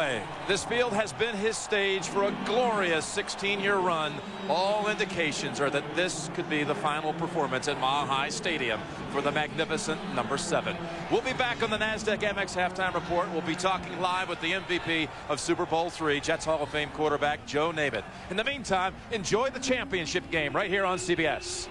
way, this field has been his stage for a glorious 16-year run. All indications are that this could be the final performance at Mile High Stadium for the magnificent number 7. We'll be back on the NASDAQ Amex Halftime Report. We'll be talking live with the MVP of Super Bowl III, Jets Hall of Fame quarterback Joe Namath. In the meantime, enjoy the championship game right here on CBS.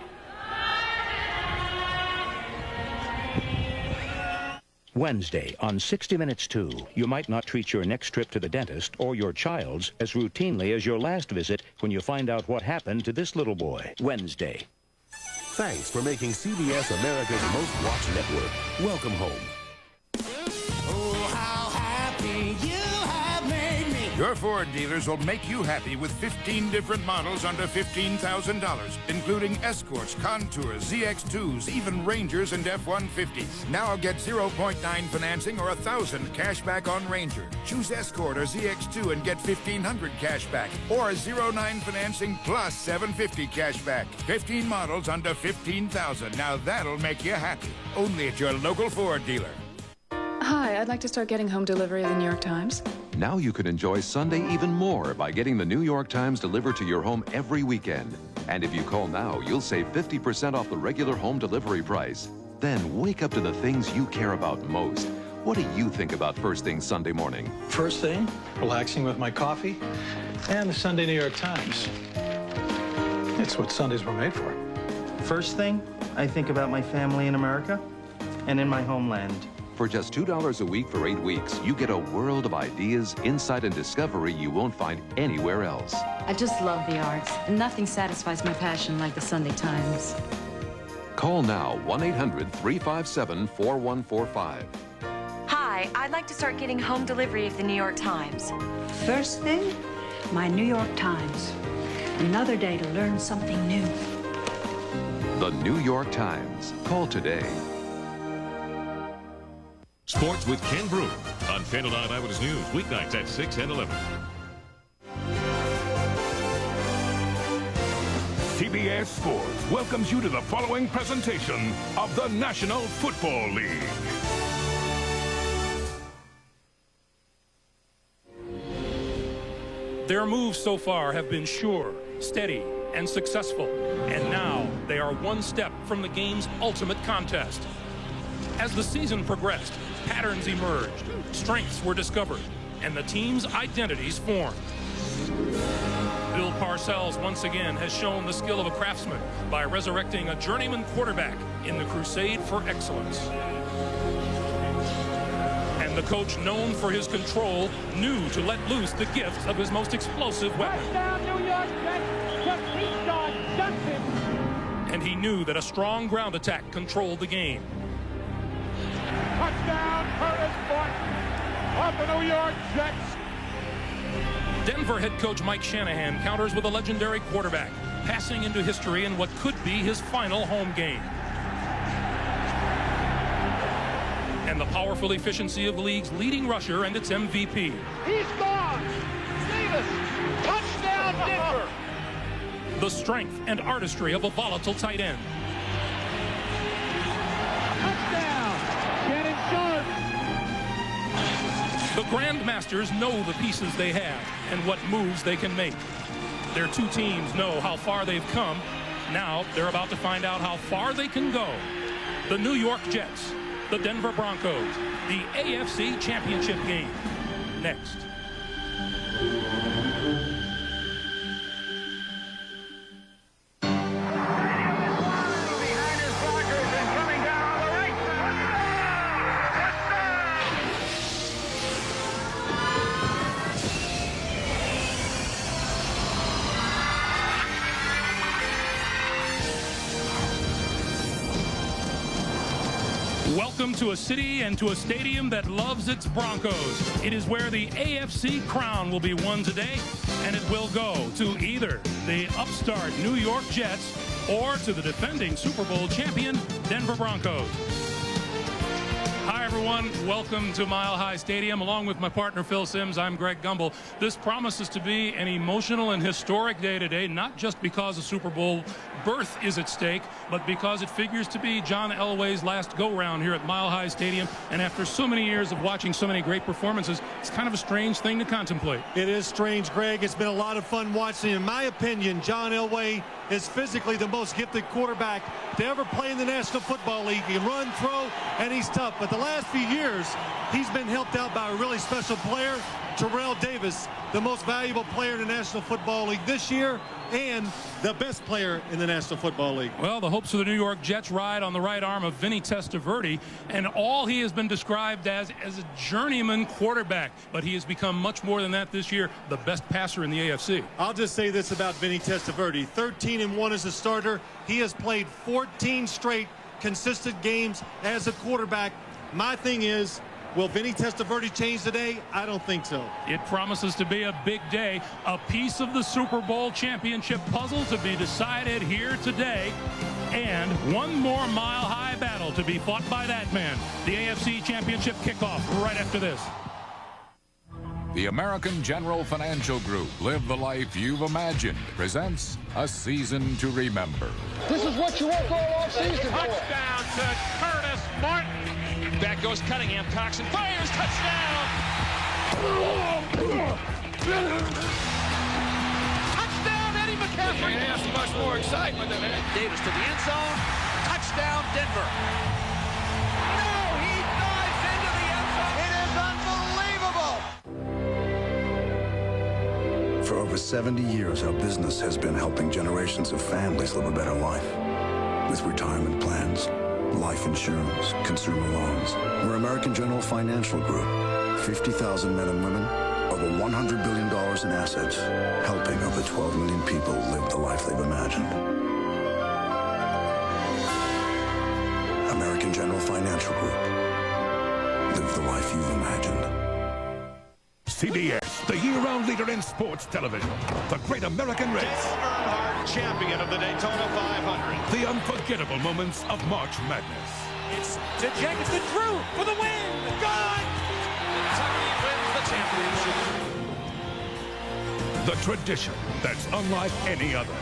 Wednesday on 60 Minutes 2, you might not treat your next trip to the dentist or your child's as routinely as your last visit when you find out what happened to this little boy. Wednesday. Thanks for making CBS America's most watched network. Welcome home. Oh, how happy you have made me. Your Ford dealers will make you happy with 15 different models under $15,000, including Escorts, Contours, ZX2s, even Rangers and F-150s. Now get 0.9 financing or $1,000 cash back on Ranger. Choose Escort or ZX2 and get $1,500 cash back, or 0.9 financing plus $750 cash back. 15 models under $15,000. Now that'll make you happy. Only at your local Ford dealer. Hi, I'd like to start getting home delivery of the New York Times. Now you can enjoy Sunday even more by getting the New York Times delivered to your home every weekend. And if you call now, you'll save 50% off the regular home delivery price. Then wake up to the things you care about most. What do you think about first thing Sunday morning? First thing, relaxing with my coffee and the Sunday New York Times. It's what Sundays were made for. First thing, I think about my family in America and in my homeland. For just $2 a week for 8 weeks, you get a world of ideas, insight, and discovery you won't find anywhere else. I just love the arts, and nothing satisfies my passion like the Sunday Times. Call now, 1-800-357-4145. Hi, I'd like to start getting home delivery of the New York Times. First thing, my New York Times. Another day to learn something new. The New York Times. Call today. Sports with Ken Broom on Channel 9 Eyewitness News, weeknights at 6 and 11. CBS Sports welcomes you to the following presentation of the National Football League. Their moves so far have been sure, steady, and successful. And now they are one step from the game's ultimate contest. As the season progressed, patterns emerged, strengths were discovered, and the team's identities formed. Bill Parcells once again has shown the skill of a craftsman by resurrecting a journeyman quarterback in the crusade for excellence. And the coach, known for his control, knew to let loose the gifts of his most explosive weapon. Touchdown, New York Jets. And he knew that a strong ground attack controlled the game. Touchdown, Curtis Butt of the New York Jets. Denver head coach Mike Shanahan counters with a legendary quarterback, passing into history in what could be his final home game. And the powerful efficiency of the league's leading rusher and its MVP. He's gone. Davis. Touchdown, Denver. The strength and artistry of a volatile tight end. The Grandmasters know the pieces they have and what moves they can make. Their two teams know how far they've come. Now they're about to find out how far they can go. The New York Jets, the Denver Broncos, the AFC Championship game. Next. Welcome to a city and to a stadium that loves its Broncos. It is where the AFC crown will be won today, and it will go to either the upstart New York Jets or to the defending Super Bowl champion Denver Broncos. Hi, everyone. everyone. Welcome to Mile High Stadium. Along with my partner, Phil Simms, I'm Greg Gumbel. This promises to be an emotional and historic day today, not just because a Super Bowl berth is at stake, but because it figures to be John Elway's last go-round here at Mile High Stadium. And after so many years of watching so many great performances, it's kind of a strange thing to contemplate. It is strange, Greg. It's been a lot of fun watching. In my opinion, John Elway is physically the most gifted quarterback to ever play in the National Football League. He can run, throw, and he's tough. But the last few years, he's been helped out by a really special player, Terrell Davis, the most valuable player in the National Football League this year and the best player in the National Football League. Well, the hopes of the New York Jets ride on the right arm of Vinny Testaverde, and all he has been described as a journeyman quarterback, but he has become much more than that this year, the best passer in the AFC. I'll just say this about Vinny Testaverde. 13-1 as a starter. He has played 14 straight consistent games as a quarterback. My thing is, will Vinny Testaverde change today? I don't think so. It promises to be a big day. A piece of the Super Bowl championship puzzle to be decided here today. And one more mile-high battle to be fought by that man. The AFC Championship kickoff right after this. The American General Financial Group, Live the Life You've Imagined, presents A Season to Remember. This is what you work all off season for. Touchdown to Curtis Martin. Back goes Cunningham. Coxon fires. Touchdown. Touchdown, Eddie McCaffrey. Can't ask much more excitement than that. Davis to the end zone. Touchdown, Denver. No, he dives into the end zone. It is unbelievable. For over 70 years, our business has been helping generations of families live a better life. With retirement plans, life insurance, consumer loans. We're American General Financial Group. 50,000 men and women, over $100 billion in assets, helping over 12 million people live the life they've imagined. American General Financial Group. Live the life you've imagined. CBS, the year-round leader in sports television. The Great American Race. Dale Earnhardt, champion of the Daytona 500. The unforgettable moments of March Madness. It's to Jenkins and Drew for the win. Gone. Kentucky wins the championship. The tradition that's unlike any other.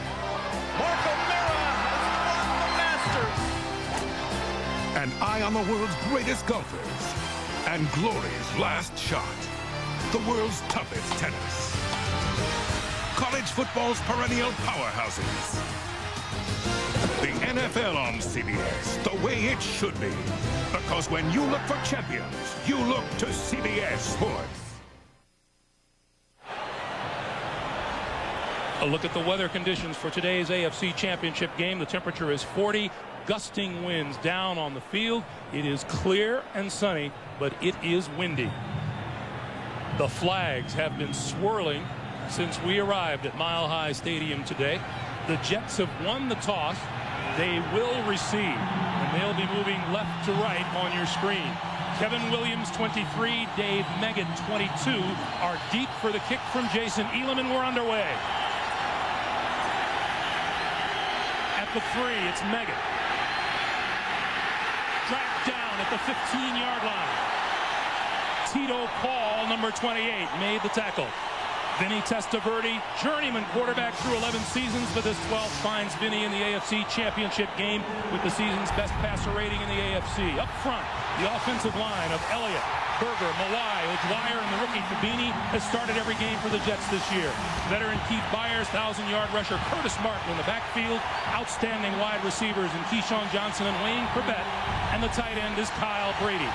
Mark O'Mara has won the Masters. An eye on the world's greatest golfers. And glory's last shot. The world's toughest tennis. College football's perennial powerhouses. The NFL on CBS, the way it should be. Because when you look for champions, you look to CBS Sports. A look at the weather conditions for today's AFC Championship game. The temperature is 40, gusting winds down on the field. It is clear and sunny, but it is windy. The flags have been swirling since we arrived at Mile High Stadium today. The Jets have won the toss. They will receive, and they'll be moving left to right on your screen. Kevin Williams, 23, Dave Meggett, 22, are deep for the kick from Jason Elam, and we're underway. At the 3, it's Meggett. Dragged down at the 15-yard line. Tito Paul, number 28, made the tackle. Vinny Testaverde, journeyman quarterback through 11 seasons, but this 12th finds Vinny in the AFC Championship game with the season's best passer rating in the AFC. Up front, the offensive line of Elliott, Berger, Mawai, O'Dwyer, and the rookie Fabini has started every game for the Jets this year. Veteran Keith Byers, 1,000-yard rusher Curtis Martin in the backfield. Outstanding wide receivers in Keyshawn Johnson and Wayne Corbett. And the tight end is Kyle Brady.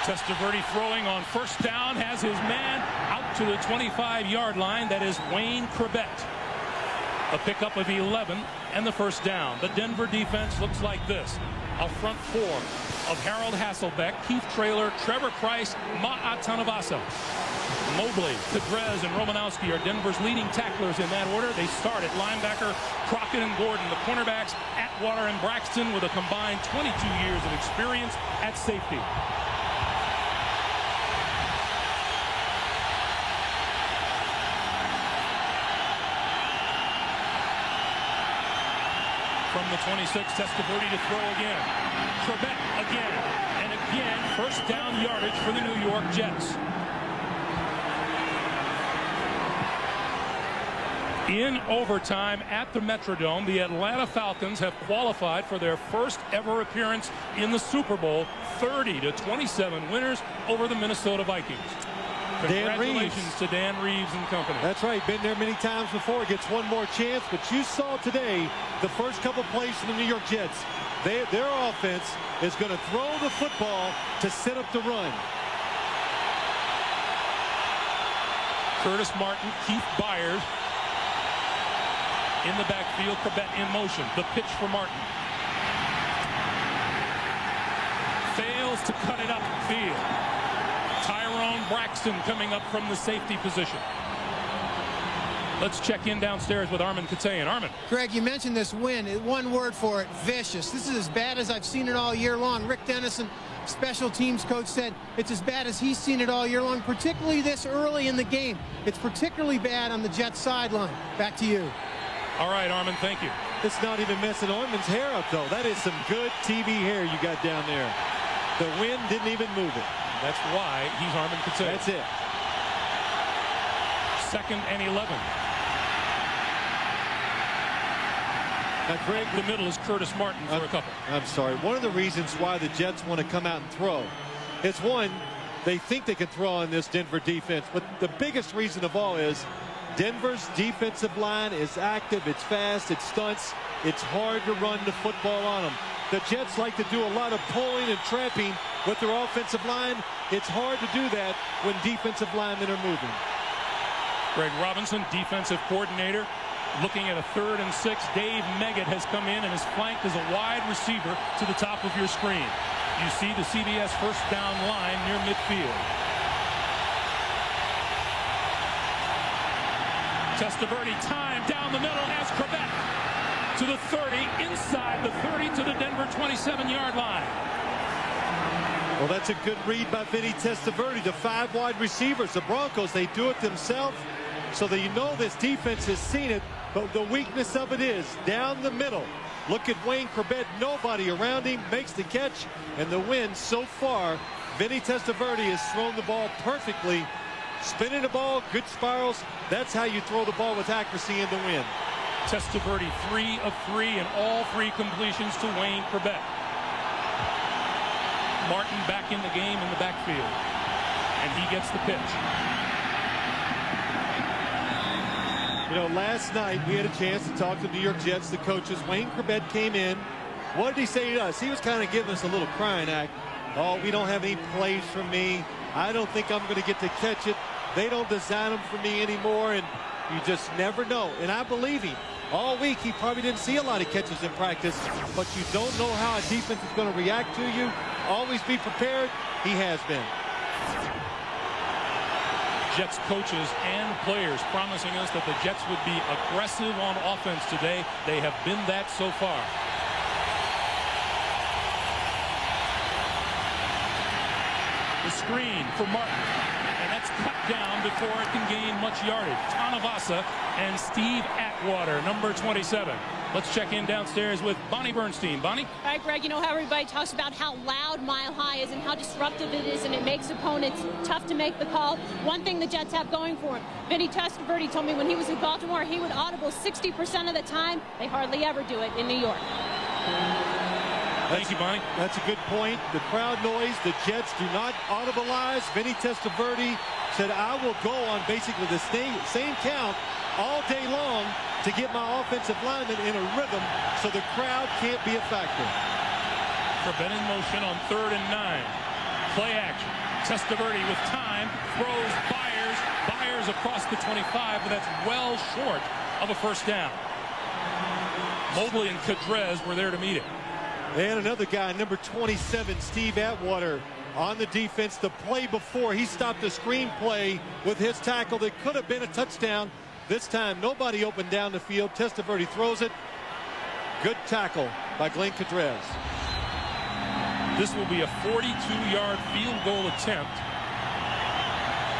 Testaverde throwing on first down, has his man out to the 25-yard line. That is Wayne Corbett. A pickup of 11 and the first down. The Denver defense looks like this. A front four of Harold Hasselbeck, Keith Traylor, Trevor Price, Ma'atanavasa. Mobley, Pedrez, and Romanowski are Denver's leading tacklers in that order. They start at linebacker Crockett and Gordon. The cornerbacks Atwater and Braxton with a combined 22 years of experience at safety. From the 26, Testaverde to throw again. Corbett again. And again, first down yardage for the New York Jets. In overtime at the Metrodome, the Atlanta Falcons have qualified for their first ever appearance in the Super Bowl, 30-27 winners over the Minnesota Vikings. Congratulations to Dan Reeves and company. That's right. Been there many times before. Gets one more chance. But you saw today the first couple plays from the New York Jets. Their offense is going to throw the football to set up the run. Curtis Martin, Keith Byers in the backfield. Corbett in motion. The pitch for Martin. Fails to cut it upfield. Tyrone Braxton coming up from the safety position. Let's check in downstairs with Armin Katayan. Armin. Greg, you mentioned this win. One word for it, vicious. This is as bad as I've seen it all year long. Rick Dennison, special teams coach, said it's as bad as he's seen it all year long, particularly this early in the game. It's particularly bad on the Jets sideline. Back to you. All right, Armin, thank you. It's not even messing Armin's hair up, though. That is some good TV hair you got down there. The wind didn't even move it. That's why he's Armin Katayan. That's it. 2nd and 11. Now, Greg, the middle is Curtis Martin for a couple. I'm sorry. One of the reasons why the Jets want to come out and throw is, one, they think they can throw on this Denver defense. But the biggest reason of all is Denver's defensive line is active. It's fast. It stunts. It's hard to run the football on them. The Jets like to do a lot of pulling and trapping with their offensive line. It's hard to do that when defensive linemen are moving. Greg Robinson, defensive coordinator, looking at a 3rd and 6. Dave Meggett has come in and is flanked as a wide receiver to the top of your screen. You see the CBS first down line near midfield. Testaverde, time down the middle, has Corbett to the 30, inside the 30 to the Denver 27-yard line. Well, that's a good read by Vinny Testaverde. The 5 wide receivers, the Broncos, they do it themselves, so that you know this defense has seen it, but the weakness of it is down the middle. Look at Wayne Corbett, nobody around him, makes the catch, and the win so far. Vinny Testaverde has thrown the ball perfectly, spinning the ball, good spirals. That's how you throw the ball with accuracy in the win. Testaverde 3 of 3 and all 3 completions to Wayne Corbett. Martin back in the game in the backfield, and he gets the pitch. You know, last night we had a chance to talk to the New York Jets, the coaches. Wayne Corbett came in. What did he say to us? He was kind of giving us a little crying act. Oh, we don't have any plays for me. I don't think I'm going to get to catch it. They don't design them for me anymore, and you just never know. And I believe him. All week, he probably didn't see a lot of catches in practice, but you don't know how a defense is going to react to you. Always be prepared. He has been. Jets coaches and players promising us that the Jets would be aggressive on offense today. They have been that so far. The screen for Martin, and that's cut down before it can gain much yardage. Tanavasa and Steve Atwater, number 27. Let's check in downstairs with Bonnie Bernstein. Bonnie? All right, Greg, you know how everybody talks about how loud Mile High is and how disruptive it is, and it makes opponents tough to make the call. One thing the Jets have going for him, Vinny Testaverde told me when he was in Baltimore, he would audible 60% of the time. They hardly ever do it in New York. Thank you, Bonnie. That's a good point. The crowd noise, the Jets do not audibilize. Vinny Testaverde said, I will go on basically the same count all day long to get my offensive lineman in a rhythm so the crowd can't be a factor. Corbett in motion on 3rd and 9. Play action. Testaverde with time, throws, Byers across the 25, but that's well short of a first down. Mobley and Cadrez were there to meet it. And another guy, number 27, Steve Atwater, on the defense. The play before, he stopped the screen play with his tackle that could have been a touchdown. This time, nobody opened down the field. Testaverde throws it. Good tackle by Glenn Cadrez. This will be a 42-yard field goal attempt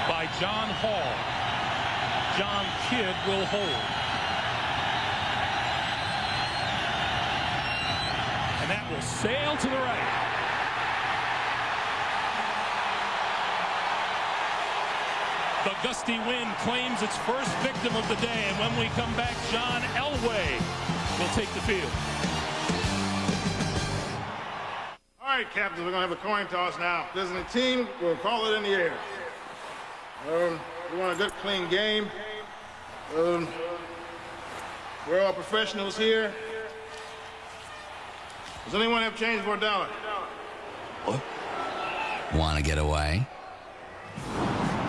by John Hall. John Kidd will hold. And that will sail to the right. The gusty wind claims its first victim of the day, and when we come back, John Elway will take the field. All right, captains, we're going to have a coin toss now. If there's a team, we'll call it in the air. We want a good, clean game. We're all professionals here. Does anyone have change for $1? What? Want to get away?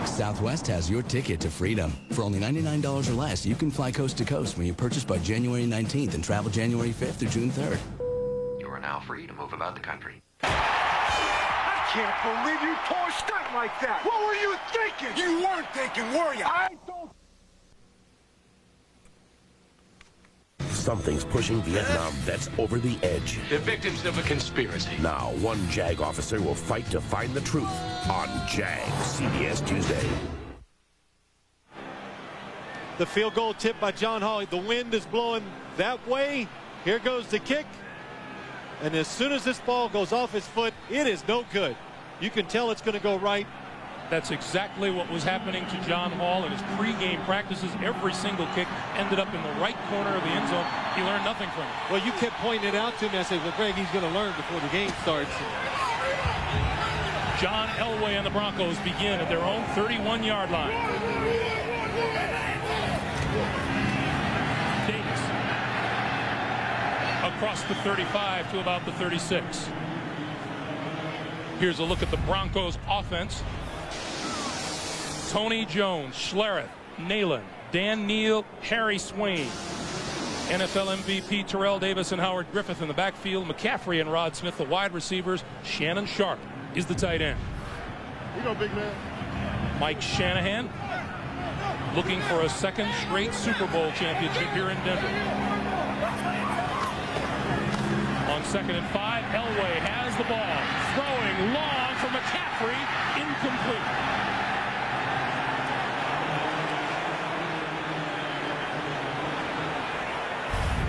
Southwest has your ticket to freedom. For only $99 or less, you can fly coast to coast when you purchase by January 19th and travel January 5th through June 3rd. You are now free to move about the country. I can't believe you tore a stunt like that. What were you thinking? You weren't thinking, were you? I don't. Something's pushing Vietnam vets over the edge. They're victims of a conspiracy. Now, one JAG officer will fight to find the truth on JAG, CBS Tuesday. The field goal tip by John Hall. The wind is blowing that way. Here goes the kick. And as soon as this ball goes off his foot, it is no good. You can tell it's going to go right. That's exactly what was happening to John Hall in his pregame practices. Every single kick ended up in the right corner of the end zone. He learned nothing from it. Well, you kept pointing it out to me. I said, well, Greg, he's going to learn before the game starts. John Elway and the Broncos begin at their own 31-yard line. Davis across the 35 to about the 36. Here's a look at the Broncos offense. Tony Jones, Schlereth, Nalen, Dan Neal, Harry Swain. NFL MVP Terrell Davis and Howard Griffith in the backfield. McCaffrey and Rod Smith, the wide receivers. Shannon Sharp is the tight end. You go, big man. Mike Shanahan looking for a second straight Super Bowl championship here in Denver. On 2nd and 5, Elway has the ball. Throwing long for McCaffrey, incomplete.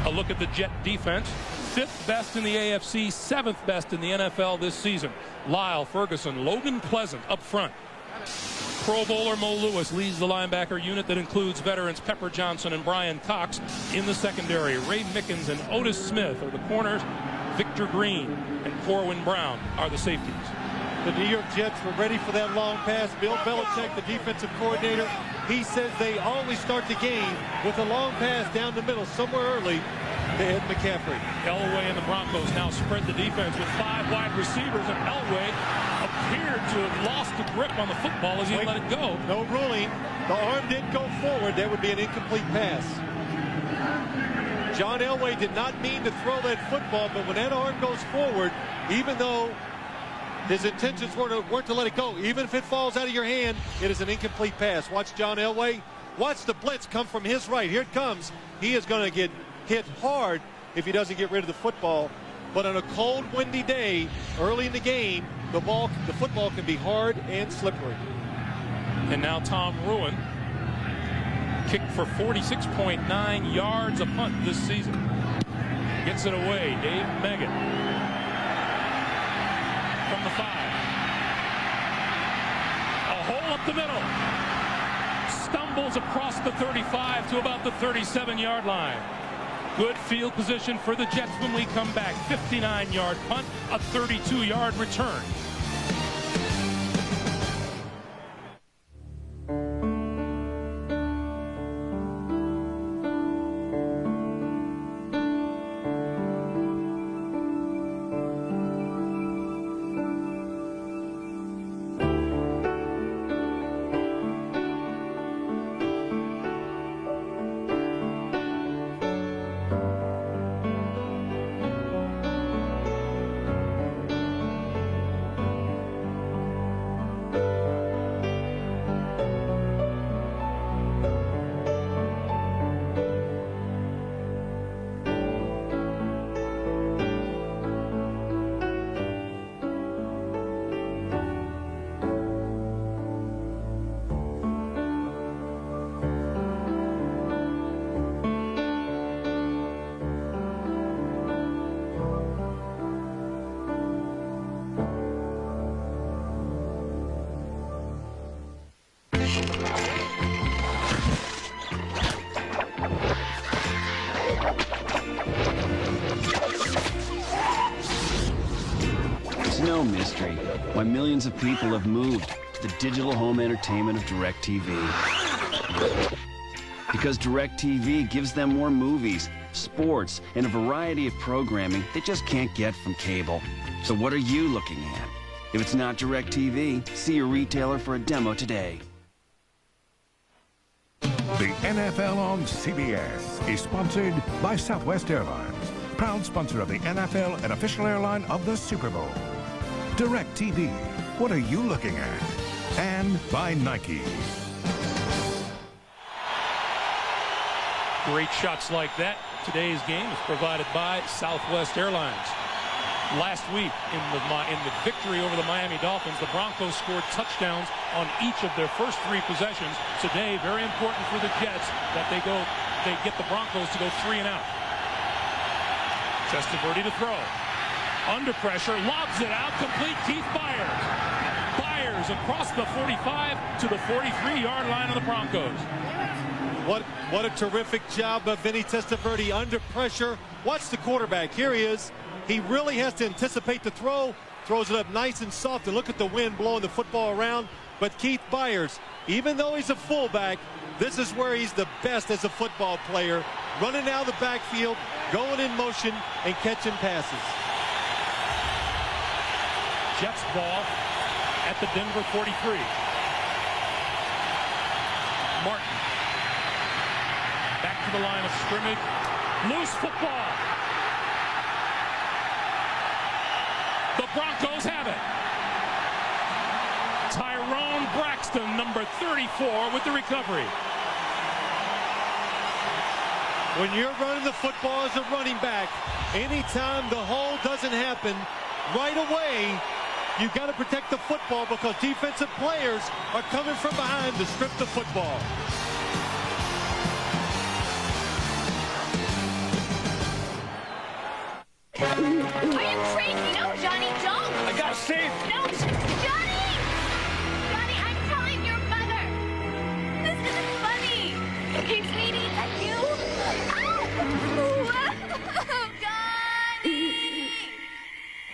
A look at the Jet defense. 5th best in the AFC, 7th best in the NFL this season. Lyle, Ferguson, Logan Pleasant up front. Pro Bowler Mo Lewis leads the linebacker unit that includes veterans Pepper Johnson and Brian Cox in the secondary. Ray Mickens and Otis Smith are the corners. Victor Green and Corwin Brown are the safeties. The New York Jets were ready for that long pass. Bill Belichick, the defensive coordinator, he says they always start the game with a long pass down the middle somewhere early to hit McCaffrey. Elway and the Broncos now spread the defense with 5 wide receivers, and Elway appeared to have lost the grip on the football as he let it go. No ruling. The arm didn't go forward. That would be an incomplete pass. John Elway did not mean to throw that football, but when that arm goes forward, even though his intentions weren't to let it go, even if it falls out of your hand, it is an incomplete pass. Watch John Elway. Watch the blitz come from his right. Here it comes. He is going to get hit hard if he doesn't get rid of the football. But on a cold, windy day, early in the game, the football can be hard and slippery. And now Tom Ruin kicked for 46.9 yards a punt this season. Gets it away. Dave Meggett from the 5. A hole up the middle. Stumbles across the 35 to about the 37-yard line. Good field position for the Jets when we come back. 59-yard punt, a 32-yard return. no mystery why millions of people have moved to the digital home entertainment of DirecTV. Because DirecTV gives them more movies, sports, and a variety of programming they just can't get from cable. So what are you looking at? If it's not DirecTV, see your retailer for a demo today. The NFL on CBS is sponsored by Southwest Airlines, proud sponsor of the NFL and official airline of the Super Bowl. DirecTV, what are you looking at? And by Nike. Great shots like that. Today's game is provided by Southwest Airlines. Last week, in the victory over the Miami Dolphins, the Broncos scored touchdowns on each of their first 3 possessions. Today, very important for the Jets that they get the Broncos to go 3 and out. Testaverde to throw. Under pressure, lobs it out, complete. Keith Byers. Byers across the 45 to the 43-yard line of the Broncos. What a terrific job of Vinny Testaverde under pressure. Watch the quarterback. Here he is. He really has to anticipate the throw. Throws it up nice and soft. And look at the wind blowing the football around. But Keith Byers, even though he's a fullback, this is where he's the best as a football player. Running out of the backfield, going in motion, and catching passes. Jets ball at the Denver 43. Martin. Back to the line of scrimmage. Loose football. The Broncos have it. Tyrone Braxton, number 34, with the recovery. When you're running the football as a running back, anytime the hold doesn't happen, right away, you've got to protect the football because defensive players are coming from behind to strip the football. Are you crazy? No, Johnny, don't! I got saved! No, Johnny! Johnny, I'm telling your mother! This isn't funny! Hey, sweetie, is that you? Oh! Johnny!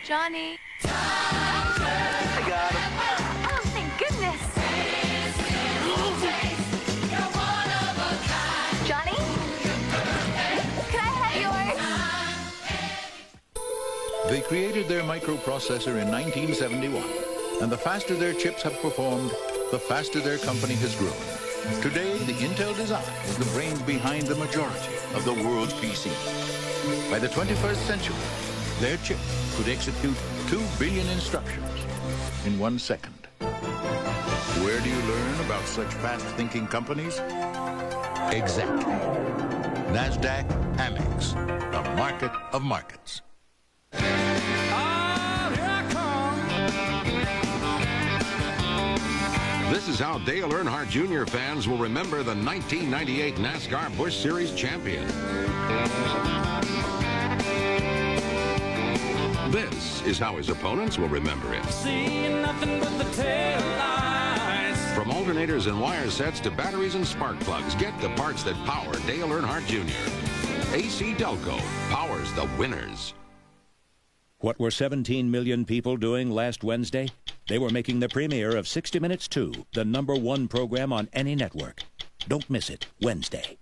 Johnny! I got him. Oh, thank goodness! Johnny? Could I have yours? They created their microprocessor in 1971, and the faster their chips have performed, the faster their company has grown. Today, the Intel design is the brains behind the majority of the world's PCs. By the 21st century, their chip could execute 2 billion instructions in 1 second. Where do you learn about such fast-thinking companies? Exactly. NASDAQ Amex, the market of markets. This is how Dale Earnhardt Jr. fans will remember the 1998 NASCAR Busch Series champion. This is how his opponents will remember him. Seeing nothing but the tail lights. From alternators and wire sets to batteries and spark plugs, get the parts that power Dale Earnhardt Jr. AC Delco powers the winners. What were 17 million people doing last Wednesday? They were making the premiere of 60 Minutes 2, the #1 program on any network. Don't miss it, Wednesday.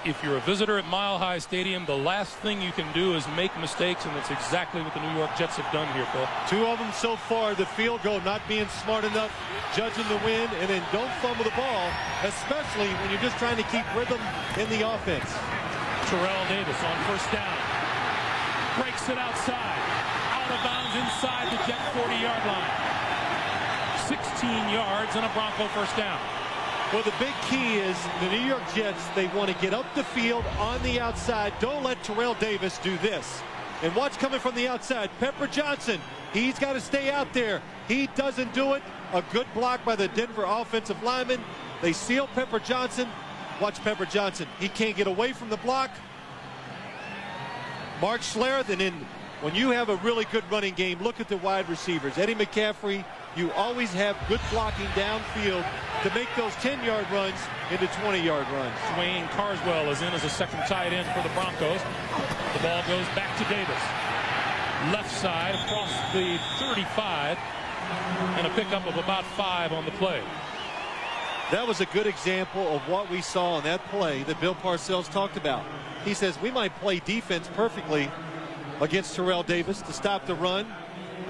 If you're a visitor at Mile High Stadium, the last thing you can do is make mistakes, and that's exactly what the New York Jets have done here, Phil. 2 of them so far. The field goal, not being smart enough, judging the wind, and then don't fumble the ball, especially when you're just trying to keep rhythm in the offense. Terrell Davis on first down. Breaks it outside. Out of bounds inside the Jet 40-yard line. 16 yards and a Bronco first down. Well, the big key is the New York Jets, they want to get up the field on the outside. Don't let Terrell Davis do this. And watch coming from the outside. Pepper Johnson, he's got to stay out there. He doesn't do it. A good block by the Denver offensive lineman. They seal Pepper Johnson. Watch Pepper Johnson. He can't get away from the block. Mark Schlereth, and then when you have a really good running game, look at the wide receivers. Eddie McCaffrey, you always have good blocking downfield to make those 10-yard runs into 20-yard runs. Dwayne Carswell is in as a second tight end for the Broncos. The ball goes back to Davis. left side across the 35, and a pickup of about 5 on the play. That was a good example of what we saw in that play that Bill Parcells talked about. He says we might play defense perfectly against Terrell Davis to stop the run.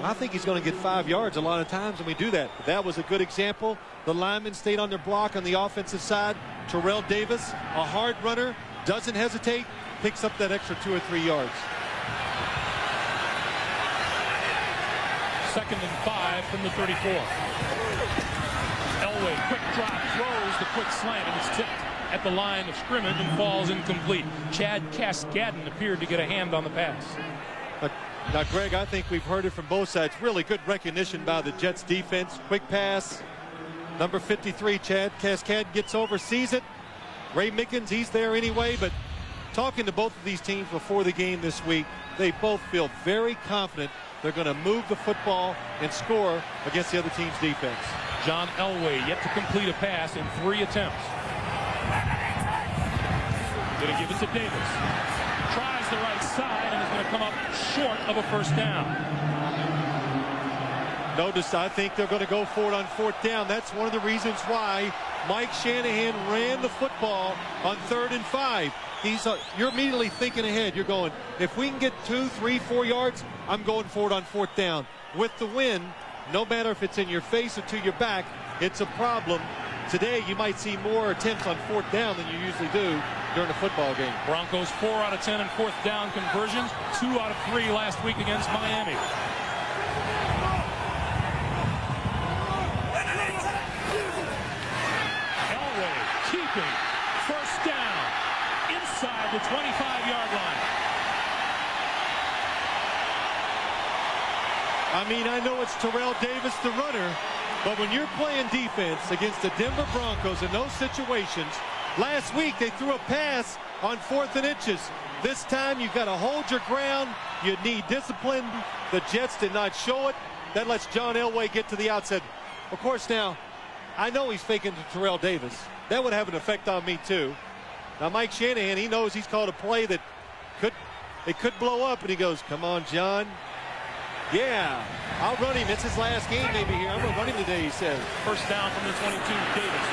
I think he's going to get 5 yards a lot of times when we do that. But that was a good example. The linemen stayed on their block on the offensive side. Terrell Davis, a hard runner, doesn't hesitate, picks up that extra 2 or 3 yards. 2nd and 5 from the 34. Elway, quick drop, throws the quick slant, and it's tipped at the line of scrimmage and falls incomplete. Chad Cascadden appeared to get a hand on the pass. Now, Greg, I think we've heard it from both sides. Really good recognition by the Jets defense. Quick pass. Number 53, Chad Cascadden gets over, sees it. Ray Mickens, he's there anyway, but talking to both of these teams before the game this week, they both feel very confident they're going to move the football and score against the other team's defense. John Elway yet to complete a pass in 3 attempts. Going to give it to Davis. Tries the right side and is going to come up short of a first down. Notice, I think they're going to go for it on 4th down. That's one of the reasons why Mike Shanahan ran the football on 3rd and 5. You're immediately thinking ahead. You're going, if we can get 2, 3, 4 yards, I'm going for it on 4th down. With the win, no matter if it's in your face or to your back, it's a problem. Today, you might see more attempts on 4th down than you usually do during a football game. Broncos 4 out of 10 in 4th down conversions, 2 out of 3 last week against Miami. Elway keeping, 1st down, inside the 25-yard line. I mean, I know it's Terrell Davis, the runner, but when you're playing defense against the Denver Broncos in those situations, last week they threw a pass on 4th and inches. This time you've got to hold your ground. You need discipline. The Jets did not show it. That lets John Elway get to the outside. Of course, now, I know he's faking to Terrell Davis. That would have an effect on me, too. Now, Mike Shanahan, he knows he's called a play that could blow up, and he goes, come on, John. Yeah, I'll run him. It's his last game maybe here. I'm going to run him today, he says. 1st down from the 22. Davis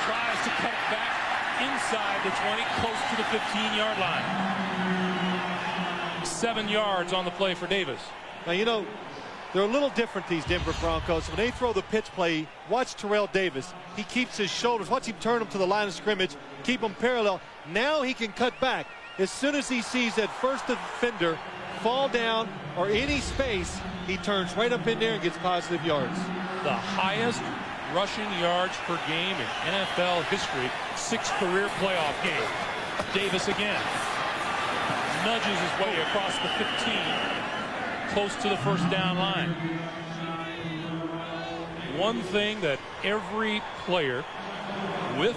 tries to cut it back inside the 20, close to the 15-yard line. 7 yards on the play for Davis. Now, you know, they're a little different, these Denver Broncos. When they throw the pitch play, watch Terrell Davis. He keeps his shoulders. Watch him turn them to the line of scrimmage, keep them parallel. Now he can cut back. As soon as he sees that first defender fall down or any space, he turns right up in there and gets positive yards. The highest rushing yards per game in NFL history, 6 career playoff games. Davis again nudges his way across the 15, close to the 1st down line. One thing that every player with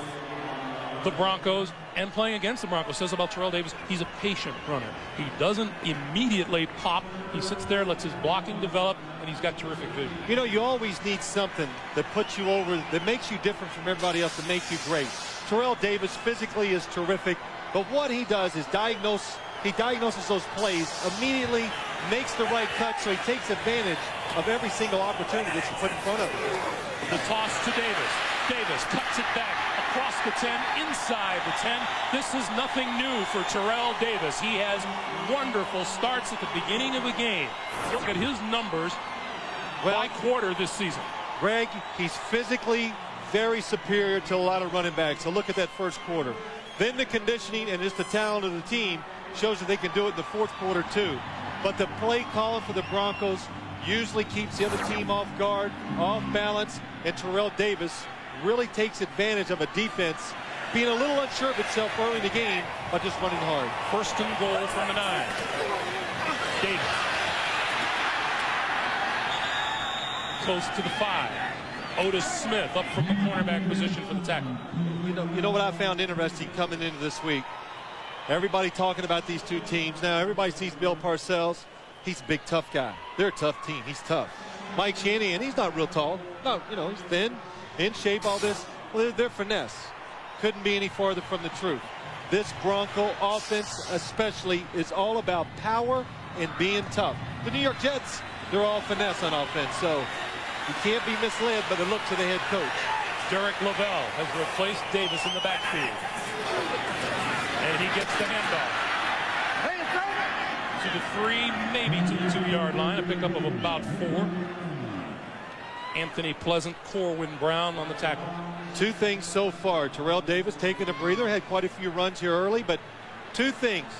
the Broncos and playing against the Broncos says about Terrell Davis, he's a patient runner. He doesn't immediately pop. He sits there, lets his blocking develop, and he's got terrific vision. You know, you always need something that puts you over, that makes you different from everybody else, that makes you great. Terrell Davis physically is terrific, but what he does is he diagnoses those plays immediately, makes the right cut, so he takes advantage of every single opportunity that you put in front of him. The toss to Davis. Davis cuts it back across the 10, inside the 10. This is nothing new for Terrell Davis. He has wonderful starts at the beginning of a game. Look at his numbers by quarter this season. Greg, he's physically very superior to a lot of running backs. So look at that first quarter. Then the conditioning and just the talent of the team shows that they can do it in the 4th quarter too. But the play calling for the Broncos usually keeps the other team off guard, off balance, and Terrell Davis really takes advantage of a defense being a little unsure of itself early in the game by just running hard. 1st and goal from the 9. Davis. Close to the 5. Otis Smith up from the cornerback position for the tackle. You know what I found interesting coming into this week? Everybody talking about these two teams. Now everybody sees Bill Parcells. He's a big, tough guy. They're a tough team. He's tough. Mike Shanahan, he's not real tall. No, you know, he's thin, in shape, all this. Well, they're finesse. Couldn't be any farther from the truth. This Bronco offense especially is all about power and being tough. The New York Jets, they're all finesse on offense, so you can't be misled by the looks of the head coach. Derek Lavelle has replaced Davis in the backfield. And he gets the handoff. To the 3, maybe to the 2-yard line. A pickup of about 4. Anthony Pleasant, Corwin Brown on the tackle. 2 things so far. Terrell Davis taking a breather, had quite a few runs here early, but 2 things.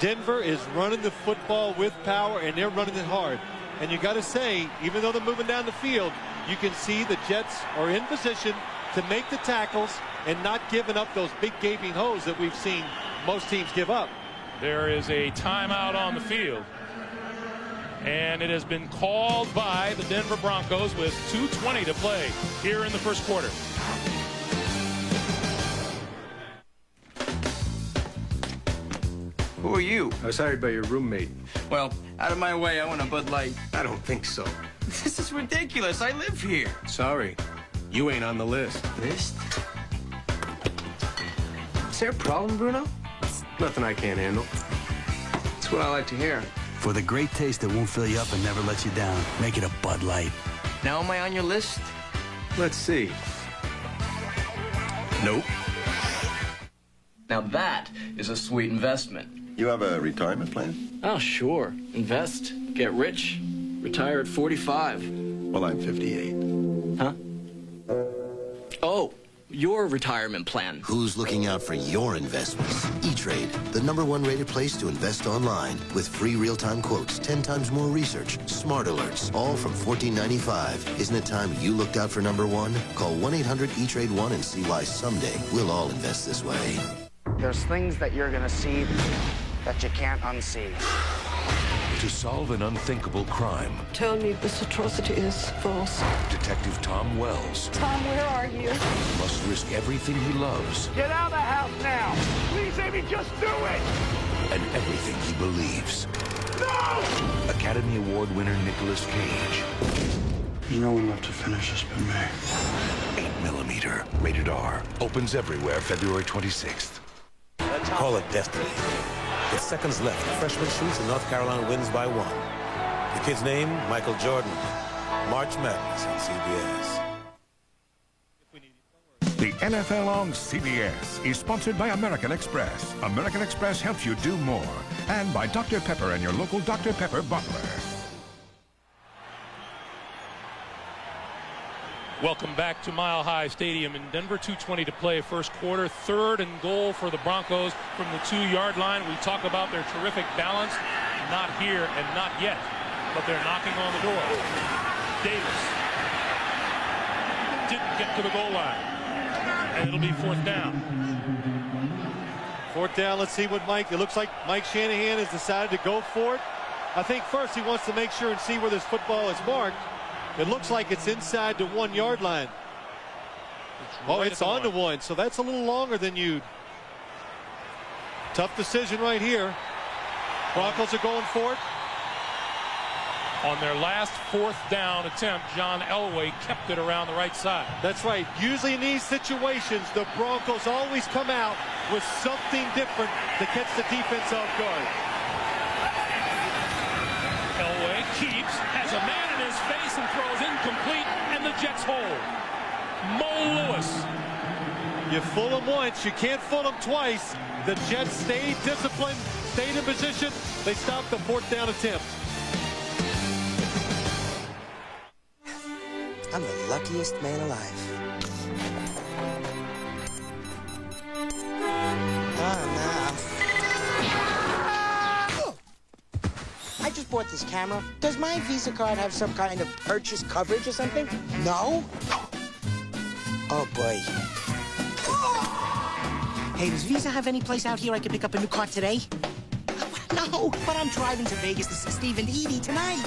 Denver is running the football with power, and they're running it hard. And you got to say, even though they're moving down the field, you can see the Jets are in position to make the tackles and not giving up those big gaping holes that we've seen most teams give up. There is a timeout on the field. And it has been called by the Denver Broncos with 2:20 to play here in the first quarter. Who are you? I was hired by your roommate. Well, out of my way, I want a Bud Light. I don't think so. This is ridiculous. I live here. Sorry. You ain't on the list. List? Is there a problem, Bruno? Nothing I can't handle. That's what I like to hear. For the great taste that won't fill you up and never lets you down, make it a Bud Light. Now am I on your list? Let's see. Nope. Now that is a sweet investment. You have a retirement plan? Oh, sure. Invest, get rich, retire at 45. Well, I'm 58. Huh? Oh, your retirement plan. Who's looking out for your investments? E-Trade, the #1 rated place to invest online with free real-time quotes, 10 times more research, smart alerts, all from $14.95. Isn't it time you looked out for #1? Call 1-800-E-TRADE-1 and see why someday we'll all invest this way. There's things that you're gonna see that you can't unsee. To solve an unthinkable crime, Tell me this atrocity is false. Detective Tom Wells Tom, where are you? must risk everything he loves Get out of the house now! Please, Amy, just do it! and everything he believes. No! Academy Award winner Nicolas Cage. There's no one left to finish this but me. 8mm, rated R. Opens everywhere February 26th. Call it destiny. With seconds left, the freshman shoots and North Carolina wins by 1. The kid's name, Michael Jordan. March Madness on CBS. The NFL on CBS is sponsored by American Express. American Express helps you do more. And by Dr. Pepper and your local Dr. Pepper bottler. Welcome back to Mile High Stadium in Denver. 2:20 to play first quarter. 3rd and goal for the Broncos from the 2-yard line. We talk about their terrific balance. Not here and not yet, but they're knocking on the door. Davis didn't get to the goal line, and it'll be 4th down. 4th down, let's see what it looks like Mike Shanahan has decided to go for it. I think first he wants to make sure and see where this football is marked. It looks like it's inside the 1-yard line. It's on the 1, so that's a little longer than you'd. Tough decision right here. Broncos are going for it. On their last 4th down attempt, John Elway kept it around the right side. That's right. Usually in these situations, the Broncos always come out with something different to catch the defense off guard. Elway keeps, has a man in his face and throws incomplete, and the Jets hold. Mo Lewis. You fool them once, you can't fool them twice. The Jets stayed disciplined, stayed in position. They stopped the 4th down attempt. I'm the luckiest man alive. I just bought this camera. Does my Visa card have some kind of purchase coverage or something? No? Oh, boy. Hey, does Visa have any place out here I can pick up a new car today? No, but I'm driving to Vegas to see Steve and Edie tonight.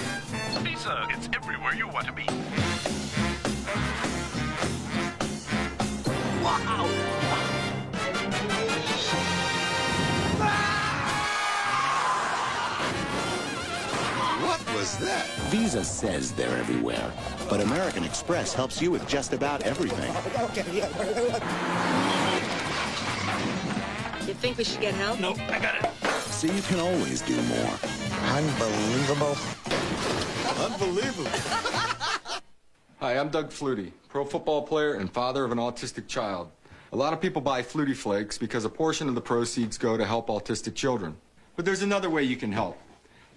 Visa, it's everywhere you want to be. Wow! What was that? Visa says they're everywhere, but American Express helps you with just about everything. Okay, yeah. You think we should get help? Nope, I got it. So you can always do more. Unbelievable. Unbelievable. Hi, I'm Doug Flutie, pro football player and father of an autistic child. A lot of people buy Flutie Flakes because a portion of the proceeds go to help autistic children. But there's another way you can help.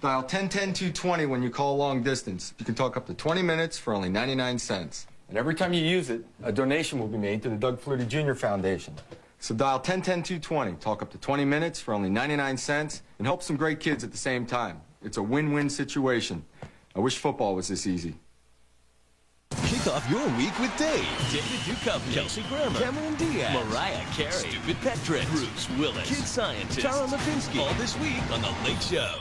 Dial 1010-220 when you call long distance. You can talk up to 20 minutes for only 99 cents. And every time you use it, a donation will be made to the Doug Flutie Jr. Foundation. So dial 1010-220, talk up to 20 minutes for only 99 cents, and help some great kids at the same time. It's a win-win situation. I wish football was this easy. Kick off your week with Dave, David Duchovny, Kelsey Grammer, Cameron Diaz, Mariah Carey, Stupid Pet Tricks, Bruce Willis, Kid Scientist, Tara Lipinski. All this week on The Late Show.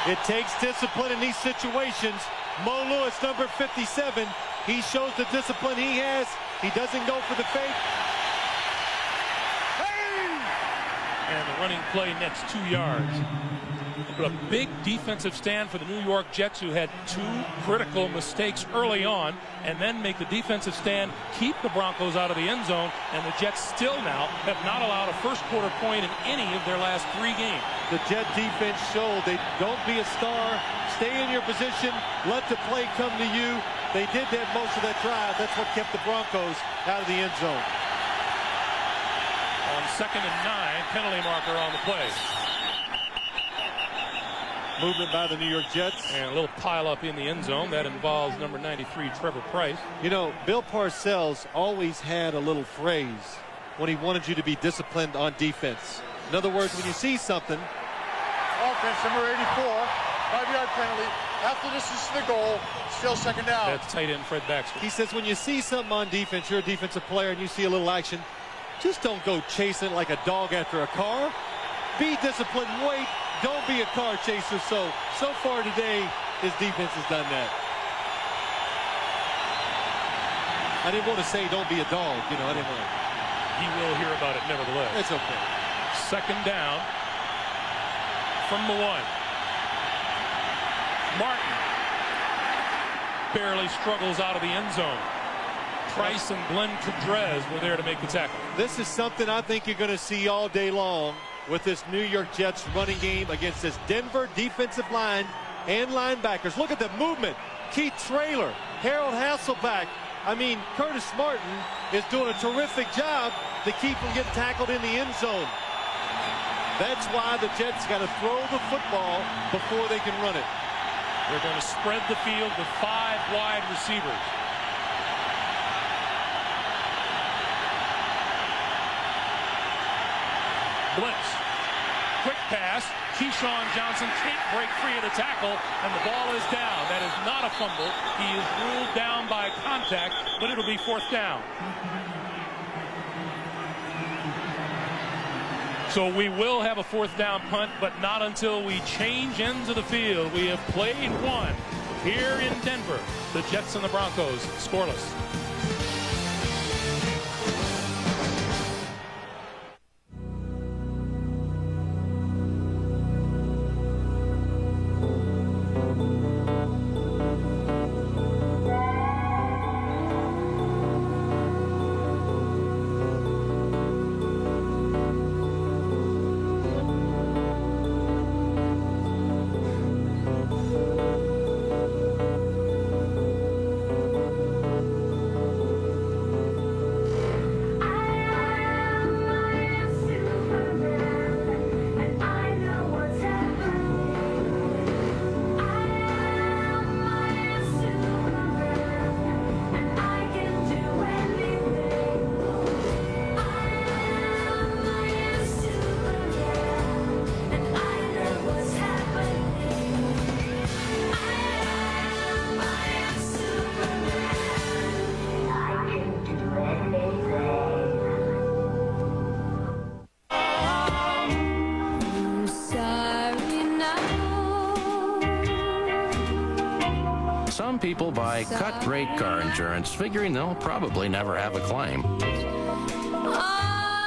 It takes discipline in these situations. Mo Lewis, number 57, he shows the discipline he has. He doesn't go for the fake. And the running play nets 2 yards. But a big defensive stand for the New York Jets, who had 2 critical mistakes early on, and then make the defensive stand, keep the Broncos out of the end zone, and the Jets still now have not allowed a first quarter point in any of their last 3 games. The Jet defense showed they don't be a star, stay in your position, let the play come to you. They did that most of that drive. That's what kept the Broncos out of the end zone. On 2nd and 9, penalty marker on the play. Movement by the New York Jets. And a little pile up in the end zone. That involves number 93, Trevor Price. You know, Bill Parcells always had a little phrase when he wanted you to be disciplined on defense. In other words, when you see something. Offense, number 84, 5-yard penalty. After this is the goal, still 2nd down. That's tight end Fred Baxter. He says when you see something on defense, you're a defensive player, and you see a little action, just don't go chasing like a dog after a car. Be disciplined, wait. Don't be a car chaser. So far today, his defense has done that. I didn't want to say don't be a dog. You know, I didn't want to. He will hear about it nevertheless. It's okay. 2nd down from the 1. Martin barely struggles out of the end zone. Price and Glenn Cadrez were there to make the tackle. This is something I think you're going to see all day long with this New York Jets running game against this Denver defensive line and linebackers. Look at the movement. Keith Traylor, Harold Hasselback. I mean, Curtis Martin is doing a terrific job to keep him getting tackled in the end zone. That's why the Jets got to throw the football before they can run it. They're going to spread the field with 5 wide receivers. Blitz. Quick pass. Keyshawn Johnson can't break free of the tackle, and the ball is down. That is not a fumble. He is ruled down by contact, but it'll be 4th down. So we will have a 4th down punt, but not until we change ends of the field. We have played 1 here in Denver. The Jets and the Broncos scoreless. Some people buy cut-rate car insurance, figuring they'll probably never have a claim.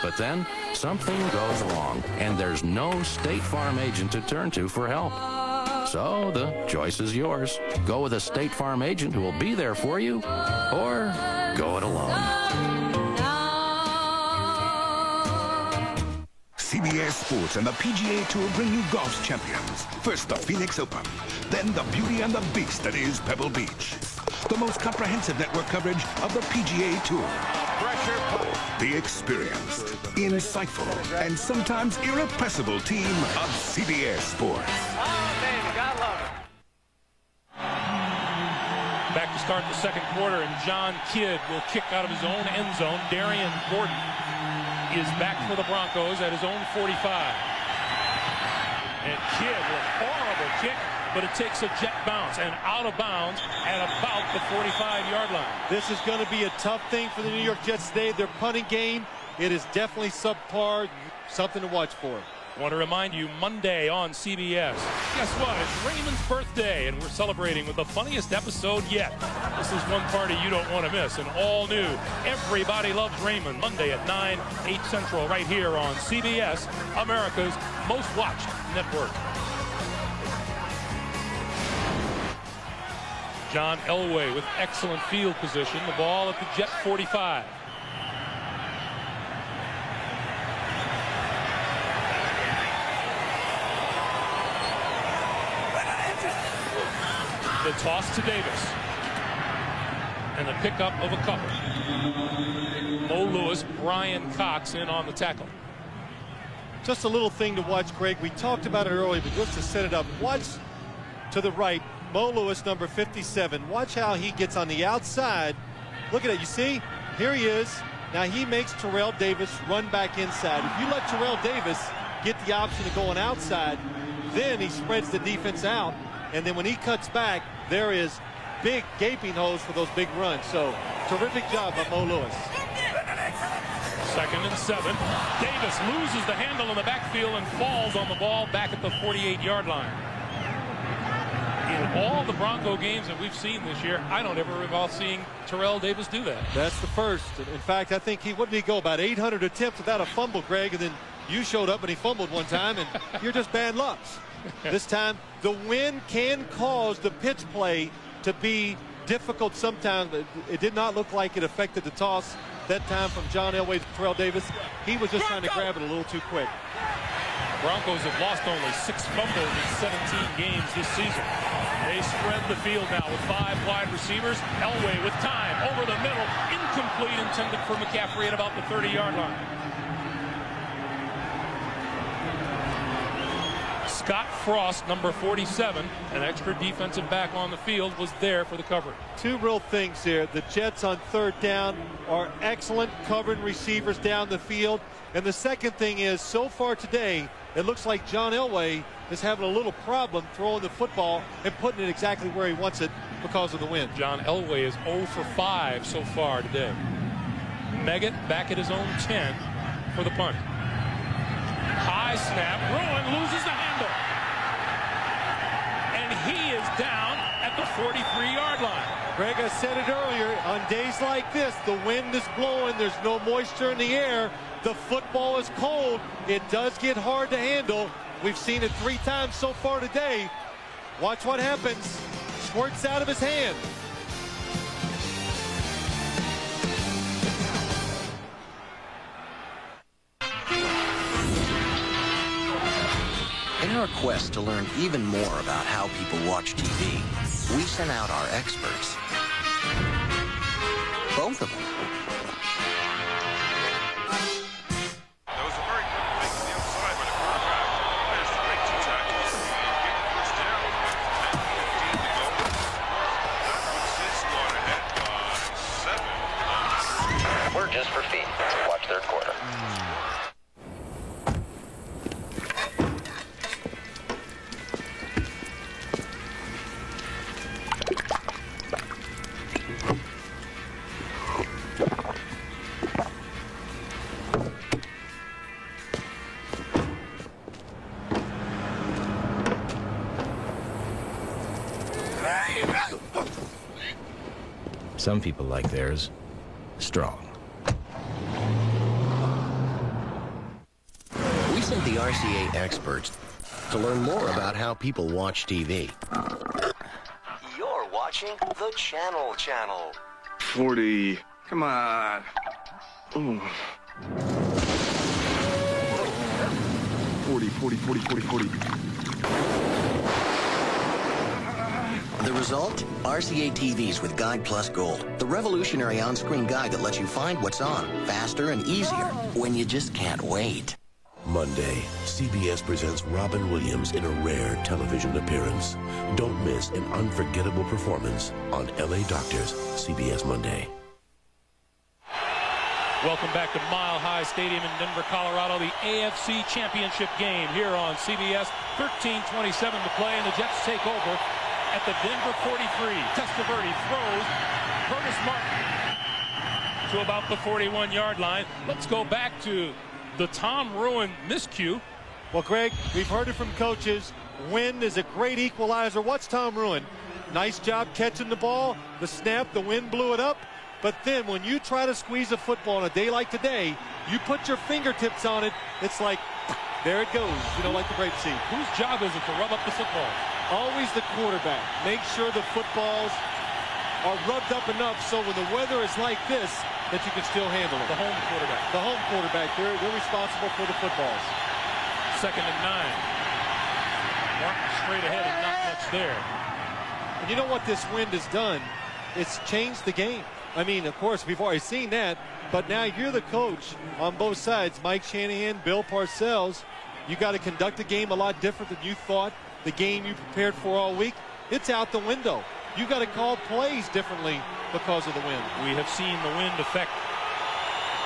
But then, something goes wrong, and there's no State Farm agent to turn to for help. So the choice is yours. Go with a State Farm agent who will be there for you, or go it alone. CBS Sports and the PGA Tour bring you golf's champions. First, the Phoenix Open. Then, the beauty and the beast that is Pebble Beach. The most comprehensive network coverage of the PGA Tour. The experienced, insightful, and sometimes irrepressible team of CBS Sports. Oh, baby, gotta love it. Back to start the second quarter, and John Kidd will kick out of his own end zone. Darian Gordon is back for the Broncos at his own 45. And Kidd with a horrible kick, but it takes a jet bounce and out of bounds at about the 45-yard line. This is going to be a tough thing for the New York Jets today. Their punting game, it is definitely subpar. Something to watch for. I want to remind you, Monday on CBS. Guess what? It's Raymond's birthday, and we're celebrating with the funniest episode yet. This is one party you don't want to miss. An all-new Everybody Loves Raymond, Monday at 9, 8 Central, right here on CBS, America's most watched network. John Elway with excellent field position. The ball at the Jet 45. The toss to Davis. And the pickup of a couple. Mo Lewis, Brian Cox in on the tackle. Just a little thing to watch, Greg. We talked about it earlier, but just to set it up, watch to the right, Mo Lewis, number 57. Watch how he gets on the outside. Look at it. You see? Here he is. Now he makes Terrell Davis run back inside. If you let Terrell Davis get the option of going outside, then he spreads the defense out. And then when he cuts back, there is big gaping holes for those big runs. So terrific job by Mo Lewis. 2nd and 7. Davis loses the handle in the backfield and falls on the ball back at the 48-yard line. In all the Bronco games that we've seen this year, I don't ever recall seeing Terrell Davis do that. That's the first. In fact, I think what did he go, about 800 attempts without a fumble, Greg, and then you showed up and he fumbled one time, and you're just bad luck. This time, the wind can cause the pitch play to be difficult sometimes, but it did not look like it affected the toss that time from John Elway to Terrell Davis. He was just trying to grab it a little too quick. Broncos have lost only 6 fumbles in 17 games this season. They spread the field now with 5 wide receivers. Elway with time over the middle, incomplete, intended for McCaffrey at about the 30-yard line. Scott Frost, number 47, an extra defensive back on the field, was there for the cover. 2 real things here. The Jets on 3rd down are excellent covering receivers down the field. And the second thing is, so far today, it looks like John Elway is having a little problem throwing the football and putting it exactly where he wants it because of the wind. John Elway is 0 for 5 so far today. Meggett back at his own 10 for the punt. High snap. Ruin loses the handle. And he is down at the 43-yard line. Greg, I said it earlier, on days like this, the wind is blowing, there's no moisture in the air, the football is cold, it does get hard to handle. We've seen it 3 times so far today. Watch what happens. Squirts out of his hand. In our quest to learn even more about how people watch TV, we sent out our experts. Both of them. That was a very good make on the outside by the quarterback. There's the great 2 tackles. Get the first down. 10-15 to go. That puts his squad ahead by 7. We're just for feet. Watch 3rd quarter. Some people like theirs strong. We sent the RCA experts to learn more about how people watch TV. You're watching the Channel. 40. Come on. Ooh. 40. The result? RCA TVs with Guide Plus Gold. The revolutionary on-screen guide that lets you find what's on faster and easier when you just can't wait. Monday, CBS presents Robin Williams in a rare television appearance. Don't miss an unforgettable performance on LA Doctors, CBS Monday. Welcome back to Mile High Stadium in Denver, Colorado. The AFC Championship game here on CBS. 13:27 to play, and the Jets take over at the Denver 43. Testaverde throws. Curtis Martin to about the 41-yard line. Let's go back to the Tom Ruin miscue. Well, Greg, we've heard it from coaches. Wind is a great equalizer. What's Tom Ruin? Nice job catching the ball. The snap, the wind blew it up. But then when you try to squeeze a football on a day like today, you put your fingertips on it, it's like, there it goes. You know, like the grape seed. Whose job is it to rub up the football? Always the quarterback. Make sure the footballs are rubbed up enough so when the weather is like this, that you can still handle it. The home quarterback. The home quarterback. They're responsible for the footballs. 2nd and 9. Martin straight ahead and not much there. And you know what this wind has done? It's changed the game. I mean, of course, we've already seen that, but now you're the coach on both sides. Mike Shanahan, Bill Parcells. You got to conduct the game a lot different than you thought. The game you prepared for all week, it's out the window. You got to call plays differently because of the wind. We have seen the wind affect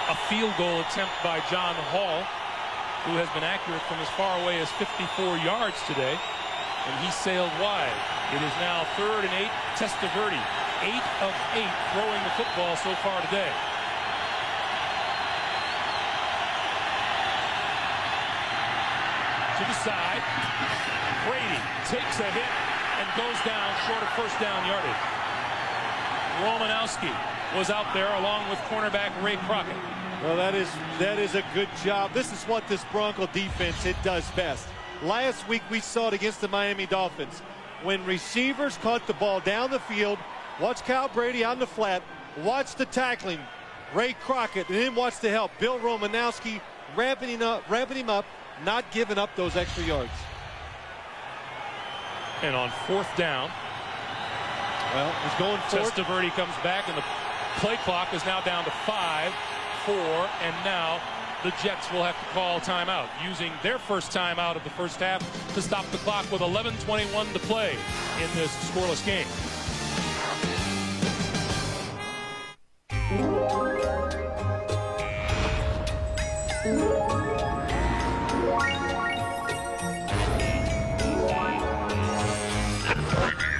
a field goal attempt by John Hall, who has been accurate from as far away as 54 yards today, and he sailed wide. It is now 3rd and 8. Testaverde, 8 of 8 throwing the football so far today. To the side, Brady takes a hit and goes down short of first down yardage. Romanowski was out there along with cornerback Ray Crockett. Well, that is a good job. This is what this Bronco defense, it does best. Last week we saw it against the Miami Dolphins. When receivers caught the ball down the field, watch Kyle Brady on the flat, watch the tackling, Ray Crockett, and then watch the help. Bill Romanowski ramping him up, not giving up those extra yards. And on 4th down, well, he's going for it. Testaverde comes back, and the play clock is now down to 5, 4, and now the Jets will have to call timeout, using their first timeout of the first half to stop the clock with 11:21 to play in this scoreless game.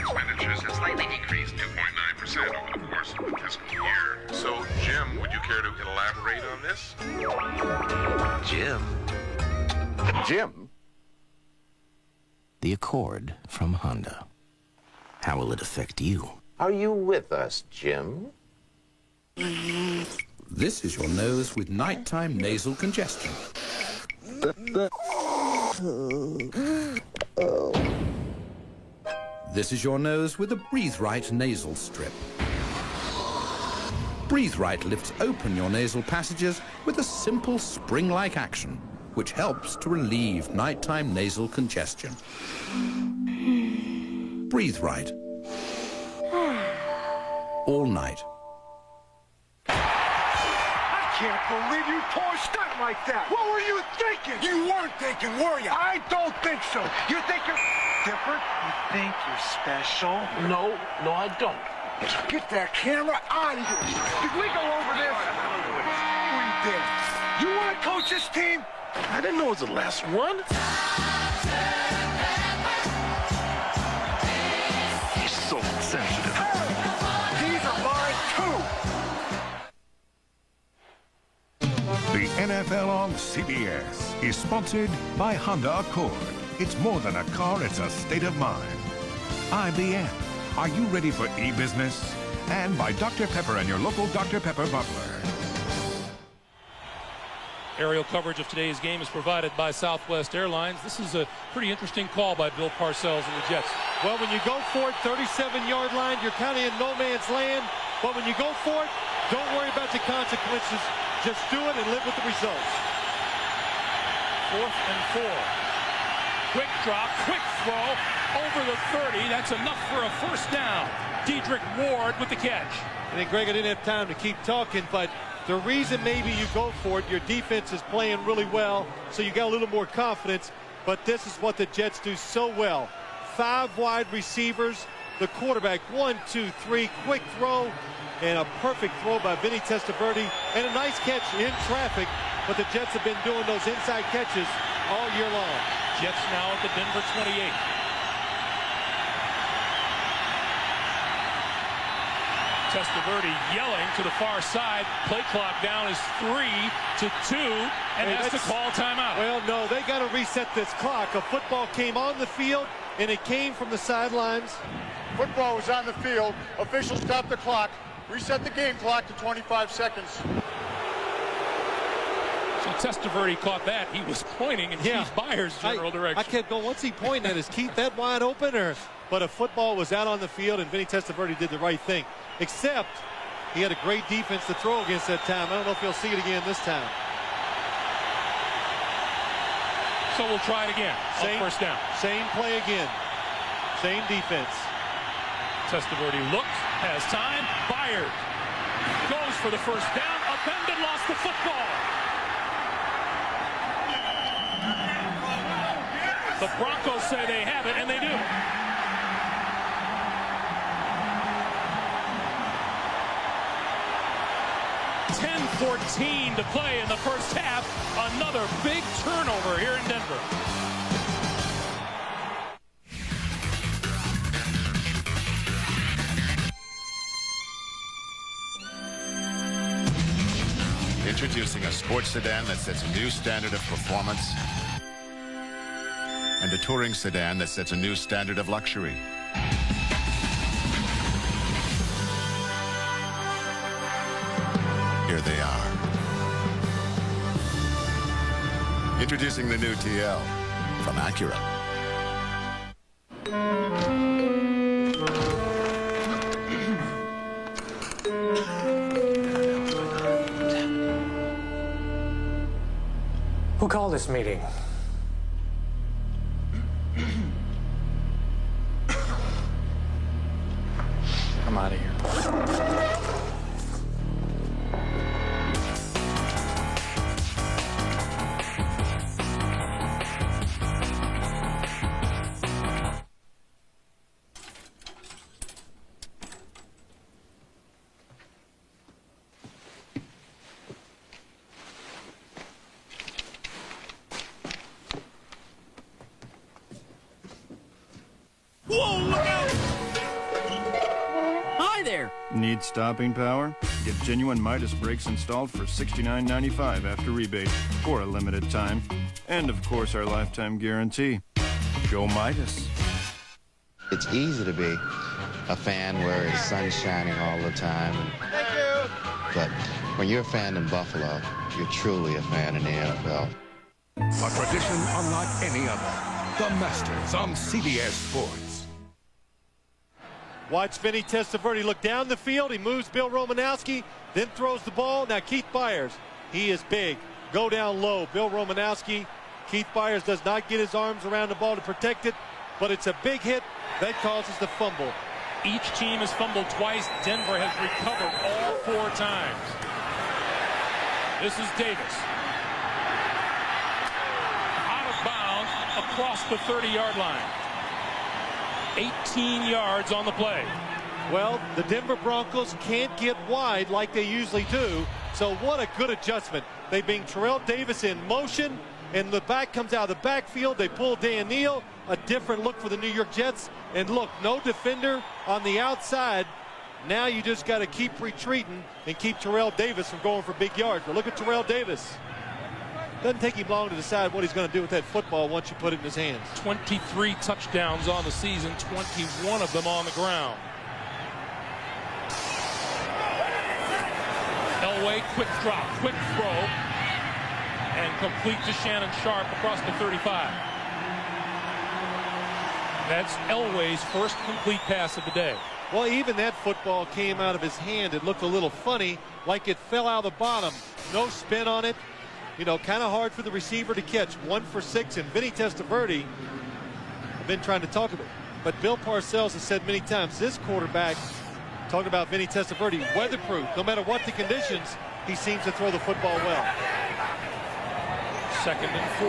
Expenditures have slightly decreased 2.9% over the course of the fiscal year. So, Jim, would you care to elaborate on this? Jim? The Accord from Honda. How will it affect you? Are you with us, Jim? This is your nose with nighttime nasal congestion. This is your nose with a Breathe Right nasal strip. Breathe Right lifts open your nasal passages with a simple spring-like action, which helps to relieve nighttime nasal congestion. Breathe Right. All night. I can't believe you tore a stunt like that. What were you thinking? You weren't thinking, were you? I don't think so. You think you're different? You think you're special? No, I don't. Get that camera out of here. Did we go over this? We did. You want to coach this team? I didn't know it was the last one. He's so sensitive. These are mine, too. The NFL on CBS is sponsored by Honda Accord. It's more than a car, it's a state of mind. IBM, are you ready for e-business? And by Dr. Pepper and your local Dr. Pepper bottler. Aerial coverage of today's game is provided by Southwest Airlines. This is a pretty interesting call by Bill Parcells and the Jets. Well, when you go for it, 37-yard line, you're kind of in no man's land. But when you go for it, don't worry about the consequences. Just do it and live with the results. 4th and 4. Quick drop, quick throw, over the 30. That's enough for a first down. Dedrick Ward with the catch. And then, Greg, I didn't have time to keep talking, but the reason maybe you go for it, your defense is playing really well, so you got a little more confidence. But this is what the Jets do so well. 5 wide receivers, the quarterback, 1, 2, 3, quick throw, and a perfect throw by Vinny Testaverde, and a nice catch in traffic. But the Jets have been doing those inside catches all year long. Jets now at the Denver 28. Testaverde yelling to the far side. Play clock down is 3-2, and has to call timeout. Well, no, they got to reset this clock. A football came on the field, and it came from the sidelines. Football was on the field. Officials stopped the clock. Reset the game clock to 25 seconds. So Testaverde caught that. He was pointing in Keith Byers' general direction. I kept going, what's he pointing at? Is Keith that wide open? But a football was out on the field, and Vinny Testaverde did the right thing. Except he had a great defense to throw against that time. I don't know if he'll see it again this time. So we'll try it again. First down. Same play again. Same defense. Testaverde looks, has time. Byers goes for the first down. Upended, lost the football. The Broncos say they have it, and they do. .14 to play in the first half. Another big turnover here in Denver. Introducing a sports sedan that sets a new standard of performance, and a touring sedan that sets a new standard of luxury. Here they are. Introducing the new TL from Acura. Who called this meeting? I'm out of here. Whoa, look out! Hi there! Need stopping power? Get genuine Midas brakes installed for $69.95 after rebate for a limited time. And, of course, our lifetime guarantee. Go Midas. It's easy to be a fan where the sun's shining all the time. Thank you! But when you're a fan in Buffalo, you're truly a fan in the NFL. A tradition unlike any other. The Masters on CBS Sports. Watch Vinny Testaverde look down the field. He moves Bill Romanowski, then throws the ball. Now Keith Byers, he is big. Go down low. Bill Romanowski. Keith Byers does not get his arms around the ball to protect it, but it's a big hit that causes the fumble. Each team has fumbled twice. Denver has recovered all 4 times. This is Davis. Out of bounds across the 30-yard line. 18 yards on the play. Well, the Denver Broncos can't get wide like they usually do, so what a good adjustment. They bring Terrell Davis in motion, and the back comes out of the backfield. They pull Dan Neal, a different look for the New York Jets. And look, no defender on the outside. Now you just got to keep retreating and keep Terrell Davis from going for big yards. But look at Terrell Davis. Doesn't take him long to decide what he's going to do with that football once you put it in his hands. 23 touchdowns on the season, 21 of them on the ground. Elway, quick drop, quick throw. and complete to Shannon Sharp across the 35. That's Elway's first complete pass of the day. Well, even that football came out of his hand. It looked a little funny, like it fell out of the bottom. No spin on it. You know, kind of hard for the receiver to catch. 1 for 6, and Vinny Testaverde, I've been trying to talk about it, but Bill Parcells has said many times, this quarterback, talking about Vinny Testaverde, weatherproof. No matter what the conditions, he seems to throw the football well. 2nd and 4.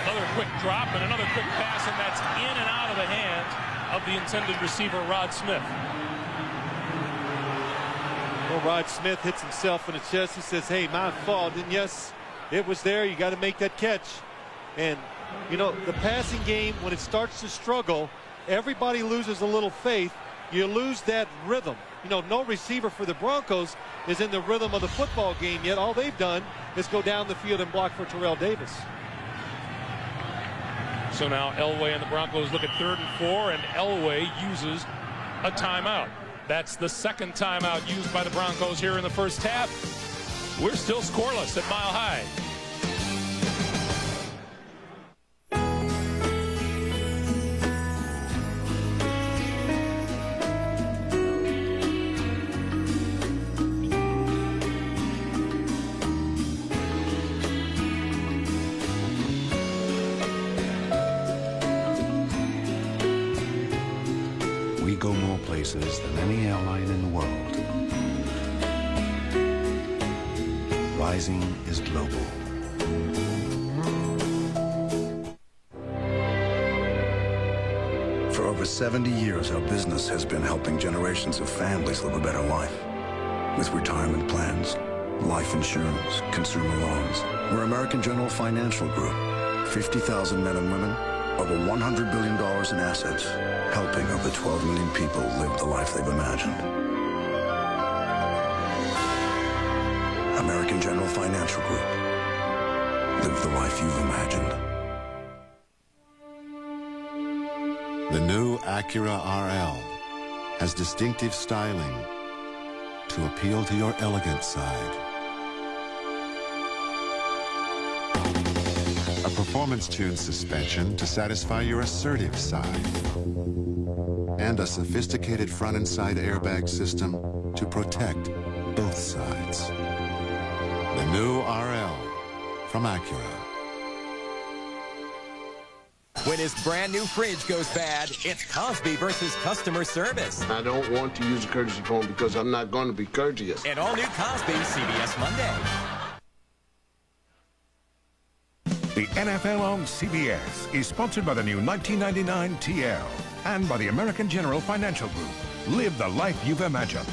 Another quick drop and another quick pass, and that's in and out of the hands of the intended receiver, Rod Smith. Well, Rod Smith hits himself in the chest. He says, hey, my fault. And yes, it was there. You got to make that catch. And, you know, the passing game, when it starts to struggle, everybody loses a little faith. You lose that rhythm. You know, no receiver for the Broncos is in the rhythm of the football game yet. All they've done is go down the field and block for Terrell Davis. So now Elway and the Broncos look at 3rd and 4, and Elway uses a timeout. That's the 2nd timeout used by the Broncos here in the first half. We're still scoreless at Mile High. We go more places than any airline in the world. Rising is global. For over 70 years, our business has been helping generations of families live a better life. With retirement plans, life insurance, consumer loans. We're American General Financial Group. 50,000 men and women, over $100 billion in assets, helping over 12 million people live the life they've imagined. American General Financial Group. Live the life you've imagined. The new Acura RL has distinctive styling to appeal to your elegant side. A performance-tuned suspension to satisfy your assertive side. And a sophisticated front and side airbag system to protect both sides. The new RL from Acura. When his brand new fridge goes bad, it's Cosby versus customer service. I don't want to use a courtesy phone because I'm not going to be courteous. And all new Cosby, CBS Monday. The NFL on CBS is sponsored by the new 1999 TL and by the American General Financial Group. Live the life you've imagined.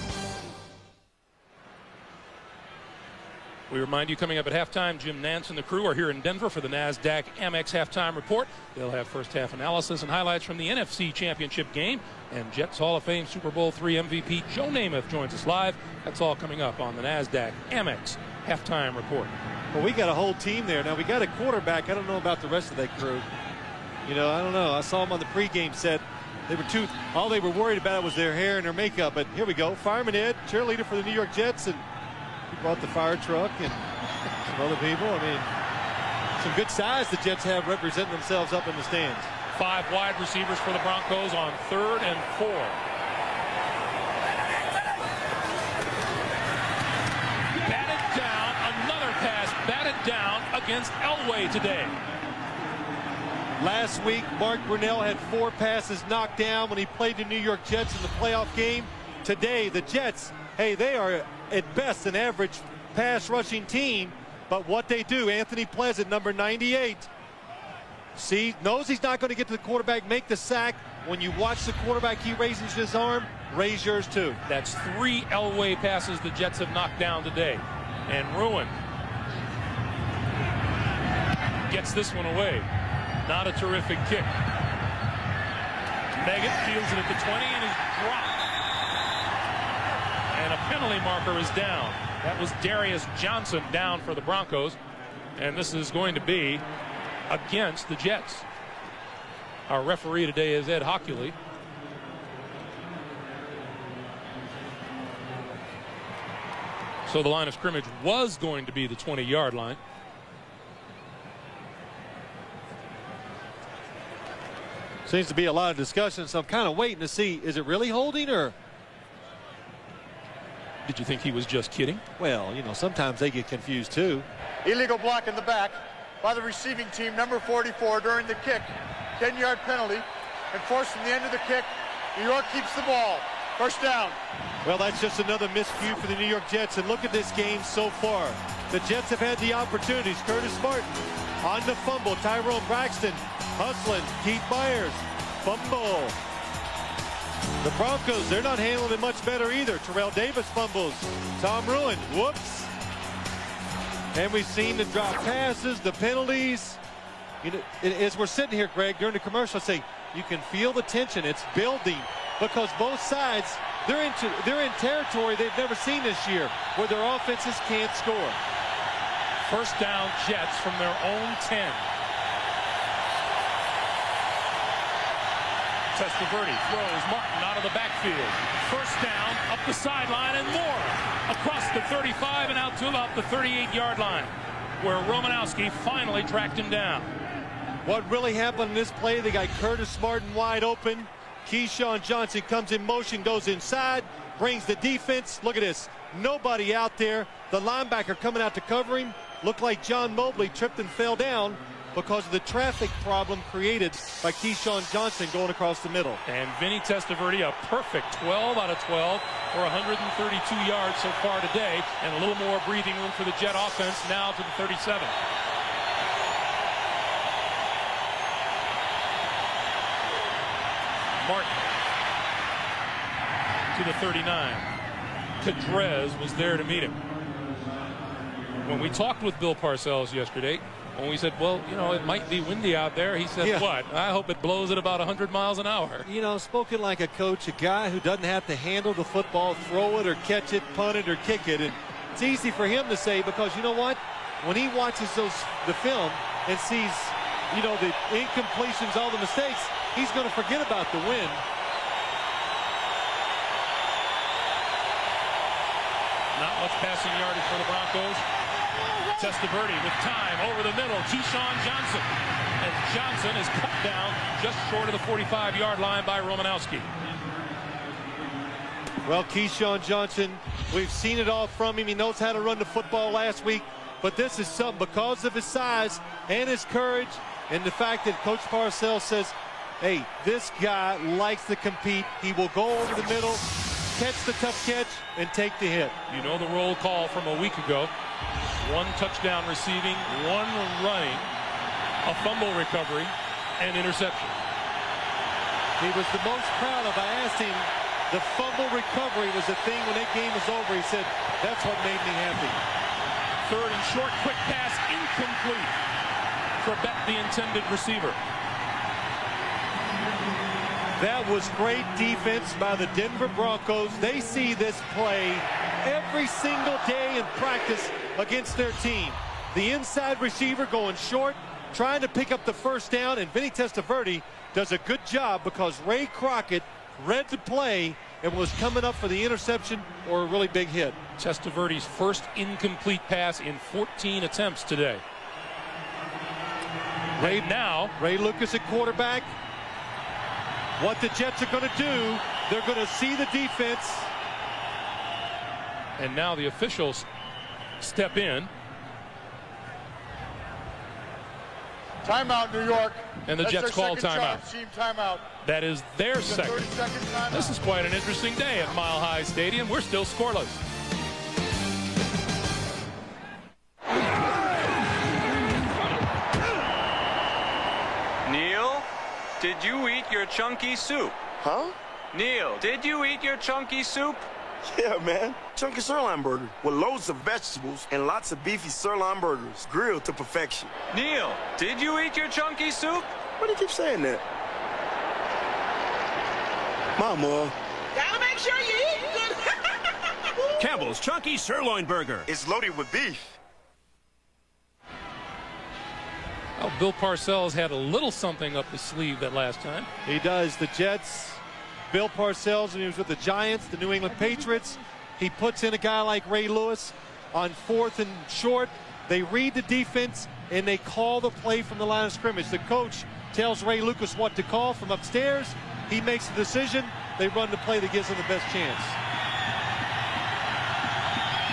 We remind you, coming up at halftime, Jim Nantz and the crew are here in Denver for the NASDAQ Amex halftime report. They'll have first half analysis and highlights from the NFC Championship game. And Jets Hall of Fame Super Bowl III MVP Joe Namath joins us live. That's all coming up on the NASDAQ Amex halftime report. Well, we got a whole team there. Now, we got a quarterback. I don't know about the rest of that crew. You know, I don't know. I saw them on the pregame set. All they were worried about was their hair and their makeup. But here we go. Fireman Ed, cheerleader for the New York Jets, and he brought the fire truck and some other people. I mean, some good size the Jets have representing themselves up in the stands. 5 wide receivers for the Broncos on 3rd and 4. Batted down, another pass batted down against Elway today. Last week, Mark Brunell had 4 passes knocked down when he played the New York Jets in the playoff game. Today, the Jets, hey, they are at best an average pass rushing team, but what they do, Anthony Pleasant, number 98, knows he's not going to get to the quarterback, make the sack. When you watch the quarterback, he raises his arm, raise yours too. That's 3 Elway passes the Jets have knocked down today. And Ruin gets this one away. Not a terrific kick. Meggett fields it at the 20 and is dropped. And a penalty marker is down. That was Darius Johnson down for the Broncos. And this is going to be against the Jets. Our referee today is Ed Hockley. So the line of scrimmage was going to be the 20-yard line. Seems to be a lot of discussion, so I'm kind of waiting to see, is it really holding, or? Did you think he was just kidding? Well, you know, sometimes they get confused too. Illegal block in the back by the receiving team, number 44, during the kick. 10-yard penalty. Enforced from the end of the kick. New York keeps the ball. First down. Well, that's just another miscue for the New York Jets. And look at this game so far. The Jets have had the opportunities. Curtis Martin on the fumble. Tyrone Braxton hustling. Keith Myers. Fumble. The Broncos, they're not handling it much better either. Terrell Davis fumbles. Tom Ruin. Whoops. And we've seen the drop passes, the penalties. You know, as we're sitting here, Greg, during the commercial, say you can feel the tension. It's building because both sides, they're in territory they've never seen this year, where their offenses can't score. First down, Jets from their own 10. Testaverde throws Martin out of the backfield. First down, up the sideline, and more. Across the 35 and out to about the 38-yard line, where Romanowski finally tracked him down. What really happened in this play, they got Curtis Martin wide open. Keyshawn Johnson comes in motion, goes inside, brings the defense. Look at this. Nobody out there. The linebacker coming out to cover him. Looked like John Mobley tripped and fell down because of the traffic problem created by Keyshawn Johnson going across the middle. And Vinny Testaverde, a perfect 12 out of 12 for 132 yards so far today, and a little more breathing room for the Jet offense now to the 37. Martin to the 39. Cadrez was there to meet him. When we talked with Bill Parcells yesterday, when we said, well, you know, it might be windy out there, he said, what? I hope it blows at about 100 miles an hour. You know, spoken like a coach, a guy who doesn't have to handle the football, throw it or catch it, punt it or kick it. And it's easy for him to say because, you know what? When he watches the film and sees, you know, the incompletions, all the mistakes, he's going to forget about the win. Not much passing yardage for the Broncos. Testaverde with time over the middle. Keyshawn Johnson. And Johnson is cut down just short of the 45-yard line by Romanowski. Well, Keyshawn Johnson, we've seen it all from him. He knows how to run the football last week. But this is something because of his size and his courage and the fact that Coach Parcells says, hey, this guy likes to compete. He will go over the middle, catch the tough catch, and take the hit. You know the roll call from a week ago. 1 touchdown receiving, 1 running, a fumble recovery, and interception. He was the most proud of. I asked him, the fumble recovery was the thing when that game was over. He said, that's what made me happy. Third and short, quick pass, incomplete. Trebek, the intended receiver. That was great defense by the Denver Broncos. They see this play every single day in practice against their team. The inside receiver going short, trying to pick up the first down, and Vinny Testaverde does a good job because Ray Crockett read the play and was coming up for the interception or a really big hit. Testaverde's first incomplete pass in 14 attempts today. Ray Lucas at quarterback. What the Jets are going to do, they're going to see the defense. And now the officials step in. Timeout, New York. And the Jets call timeout. Team timeout. That is their second. This is quite an interesting day at Mile High Stadium. We're still scoreless. Neil, did you eat your chunky soup? Huh? Neil, did you eat your chunky soup? Yeah, man. Chunky sirloin burger with loads of vegetables and lots of beefy sirloin burgers grilled to perfection. Neil, did you eat your chunky soup? Why do you keep saying that? Mama. Gotta make sure you eat good. Campbell's Chunky Sirloin Burger. It's loaded with beef. Well, Bill Parcells had a little something up his sleeve that last time. He does. The Jets, Bill Parcells, and he was with the Giants, the New England Patriots. He puts in a guy like Ray Lewis on 4th and short. They read the defense, and they call the play from the line of scrimmage. The coach tells Ray Lucas what to call from upstairs. He makes the decision. They run the play that gives them the best chance.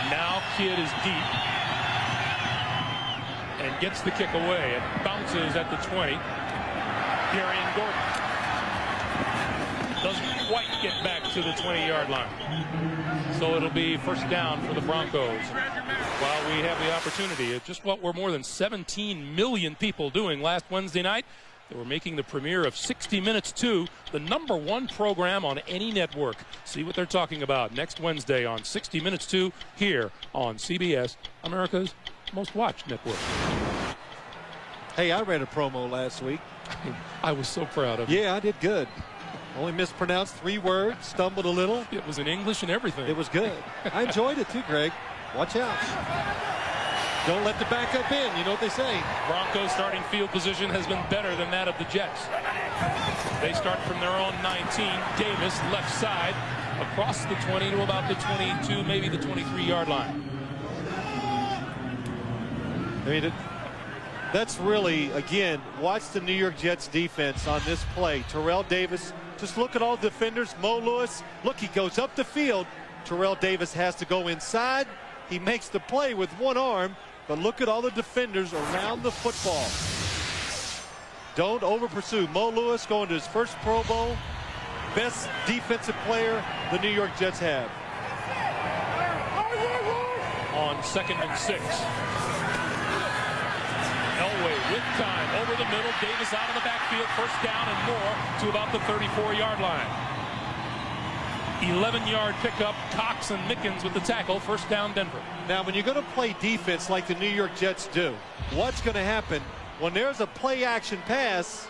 Now Kidd is deep and gets the kick away. It bounces at the 20. Darian Gordon doesn't quite get back to the 20-yard line. So it'll be first down for the Broncos. While we have the opportunity, just what were more than 17 million people doing last Wednesday night, they were making the premiere of 60 Minutes 2, the #1 program on any network. See what they're talking about next Wednesday on 60 Minutes 2 here on CBS, America's most watched network. Hey, I read a promo last week. I was so proud of you. Yeah, I did good. Only mispronounced 3 words, stumbled a little. It was in English and everything. It was good. I enjoyed it too, Greg. Watch out. Don't let the backup in. You know what they say. Broncos starting field position has been better than that of the Jets. They start from their own 19. Davis left side across the 20 to about the 22, maybe the 23-yard line. I mean, that's really, again, watch the New York Jets defense on this play. Terrell Davis, just look at all the defenders. Mo Lewis, look, he goes up the field. Terrell Davis has to go inside. He makes the play with one arm, but look at all the defenders around the football. Don't over pursue. Mo Lewis going to his first Pro Bowl. Best defensive player the New York Jets have. On 2nd and 6. Elway with time over the middle. Davis out of the backfield. First down and more to about the 34-yard line. 11-yard pickup. Cox and Mickens with the tackle. First down, Denver. Now, when you're going to play defense like the New York Jets do, what's going to happen when there's a play-action pass?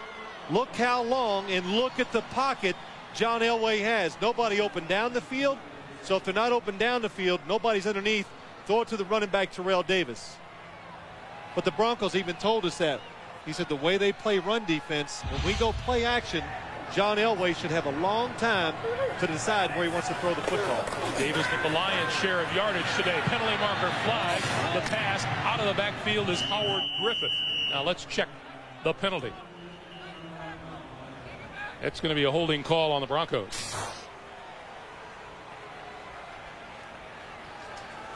Look how long and look at the pocket John Elway has. Nobody open down the field. So if they're not open down the field, nobody's underneath. Throw it to the running back, Terrell Davis. But the Broncos even told us that. He said the way they play run defense, when we go play action, John Elway should have a long time to decide where he wants to throw the football. Davis with the lion's share of yardage today. Penalty marker flag. The pass out of the backfield is Howard Griffith. Now let's check the penalty. It's going to be a holding call on the Broncos.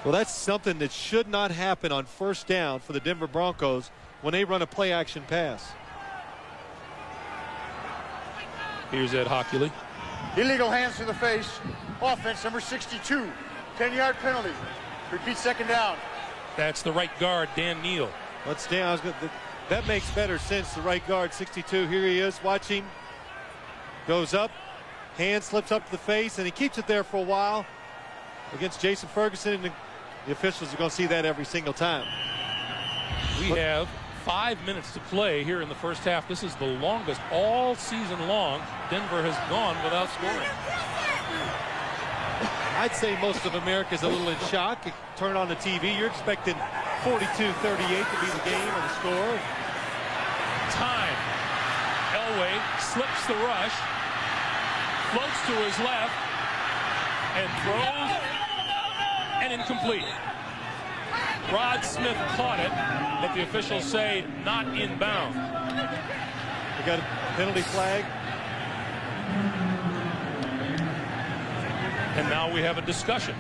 Well, that's something that should not happen on first down for the Denver Broncos when they run a play-action pass. Here's Ed Hockley. Illegal hands to the face. Offense number 62. 10-yard penalty. Repeat second down. That's the right guard, Dan Neal. That makes better sense. The right guard, 62. Here he is. Watch him. Goes up. Hand slips up to the face, and he keeps it there for a while against Jason Ferguson. And the officials are going to see that every single time. We have 5 minutes to play here in the first half. This is the longest all season long Denver has gone without scoring. I'd say most of America's a little in shock. Turn on the TV, you're expecting 42-38 to be the game or the score. Time. Elway slips the rush, floats to his left, and throws, and incomplete. Rod Smith caught it, but the officials say not inbound. We got a penalty flag. And now we have a discussion.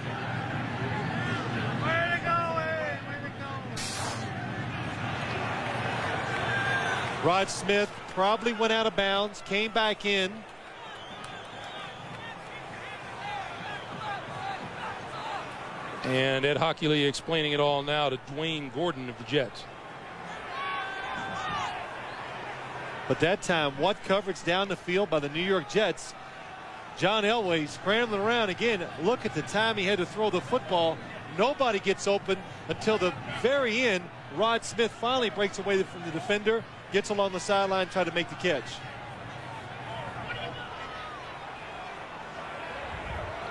Rod Smith probably went out of bounds, came back in. And Ed Hockley explaining it all now to Dwayne Gordon of the Jets. But that time, what coverage down the field by the New York Jets. John Elway scrambling around again. Look at the time he had to throw the football. Nobody gets open until the very end. Rod Smith finally breaks away from the defender, gets along the sideline, try to make the catch.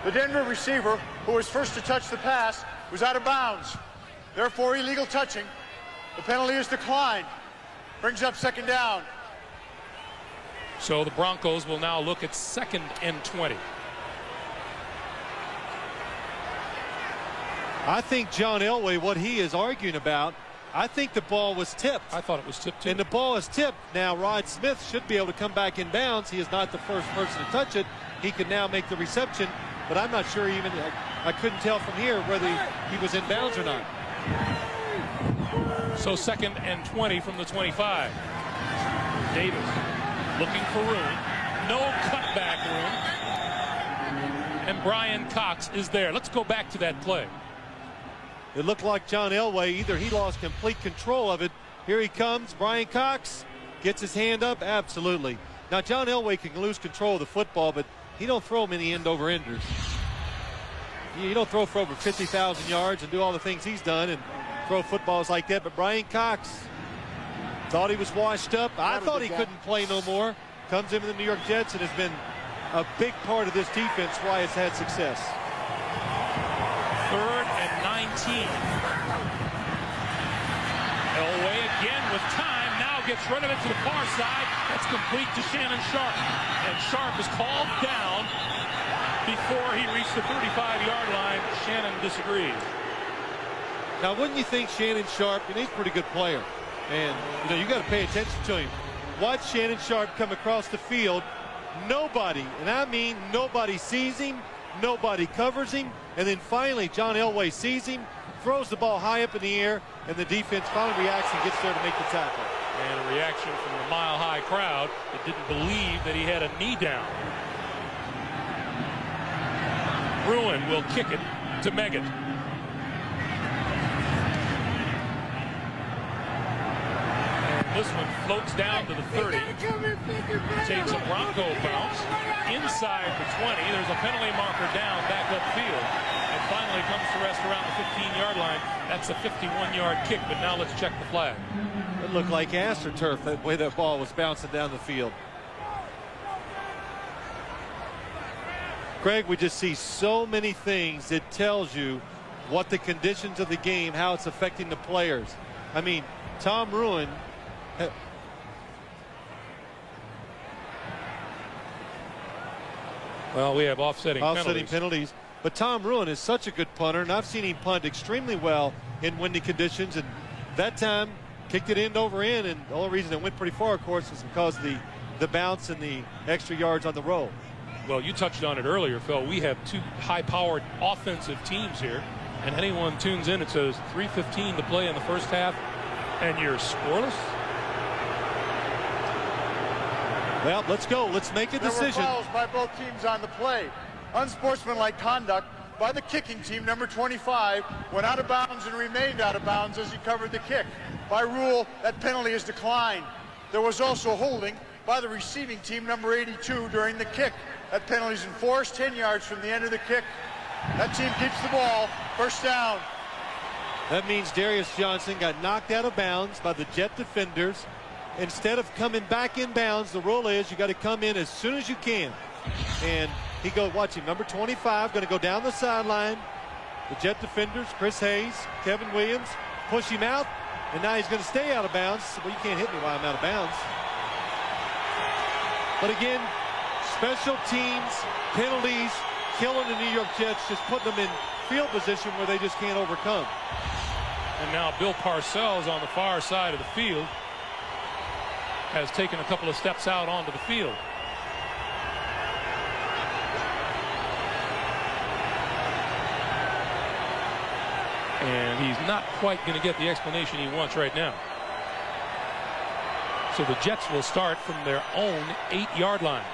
The Denver receiver, who was first to touch the pass, was out of bounds. Therefore, illegal touching. The penalty is declined. Brings up second down. So the Broncos will now look at 2nd and 20. I think John Elway, what he is arguing about, I think the ball was tipped. I thought it was tipped too. And the ball is tipped. Now Rod Smith should be able to come back in bounds. He is not the first person to touch it. He can now make the reception, but I'm not sure even, I couldn't tell from here whether he was in bounds or not. So 2nd and 20 from the 25. Davis looking for room. No cutback room. And Brian Cox is there. Let's go back to that play. It looked like John Elway, either he lost complete control of it. Here he comes. Brian Cox gets his hand up. Absolutely. Now, John Elway can lose control of the football, but he don't throw many end-over-enders. You don't throw for over 50,000 yards and do all the things he's done and throw footballs like that. But Brian Cox thought he was washed up. I thought he couldn't play no more. Comes in with the New York Jets and has been a big part of this defense, why it's had success. 3rd and 19. Elway again with time. Now gets rid of it to the far side. That's complete to Shannon Sharp. And Sharp is called down before he reached the 35-yard line. Shannon disagrees. Now, wouldn't you think Shannon Sharp, and he's a pretty good player, and you got to pay attention to him. Watch Shannon Sharp come across the field. Nobody, and I mean nobody, sees him. Nobody covers him. And then finally, John Elway sees him, throws the ball high up in the air, and the defense finally reacts and gets there to make the tackle. And a reaction from the mile-high crowd that didn't believe that he had a knee down. Bruin will kick it to Meggett. This one floats down to the 30. Takes a Bronco bounce. Inside the 20. There's a penalty marker down back upfield. And finally comes to rest around the 15-yard line. That's a 51-yard kick, but now let's check the flag. It looked like AstroTurf, the way that ball was bouncing down the field. Greg, we just see so many things that tells you what the conditions of the game, how it's affecting the players. I mean, Tom Ruin, well, we have offsetting penalties. But Tom Ruin is such a good punter, and I've seen him punt extremely well in windy conditions. And that time, kicked it end over end, and the only reason it went pretty far, of course, was because of the bounce and the extra yards on the roll. Well, you touched on it earlier, Phil. We have two high-powered offensive teams here, and anyone tunes in, it says 3:15 to play in the first half, and you're scoreless. Well, let's go. Let's make a decision. There were fouls by both teams on the play. Unsportsmanlike conduct by the kicking team, number 25, went out of bounds and remained out of bounds as he covered the kick. By rule, that penalty is declined. There was also holding by the receiving team, number 82, during the kick. That penalty is enforced 10 yards from the end of the kick. That team keeps the ball. First down. That means Darius Johnson got knocked out of bounds by the Jet defenders. Instead of coming back in bounds, the rule is you got to come in as soon as you can. And he goes, watch him, number 25, going to go down the sideline. The Jet defenders, Chris Hayes, Kevin Williams, push him out, and now he's going to stay out of bounds. Well, you can't hit me while I'm out of bounds. But again, special teams, penalties, killing the New York Jets, just putting them in field position where they just can't overcome. And now Bill Parcells on the far side of the field has taken a couple of steps out onto the field. And he's not quite going to get the explanation he wants right now. So the Jets will start from their own 8-yard line.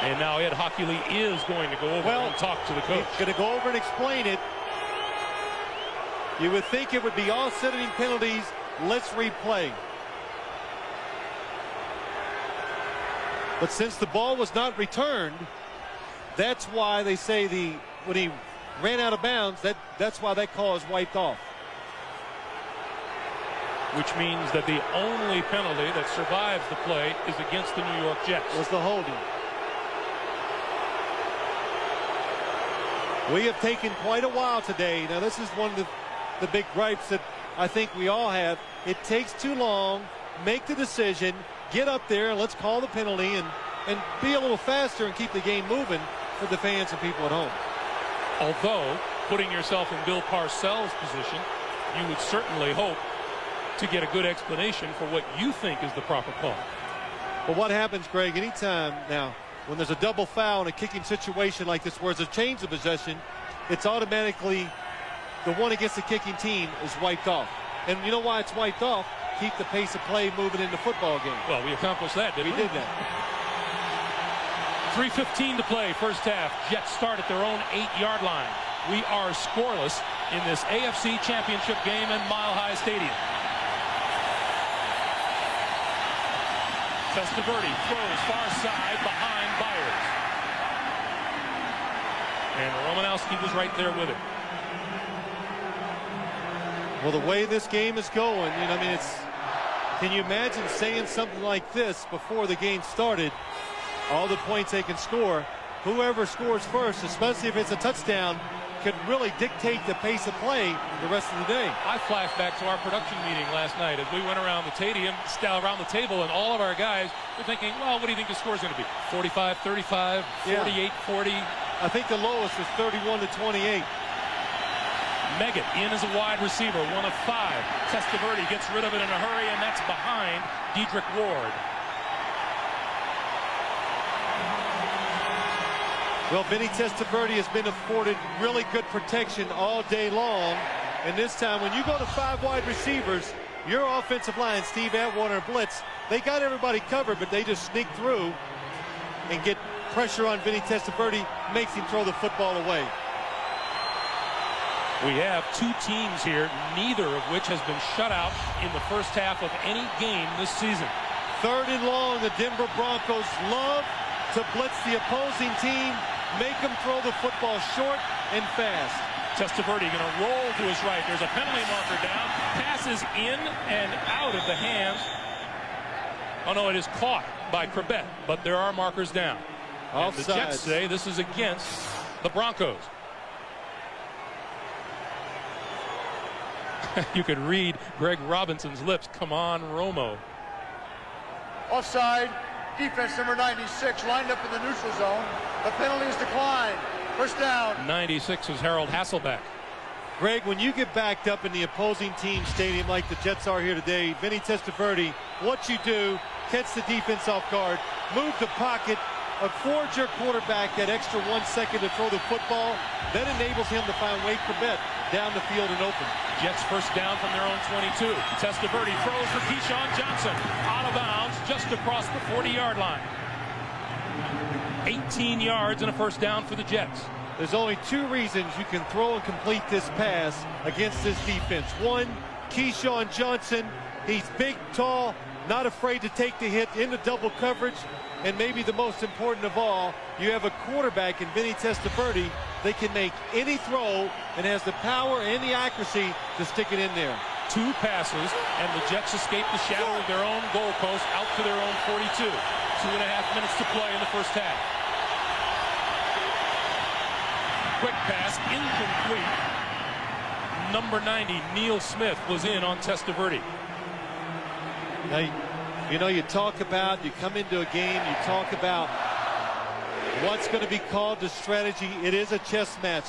And now Ed Hockley is going to go over and talk to the coach. He's going to go over and explain it. You would think it would be all sitting penalties. Let's replay. But since the ball was not returned, that's why they say when he ran out of bounds, that's why that call is wiped off. Which means that the only penalty that survives the play is against the New York Jets. Was the holding. We have taken quite a while today. Now, this is one of the big gripes that I think we all have. It takes too long. Make the decision. Get up there and let's call the penalty and be a little faster and keep the game moving. for the fans and people at home. Although, putting yourself in Bill Parcells' position, you would certainly hope to get a good explanation for what you think is the proper call. But what happens, Greg, anytime now when there's a double foul in a kicking situation like this where there's a change of possession, it's automatically the one against the kicking team is wiped off. And you know why it's wiped off? Keep the pace of play moving in the football game. Well, we accomplished that, didn't we? We did that. 3:15 to play, first half. Jets start at their own 8-yard line. We are scoreless in this AFC Championship game in Mile High Stadium. Testaverde throws far side behind Byers. And Romanowski was right there with it. Well, the way this game is going, you know, I mean, it's, can you imagine saying something like this before the game started? All the points they can score. Whoever scores first, especially if it's a touchdown, could really dictate the pace of play the rest of the day. I flashed back to our production meeting last night as we went around the stadium, around the table, and all of our guys were thinking, well, what do you think the score is going to be? 45-35, 48-40. I think the lowest was 31-28. Meggett in as a wide receiver, 1 of 5. Testaverde gets rid of it in a hurry, and that's behind Dedrick Ward. Well, Vinny Testaverde has been afforded really good protection all day long. And this time, when you go to 5 wide receivers, your offensive line, Steve Atwater and blitz, they got everybody covered, but they just sneak through and get pressure on Vinny Testaverde, makes him throw the football away. We have 2 teams here, neither of which has been shut out in the first half of any game this season. 3rd and long, the Denver Broncos love to blitz the opposing team, make them throw the football short and fast. Testaverde going to roll to his right. There's a penalty marker down. Passes in and out of the hands. Oh, no, it is caught by Corbett, but there are markers down. And the Jets say this is against the Broncos. You could read Greg Robinson's lips. Come on, Romo. Offside. Defense number 96 lined up in the neutral zone. The penalty is declined. First down. 96 is Harold Hasselbeck. Greg, when you get backed up in the opposing team stadium like the Jets are here today, Vinny Testaverde, what you do, catch the defense off guard, move the pocket, affords your quarterback that extra 1 second to throw the football. That enables him to find Wade Corbett down the field and open. Jets first down from their own 22. Testaverde throws for Keyshawn Johnson. Out of bounds just across the 40-yard line. 18 yards and a first down for the Jets. There's only 2 reasons you can throw and complete this pass against this defense. 1, Keyshawn Johnson. He's big, tall, not afraid to take the hit into double coverage. And maybe the most important of all, you have a quarterback in Vinny Testaverde that can make any throw and has the power and the accuracy to stick it in there. 2 passes, and the Jets escape the shadow of their own goalpost out to their own 42. 2.5 minutes to play in the first half. Quick pass, incomplete. Number 90, Neil Smith, was in on Testaverde. Now, you know, you talk about, you come into a game, you talk about what's going to be called the strategy. It is a chess match.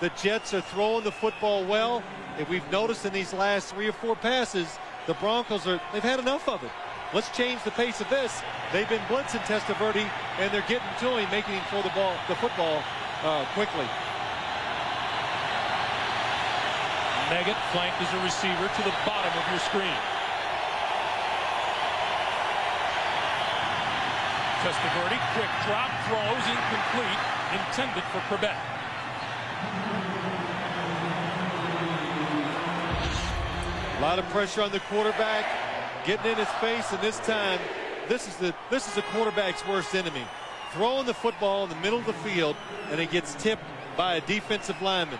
The Jets are throwing the football well. And we've noticed in these last 3 or 4 passes, the Broncos they've had enough of it. Let's change the pace of this. They've been blitzing Testaverde, and they're getting to him, making him throw the football quickly. Meggett flanked as a receiver to the bottom of your screen. Testaverde, quick drop, throws, incomplete, intended for Corbett. A lot of pressure on the quarterback, getting in his face, and this time, this is the quarterback's worst enemy. Throwing the football in the middle of the field, and it gets tipped by a defensive lineman.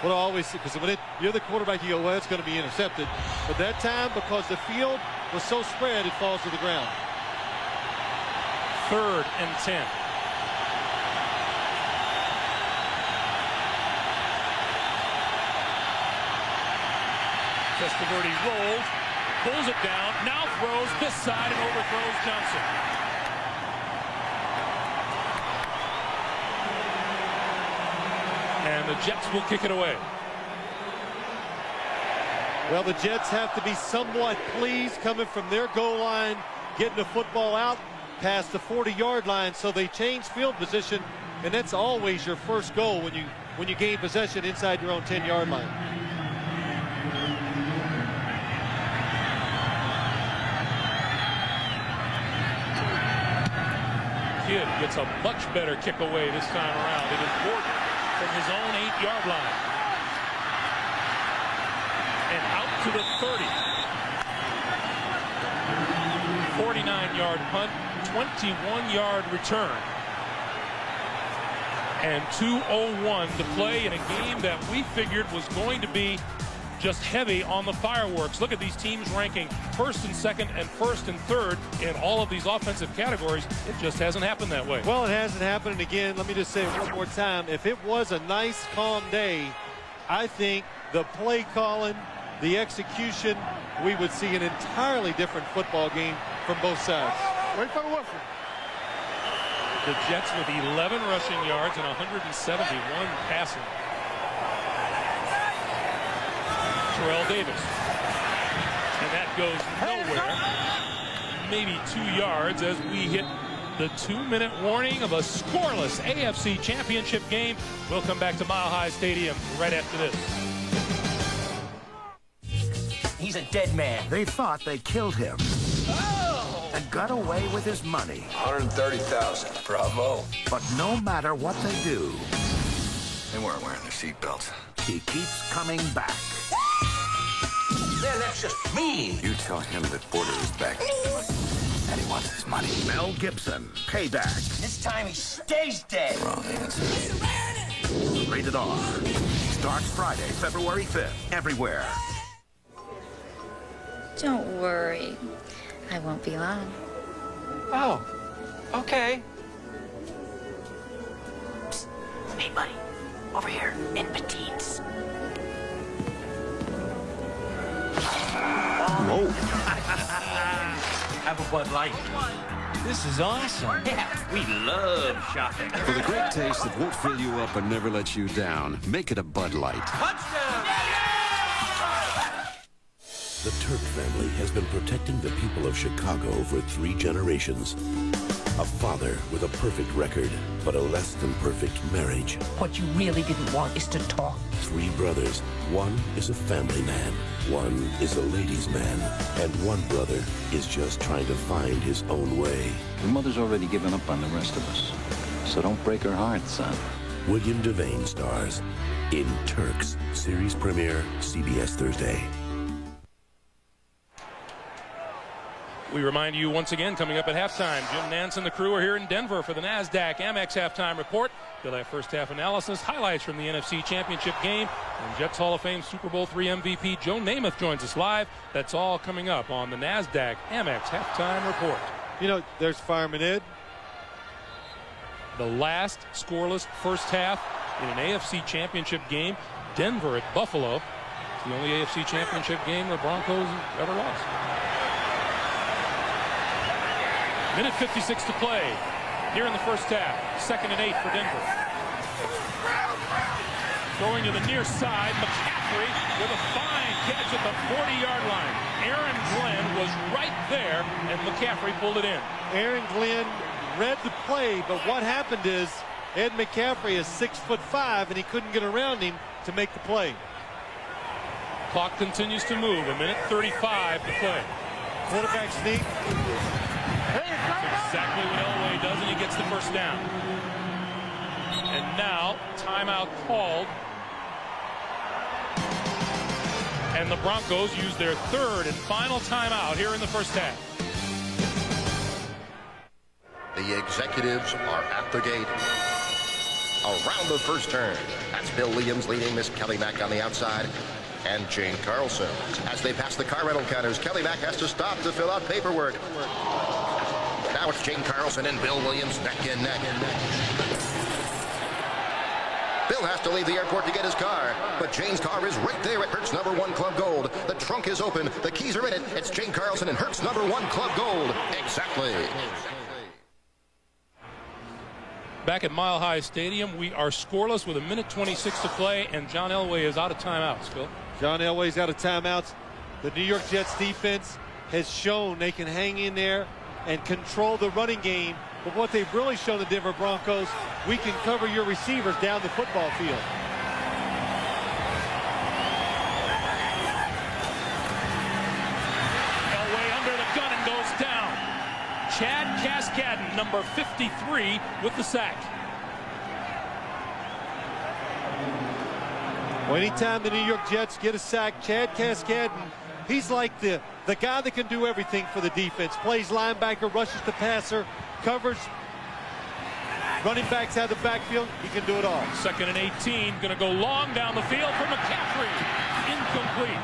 What I always say, because when you're the quarterback, you go, well, it's going to be intercepted. But that time, because the field was so spread, it falls to the ground. 3rd and 10. Testaverde rolls, pulls it down, now throws this side and overthrows Johnson. the Jets will kick it away. Well, the Jets have to be somewhat pleased coming from their goal line, getting the football out past the 40-yard line, so they change field position, and that's always your first goal when you gain possession inside your own 10-yard line. Kidd gets a much better kick away this time around. It is Gordon from his own 8-yard line. And out to the 30. 49-yard punt, 21-yard return. And 2:01 to play in a game that we figured was going to be just heavy on the fireworks. Look at these teams ranking first and second and first and third in all of these offensive categories. It just hasn't happened that way. Well, it hasn't happened. And again, let me just say it one more time. If it was a nice, calm day, I think the play calling, the execution, we would see an entirely different football game from both sides. Wait for the whistle. The Jets with 11 rushing yards and 171 passing. Terrell Davis. And that goes nowhere. Maybe 2 yards as we hit the 2-minute warning of a scoreless AFC Championship game. We'll come back to Mile High Stadium right after this. He's a dead man. They thought they killed him. Oh! And got away with his money. 130,000. Bravo. But no matter what they do, They weren't wearing their seatbelts. he keeps coming back. Man, that's just mean. You tell him that Porter is back. And he wants his money. Mel Gibson, Payback. This time he stays dead. Wrong answer. Rated R. Starts Friday, February 5th. Everywhere. Don't worry. I won't be long. Oh, okay. Psst. Hey, buddy. Over here, in petites. Whoa. Have a Bud Light. This is awesome. Yeah, we love shopping. For the great taste that won't fill you up and never let you down, make it a Bud Light. Touchdown! The Turk family has been protecting the people of Chicago for 3 generations. A father with a perfect record, but a less than perfect marriage. What you really didn't want is to talk. 3 brothers. One is a family man. One is a ladies' man. And one brother is just trying to find his own way. Your mother's already given up on the rest of us. So don't break her heart, son. William Devane stars in Turks. Series premiere, CBS Thursday. We remind you once again, coming up at halftime, Jim Nantz and the crew are here in Denver for the NASDAQ Amex halftime report. They'll have first half analysis, highlights from the NFC Championship game, and Jets Hall of Fame Super Bowl III MVP Joe Namath joins us live. That's all coming up on the NASDAQ Amex halftime report. You know, there's Fireman Ed. The last scoreless first half in an AFC Championship game, Denver at Buffalo. It's the only AFC Championship game the Broncos ever lost. Minute 56 to play here in the first half. 2nd and 8 for Denver. Throwing to the near side, McCaffrey with a fine catch at the 40-yard line. Aaron Glenn was right there, and McCaffrey pulled it in. Aaron Glenn read the play, but what happened is Ed McCaffrey is 6'5", and he couldn't get around him to make the play. Clock continues to move. 1:35 to play. Quarterback sneak. That's exactly what Elway does, and he gets the first down. And now, timeout called. And the Broncos use their 3rd and final timeout here in the first half. The executives are at the gate. Around the first turn. That's Bill Williams leading Miss Kelly Mack on the outside. And Jane Carlson. As they pass the car rental counters, Kelly Mack has to stop to fill out paperwork. Now it's Jane Carlson and Bill Williams neck and neck. Bill has to leave the airport to get his car, but Jane's car is right there at Hertz number 1 Club Gold. The trunk is open. The keys are in it. It's Jane Carlson and Hertz number 1 Club Gold. Exactly. Back at Mile High Stadium, we are scoreless with 1:26 to play, and John Elway is out of timeouts, Phil. John Elway's out of timeouts. The New York Jets defense has shown they can hang in there and control the running game. But what they've really shown the Denver Broncos, we can cover your receivers down the football field. Elway under the gun and goes down. Chad Cascadden, number 53, with the sack. Well, anytime the New York Jets get a sack, Chad Cascadden, he's like the guy that can do everything for the defense. Plays linebacker, rushes the passer, covers running backs out of the backfield. He can do it all. 2nd and 18, going to go long down the field for McCaffrey. Incomplete.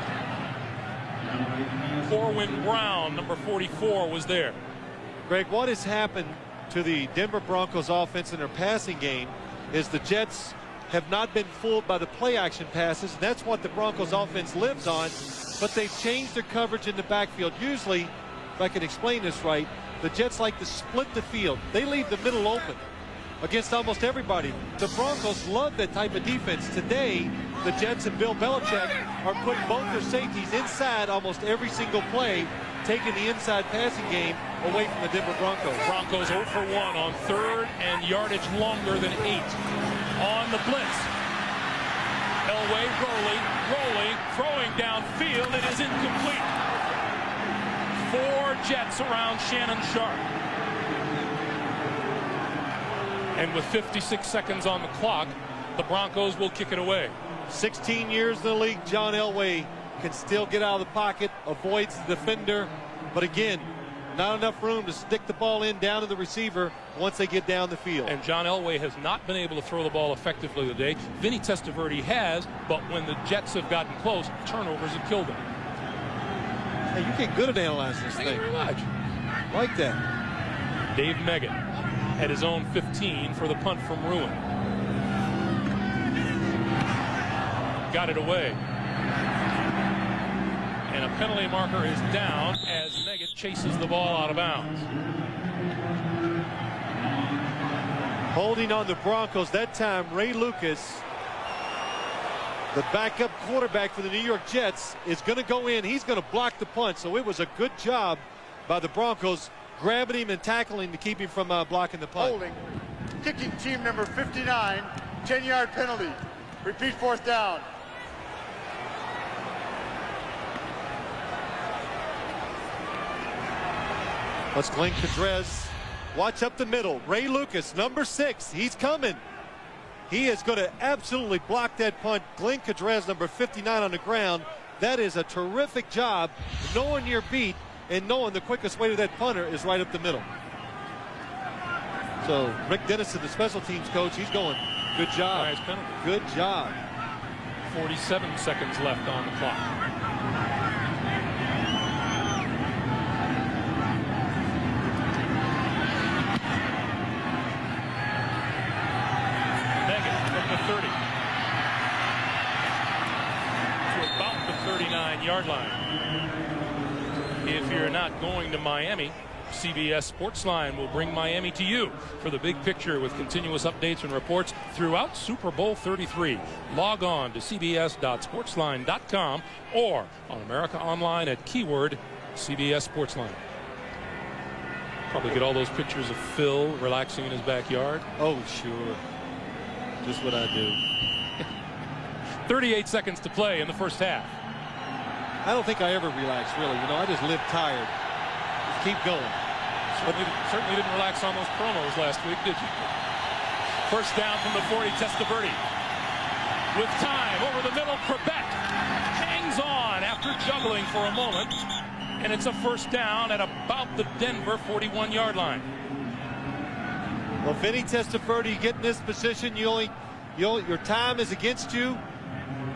Corwin Brown, number 44, was there. Greg, what has happened to the Denver Broncos offense in their passing game is the Jets have not been fooled by the play action passes. And that's what the Broncos offense lives on. But they've changed their coverage in the backfield. Usually, if I can explain this right, the Jets like to split the field. They leave the middle open against almost everybody. The Broncos love that type of defense. Today, the Jets and Bill Belichick are putting both their safeties inside almost every single play, taking the inside passing game away from the Denver Broncos. Broncos 0 for 1 on 3rd and yardage longer than 8. On the blitz. Elway rolling, throwing downfield. It is incomplete. 4 Jets around Shannon Sharp. And with 56 seconds on the clock, the Broncos will kick it away. 16 years in the league, John Elway can still get out of the pocket, avoids the defender. But again, not enough room to stick the ball in down to the receiver once they get down the field. And John Elway has not been able to throw the ball effectively today. Vinny Testaverde has, but when the Jets have gotten close, turnovers have killed them. Hey, you get good at analyzing this thing. Thank you very much. Like that. Dave Meggett at his own 15 for the punt from Ruin. Got it away. And a penalty marker is down as Meggett chases the ball out of bounds. Holding on the Broncos that time, Ray Lucas, the backup quarterback for the New York Jets, is going to go in. He's going to block the punt. So it was a good job by the Broncos grabbing him and tackling to keep him from blocking the punt. Holding. Kicking team number 59, 10-yard penalty. Repeat 4th down. Let's Glenn Cadrez watch up the middle. Ray Lucas, number 6, he's coming. He is going to absolutely block that punt. Glenn Cadrez, number 59 on the ground. That is a terrific job knowing your beat and knowing the quickest way to that punter is right up the middle. So Rick Dennison, the special teams coach, he's going, good job. Nice penalty. Good job. 47 seconds left on the clock. The 30 to about the 39-yard line. If you're not going to Miami, CBS Sportsline will bring Miami to you for the big picture with continuous updates and reports throughout Super Bowl 33. Log on to cbs.sportsline.com or on America Online at keyword CBS Sportsline. Probably get all those pictures of Phil relaxing in his backyard. Oh, sure. Just what I do. 38 seconds to play in the first half. I don't think I ever relaxed, really. You know, I just live tired. Just keep going. Certainly didn't relax on those promos last week, did you? First down from the 40, Testaverde. With time, over the middle, Corbett hangs on after juggling for a moment. And it's a first down at about the Denver 41-yard line. Well, Vinny Testaverde, you get in this position, your time is against you.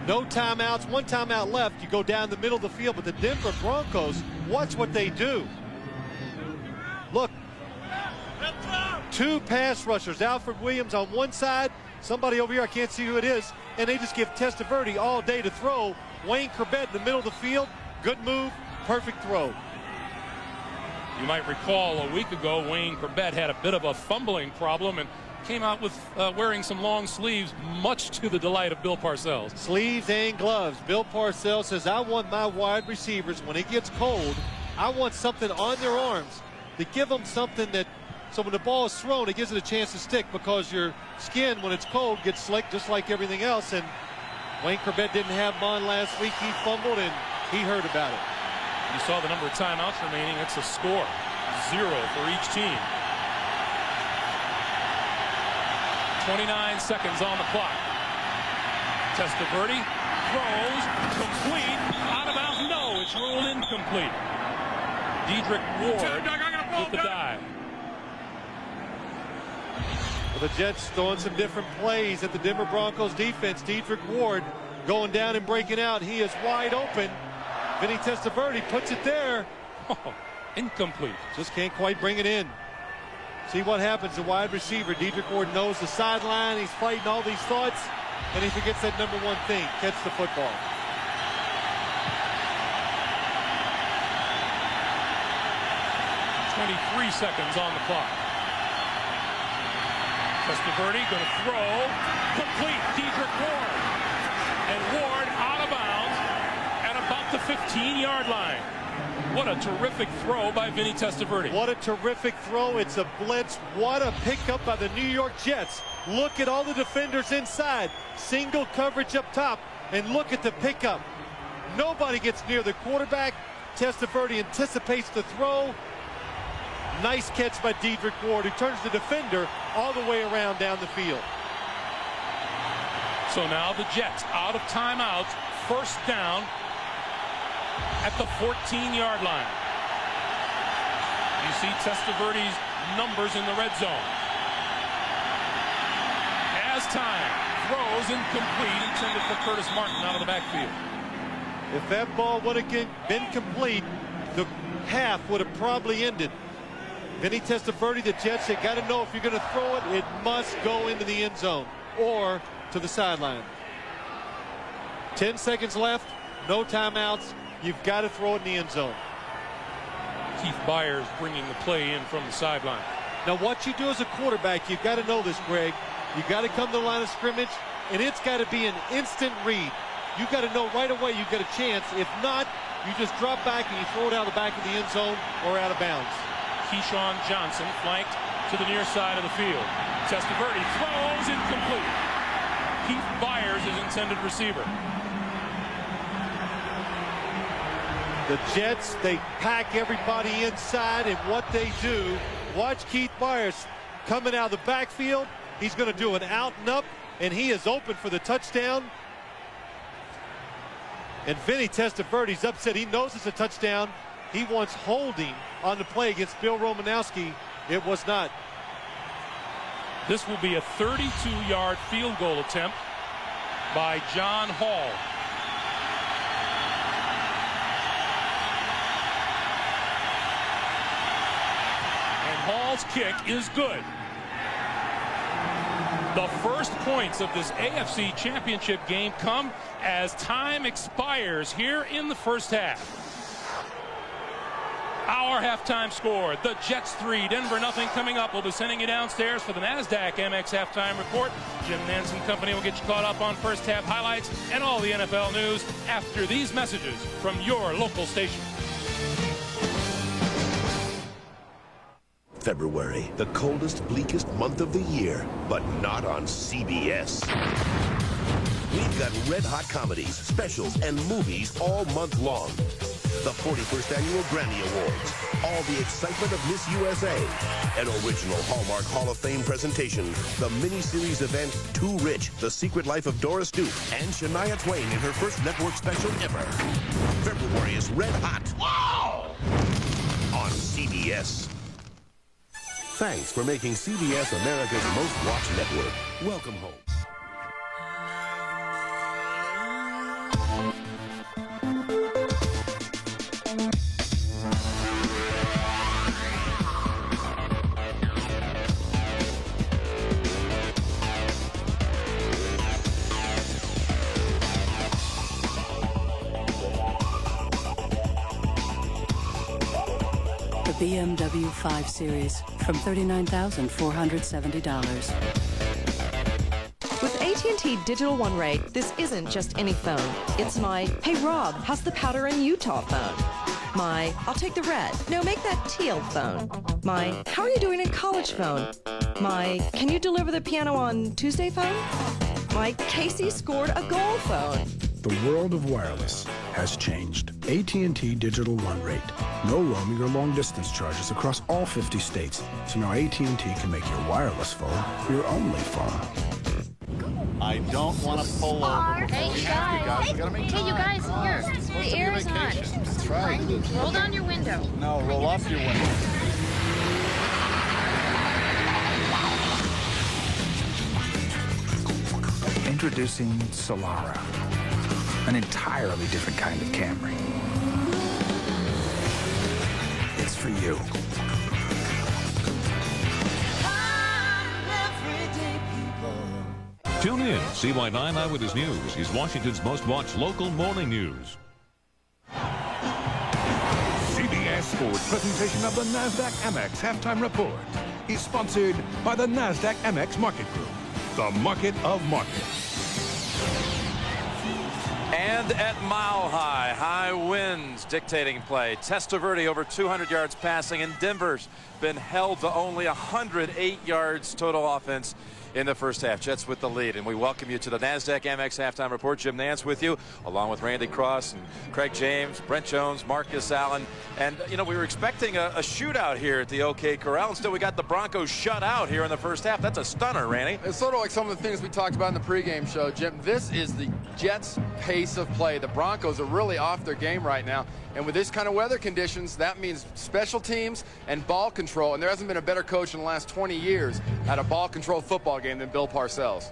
No timeouts, 1 timeout left. You go down the middle of the field, but the Denver Broncos, watch what they do. Look, 2 pass rushers, Alfred Williams on one side, somebody over here, I can't see who it is, and they just give Testaverde all day to throw. Wayne Corbett in the middle of the field, good move, perfect throw. You might recall a week ago, Wayne Corbett had a bit of a fumbling problem, and came out with wearing some long sleeves, much to the delight of Bill Parcells. Sleeves and gloves. Bill Parcells says, I want my wide receivers, when it gets cold, I want something on their arms to give them something that, so when the ball is thrown, it gives it a chance to stick, because your skin, when it's cold, gets slick just like everything else. And Wayne Corbett didn't have him on last week. He fumbled, and he heard about it. You saw the number of timeouts remaining. It's a score. 0 for each team. 29 seconds on the clock. Testaverde throws, complete, out of bounds. No, it's ruled incomplete. Dedrick Ward with the dive. Well, the Jets throwing some different plays at the Denver Broncos defense. Dedrick Ward going down and breaking out. He is wide open. Vinny Testaverde puts it there. Oh, incomplete. Just can't quite bring it in. See what happens. The wide receiver, Dedrick Ward, knows the sideline. He's fighting all these thoughts, and he forgets that number one thing: catch the football. .23 seconds on the clock. Testaverde going to throw. Complete. Dedrick Ward. And Ward out of bounds at about the 15-yard line. What a terrific throw by Vinny Testaverde. What a terrific throw. It's a blitz. What a pickup by the New York Jets. Look at all the defenders inside. Single coverage up top. And look at the pickup. Nobody gets near the quarterback. Testaverde anticipates the throw. Nice catch by Dedrick Ward, who turns the defender all the way around down the field. So now the Jets out of timeouts. First down at the 14-yard line. You see Testaverde's numbers in the red zone. As time throws incomplete, intended for Curtis Martin out of the backfield. If that ball would have been complete, the half would have probably ended. Vinny Testaverde, the Jets, they got to know if you're going to throw it, it must go into the end zone or to the sideline. 10 seconds left, no timeouts. You've got to throw it in the end zone. Keith Byers bringing the play in from the sideline. Now, what you do as a quarterback, you've got to know this, Greg. You've got to come to the line of scrimmage, and it's got to be an instant read. You've got to know right away you've got a chance. If not, you just drop back and you throw it out the back of the end zone or out of bounds. Keyshawn Johnson flanked to the near side of the field. Testaverde throws incomplete. Keith Byers is intended receiver. The Jets, they pack everybody inside, and what they do, watch Keith Byers coming out of the backfield. He's going to do an out and up, and he is open for the touchdown. And Vinny Testaverde's upset. He knows it's a touchdown. He wants holding on the play against Bill Romanowski. It was not. This will be a 32-yard field goal attempt by John Hall. And Hall's kick is good. The first points of this AFC Championship game come as time expires here in the first half. Our halftime score, the Jets 3, Denver nothing. Coming up, we'll be sending you downstairs for the NASDAQ MX halftime report. Jim Nantz and company will get you caught up on first half highlights and all the NFL news after these messages from your local station. February, the coldest, bleakest month of the year, but not on CBS. We've got red-hot comedies, specials, and movies all month long. The 41st Annual Grammy Awards, all the excitement of Miss USA, an original Hallmark Hall of Fame presentation, the miniseries event Too Rich, The Secret Life of Doris Duke, and Shania Twain in her first network special ever. February is red hot. Wow! On CBS. Thanks for making CBS America's most watched network. Welcome home. BMW 5 Series, from $39,470. With AT&T Digital One Rate, this isn't just any phone. It's my, hey Rob, how's the powder in Utah phone? My, I'll take the red. No, make that teal phone. My, how are you doing in college phone? My, can you deliver the piano on Tuesday phone? My, Casey scored a goal phone. The world of wireless has changed. AT&T Digital One Rate. No roaming or long-distance charges across all 50 states. So now AT&T can make your wireless phone your only phone. I don't want to pull over. Hey, you guys. We gotta make time. Hey, you guys, here. The air is on. That's right. Roll down your window. No, roll up your window. Introducing Solara, an entirely different kind of Camry. It's for you. Tune in. CY9 Eyewitness News is Washington's most watched local morning news. CBS Sports presentation of the NASDAQ Amex halftime report is sponsored by the NASDAQ Amex Market Group, the market of markets. And at Mile High, high winds dictating play. Testaverde over 200 yards passing, and Denver's been held to only 108 yards total offense in the first half. Jets with the lead, and we welcome you to the NASDAQ Amex halftime report. Jim Nance with you, along with Randy Cross and Craig James, Brent Jones, Marcus Allen. And, you know, we were expecting a shootout here at the OK Corral. Instead, we got the Broncos shut out here in the first half. That's a stunner, Randy. It's sort of like some of the things we talked about in the pregame show, Jim. This is the Jets' pace of play. The Broncos are really off their game right now. And with this kind of weather conditions, that means special teams and ball control. And there hasn't been a better coach in the last 20 years at a ball control football game than Bill Parcells.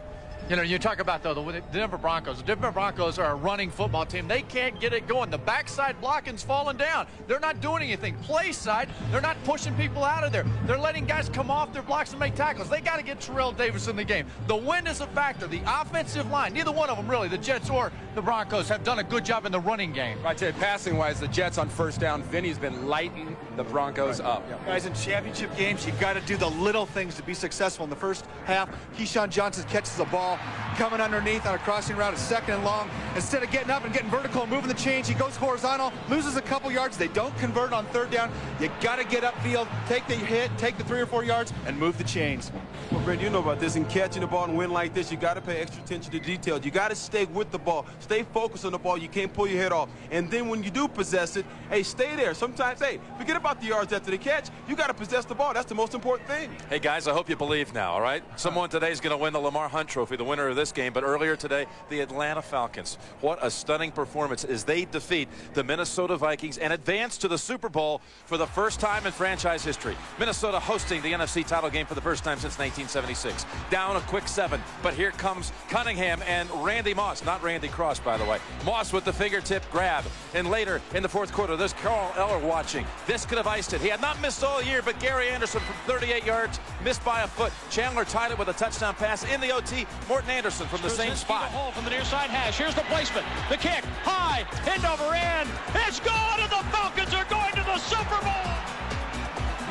You know, you talk about, though, the Denver Broncos. The Denver Broncos are a running football team. They can't get it going. The backside blocking's falling down. They're not doing anything. Play side, they're not pushing people out of there. They're letting guys come off their blocks and make tackles. They got to get Terrell Davis in the game. The wind is a factor. The offensive line, neither one of them really, the Jets or the Broncos, have done a good job in the running game. I'd say passing-wise, the Jets on first down, Vinny's been lighting the Broncos up. Yeah. Guys, in championship games, you've got to do the little things to be successful. In the first half, Keyshawn Johnson catches the ball coming underneath on a crossing route, a second and long. Instead of getting up and getting vertical and moving the chains, he goes horizontal, loses a couple yards. They don't convert on third down. You got to get upfield, take the hit, take the 3 or 4 yards, and move the chains. Well, Brent, you know about this. In catching the ball and win like this, you got to pay extra attention to details. You got to stay with the ball. Stay focused on the ball. You can't pull your head off. And then when you do possess it, hey, stay there. Sometimes, hey, forget about the yards after the catch. You got to possess the ball. That's the most important thing. Hey, guys, I hope you believe now, all right? Someone today is going to win the Lamar Hunt Trophy, the winner of this game. But earlier today, the Atlanta Falcons. What a stunning performance as they defeat the Minnesota Vikings and advance to the Super Bowl for the first time in franchise history. Minnesota hosting the NFC title game for the first time since 1976. Down a quick 7, but here comes Cunningham and Randy Moss, not Randy Cross, by the way. Moss with the fingertip grab, and later in the fourth quarter, there's Carl Eller watching. This could have iced it. He had not missed all year, but Gary Anderson from 38 yards missed by a foot. Chandler tied it with a touchdown pass in the OT. Morton Anderson from the same spot. Hole from the near side hash. Here's the placement. The kick, high, end over end. It's gone, and the Falcons are going to the Super Bowl.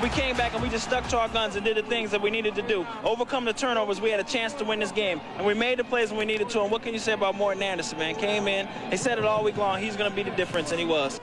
We came back and we just stuck to our guns and did the things that we needed to do. Overcome the turnovers, we had a chance to win this game. And we made the plays when we needed to. And what can you say about Morton Anderson, man? Came in, they said it all week long. He's going to be the difference, and he was.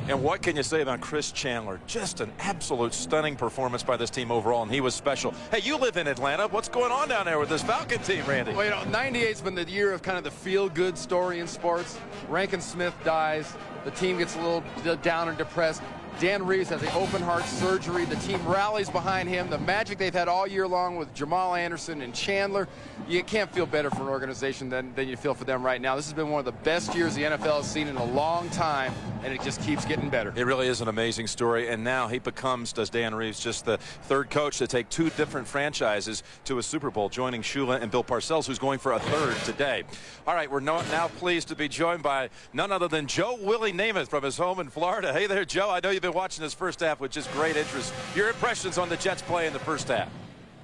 And what can you say about Chris Chandler? Just an absolute stunning performance by this team overall, and he was special. Hey, you live in Atlanta. What's going on down there with this Falcon team, Randy? Well, you know, 98's been the year of kind of the feel-good story in sports. Rankin Smith dies. The team gets a little down and depressed. Dan Reeves has an open heart surgery. The team rallies behind him. The magic they've had all year long with Jamal Anderson and Chandler, you can't feel better for an organization than you feel for them right now. This has been one of the best years the NFL has seen in a long time, and it just keeps getting better. It really is an amazing story, and now he becomes, does Dan Reeves, just the third coach to take 2 different franchises to a Super Bowl, joining Shula and Bill Parcells, who's going for a 3rd today. All right, we're now pleased to be joined by none other than Joe Willie Namath from his home in Florida. Hey there, Joe. I know you've been watching this first half with just great interest. Your impressions on the Jets play in the first half?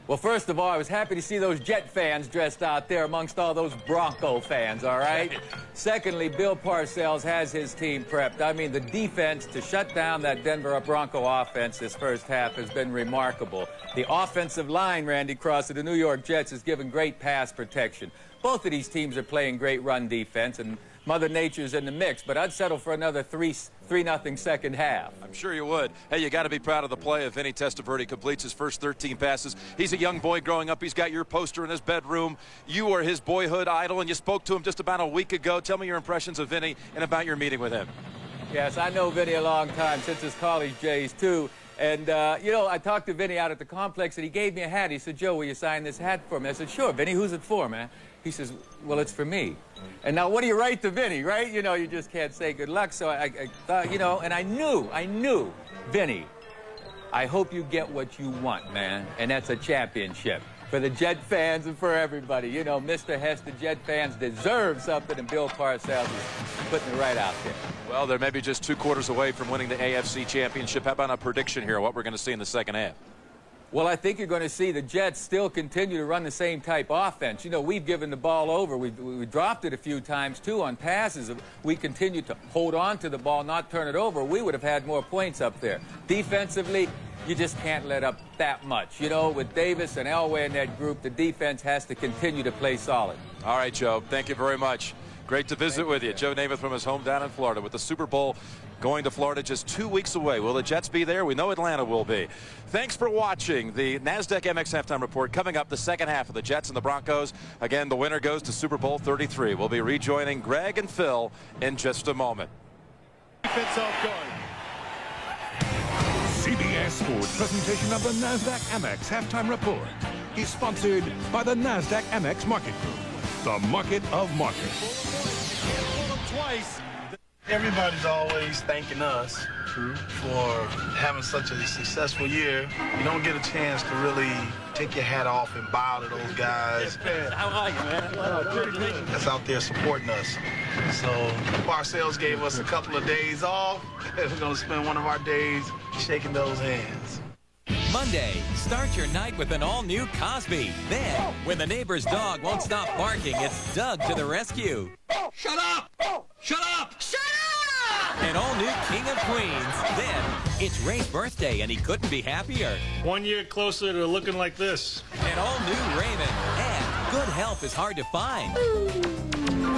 Well, first of all, I was happy to see those Jet fans dressed out there amongst all those Bronco fans, all right? Secondly, Bill Parcells has his team prepped. I mean, the defense to shut down that Denver Bronco offense this first half has been remarkable. The offensive line, Randy Cross, of the New York Jets has given great pass protection. Both of these teams are playing great run defense, and Mother Nature's in the mix, but I'd settle for another 3-0 second half. I'm sure you would. Hey, you got to be proud of the play of Vinny Testaverde. Completes his first 13 passes. He's a young boy growing up. He's got your poster in his bedroom. You are his boyhood idol, and you spoke to him just about a week ago. Tell me your impressions of Vinny and about your meeting with him. Yes, I know Vinny a long time, since his college days, too. And, you know, I talked to Vinny out at the complex, and he gave me a hat. He said, Joe, will you sign this hat for me? I said, sure, Vinny. Who's it for, man? He says, well, it's for me. And now what do you write to Vinny, right? You know, you just can't say good luck. So I thought, you know, and I knew, Vinny, I hope you get what you want, man. And that's a championship for the Jet fans and for everybody. You know, Mr. Hester, Jet fans deserve something, and Bill Parcells is putting it right out there. Well, they're maybe just 2 quarters away from winning the AFC championship. How about a prediction here, what we're going to see in the second half? Well, I think you're going to see the Jets still continue to run the same type offense. You know, we've given the ball over. We dropped it a few times, too, on passes. We continue to hold on to the ball, not turn it over. We would have had more points up there. Defensively, you just can't let up that much. You know, with Davis and Elway in that group, the defense has to continue to play solid. All right, Joe. Thank you very much. Great to visit with you. Joe Namath from his home down in Florida with the Super Bowl going to Florida just 2 weeks away. Will the Jets be there? We know Atlanta will be. Thanks for watching the NASDAQ MX Halftime Report. Coming up, the second half of the Jets and the Broncos. Again, the winner goes to Super Bowl 33. We'll be rejoining Greg and Phil in just a moment. Defense off guard. CBS Sports presentation of the NASDAQ Amex Halftime Report is sponsored by the NASDAQ Amex Market Group, the market of markets. Twice. Everybody's always thanking us for having such a successful year. You don't get a chance to really take your hat off and bow to those guys. How are you, man? That's out there supporting us. So Parcells gave us a couple of days off. We're going to spend one of our days shaking those hands. Monday, start your night with an all-new Cosby. Then, when the neighbor's dog won't stop barking, it's Doug to the rescue. Shut up! Shut up! Shut up! An all-new King of Queens. Then, it's Ray's birthday, and he couldn't be happier. 1 year closer to looking like this. An all-new Raymond. And good health is hard to find.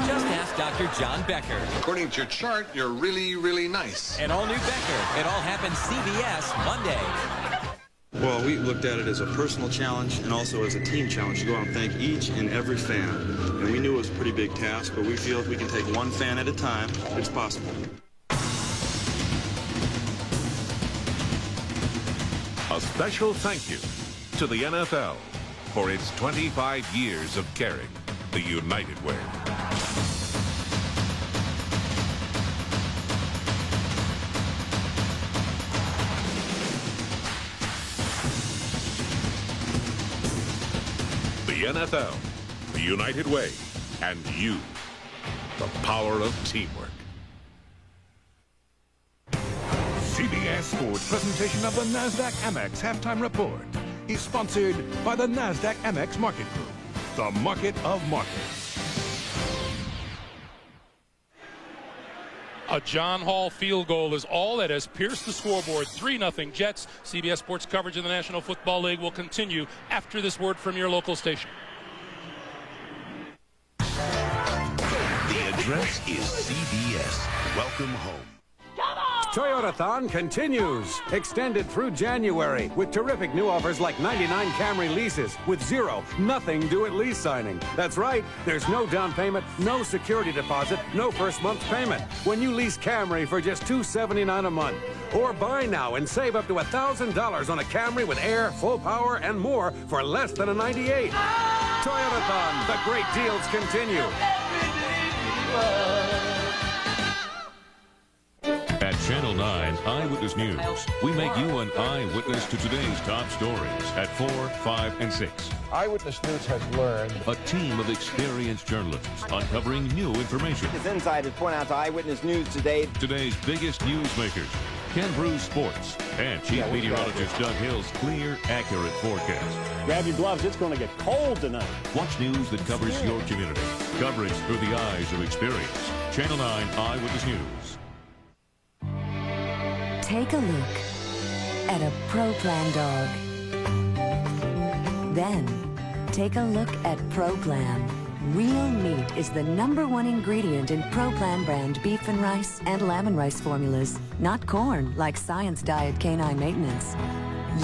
Just ask Dr. John Becker. According to your chart, you're really, really nice. An all-new Becker. It all happens CBS Monday. Well, we looked at it as a personal challenge and also as a team challenge to go out and thank each and every fan. And we knew it was a pretty big task, but we feel if we can take one fan at a time, it's possible. A special thank you to the NFL for its 25 years of caring the United way. The NFL, the United way, and you. The power of teamwork. CBS Sports presentation of the NASDAQ Amex Halftime Report is sponsored by the NASDAQ Amex Market Group, the market of markets. A John Hall field goal is all that has pierced the scoreboard. 3-0 Jets. CBS Sports coverage of the National Football League will continue after this word from your local station. The address is CBS. Welcome home. Toyotathon continues. Extended through January with terrific new offers like 99 Camry leases with nothing due at lease signing. That's right. There's no down payment, no security deposit, no first month's payment when you lease Camry for just $279 a month. Or buy now and save up to $1,000 on a Camry with air, full power, and more for less than a 98. Toyotathon. The great deals continue. At Channel 9 Eyewitness News, we make you an eyewitness to today's top stories at 4, 5, and 6. Eyewitness News has learned. A team of experienced journalists uncovering new information. His insiders point out to Eyewitness News today. Today's biggest newsmakers Ken Bruce Sports, and Chief Meteorologist Doug Hill's clear, accurate forecast. Grab your gloves. It's going to get cold tonight. Watch news that covers your community. Coverage through the eyes of experience. Channel 9 Eyewitness News. Take a look at a Pro Plan dog. Then, take a look at Pro Plan. Real meat is the #1 ingredient in Pro Plan brand beef and rice and lamb and rice formulas, not corn like Science Diet Canine Maintenance.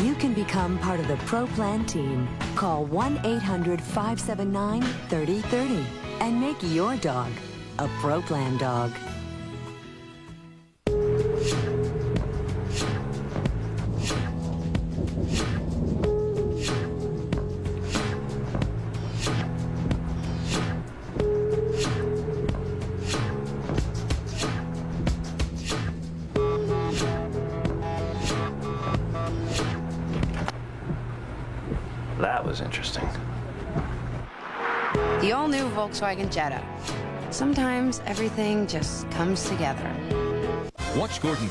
You can become part of the Pro Plan team. Call 1-800-579-3030 and make your dog a Pro Plan dog. That was interesting. The all-new Volkswagen Jetta. Sometimes everything just comes together. Watch Gordon.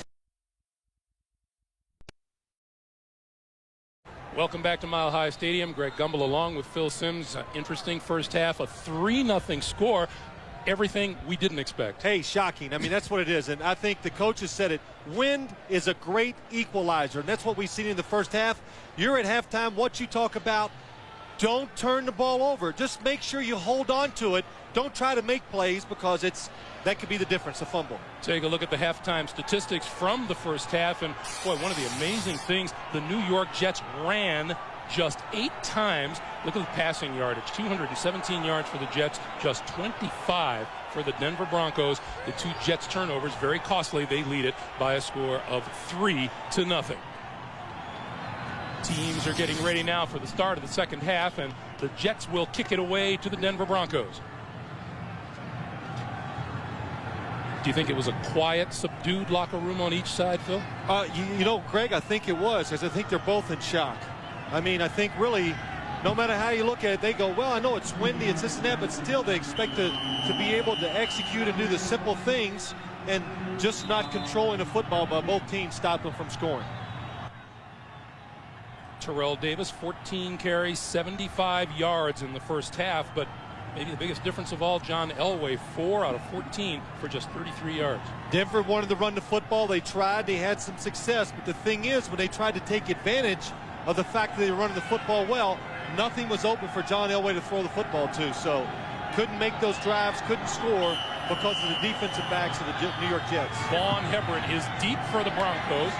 Welcome back to Mile High Stadium. Greg Gumbel along with Phil Simms. Interesting first half, a 3-0 score. Everything we didn't expect. Hey, shocking. I mean, that's what it is. And I think the coaches said it. Wind is a great equalizer, and that's what we've seen in the first half. You're at halftime. What you talk about, don't turn the ball over. Just make sure you hold on to it. Don't try to make plays because that could be the difference, a fumble. Take a look at the halftime statistics from the first half. And, boy, one of the amazing things, the New York Jets ran just 8 times. Look at the passing yardage, 217 yards for the Jets, just 25 for the Denver Broncos. The 2 Jets turnovers, very costly. They lead it by a score of 3-0. Teams are getting ready now for the start of the second half, and the Jets will kick it away to the Denver Broncos. Do you think it was a quiet, subdued locker room on each side, Phil? You know, Greg, I think it was, because I think they're both in shock. I mean, I think really, no matter how you look at it, they go, well, I know it's windy, it's this and that, but still they expect to be able to execute and do the simple things, and just not controlling the football by both teams stopped them from scoring. Terrell Davis, 14 carries, 75 yards in the first half, but maybe the biggest difference of all, John Elway, 4 out of 14 for just 33 yards. Denver wanted to run the football. They tried. They had some success. But the thing is, when they tried to take advantage of the fact that they were running the football well, nothing was open for John Elway to throw the football to. So couldn't make those drives, couldn't score because of the defensive backs of the New York Jets. Vaughn Hebron is deep for the Broncos,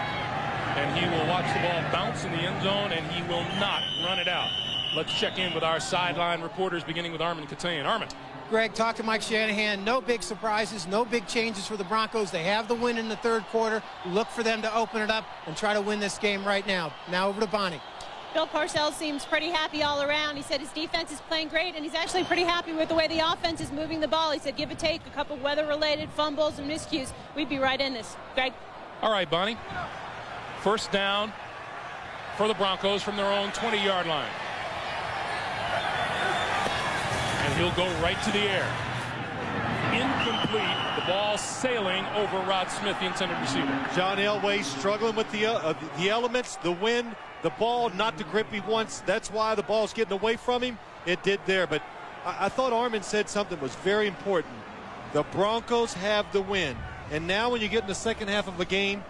and he will watch the ball bounce in the end zone, and he will not run it out. Let's check in with our sideline reporters, beginning with Armin Katayan. Armin. Greg, talk to Mike Shanahan. No big surprises, no big changes for the Broncos. They have the win in the third quarter. Look for them to open it up and try to win this game right now. Now over to Bonnie. Bill Parcells seems pretty happy all around. He said his defense is playing great, and he's actually pretty happy with the way the offense is moving the ball. He said give or take a couple weather-related fumbles and miscues. We'd be right in this. Greg? All right, Bonnie. First down for the Broncos from their own 20-yard line. And he'll go right to the air. Incomplete. The ball sailing over Rod Smith, the intended receiver. John Elway struggling with the elements, the wind, the ball not to grip him once. That's why the ball's getting away from him. It did there. But I thought Armin said something was very important. The Broncos have the win. And now when you get in the second half of a game,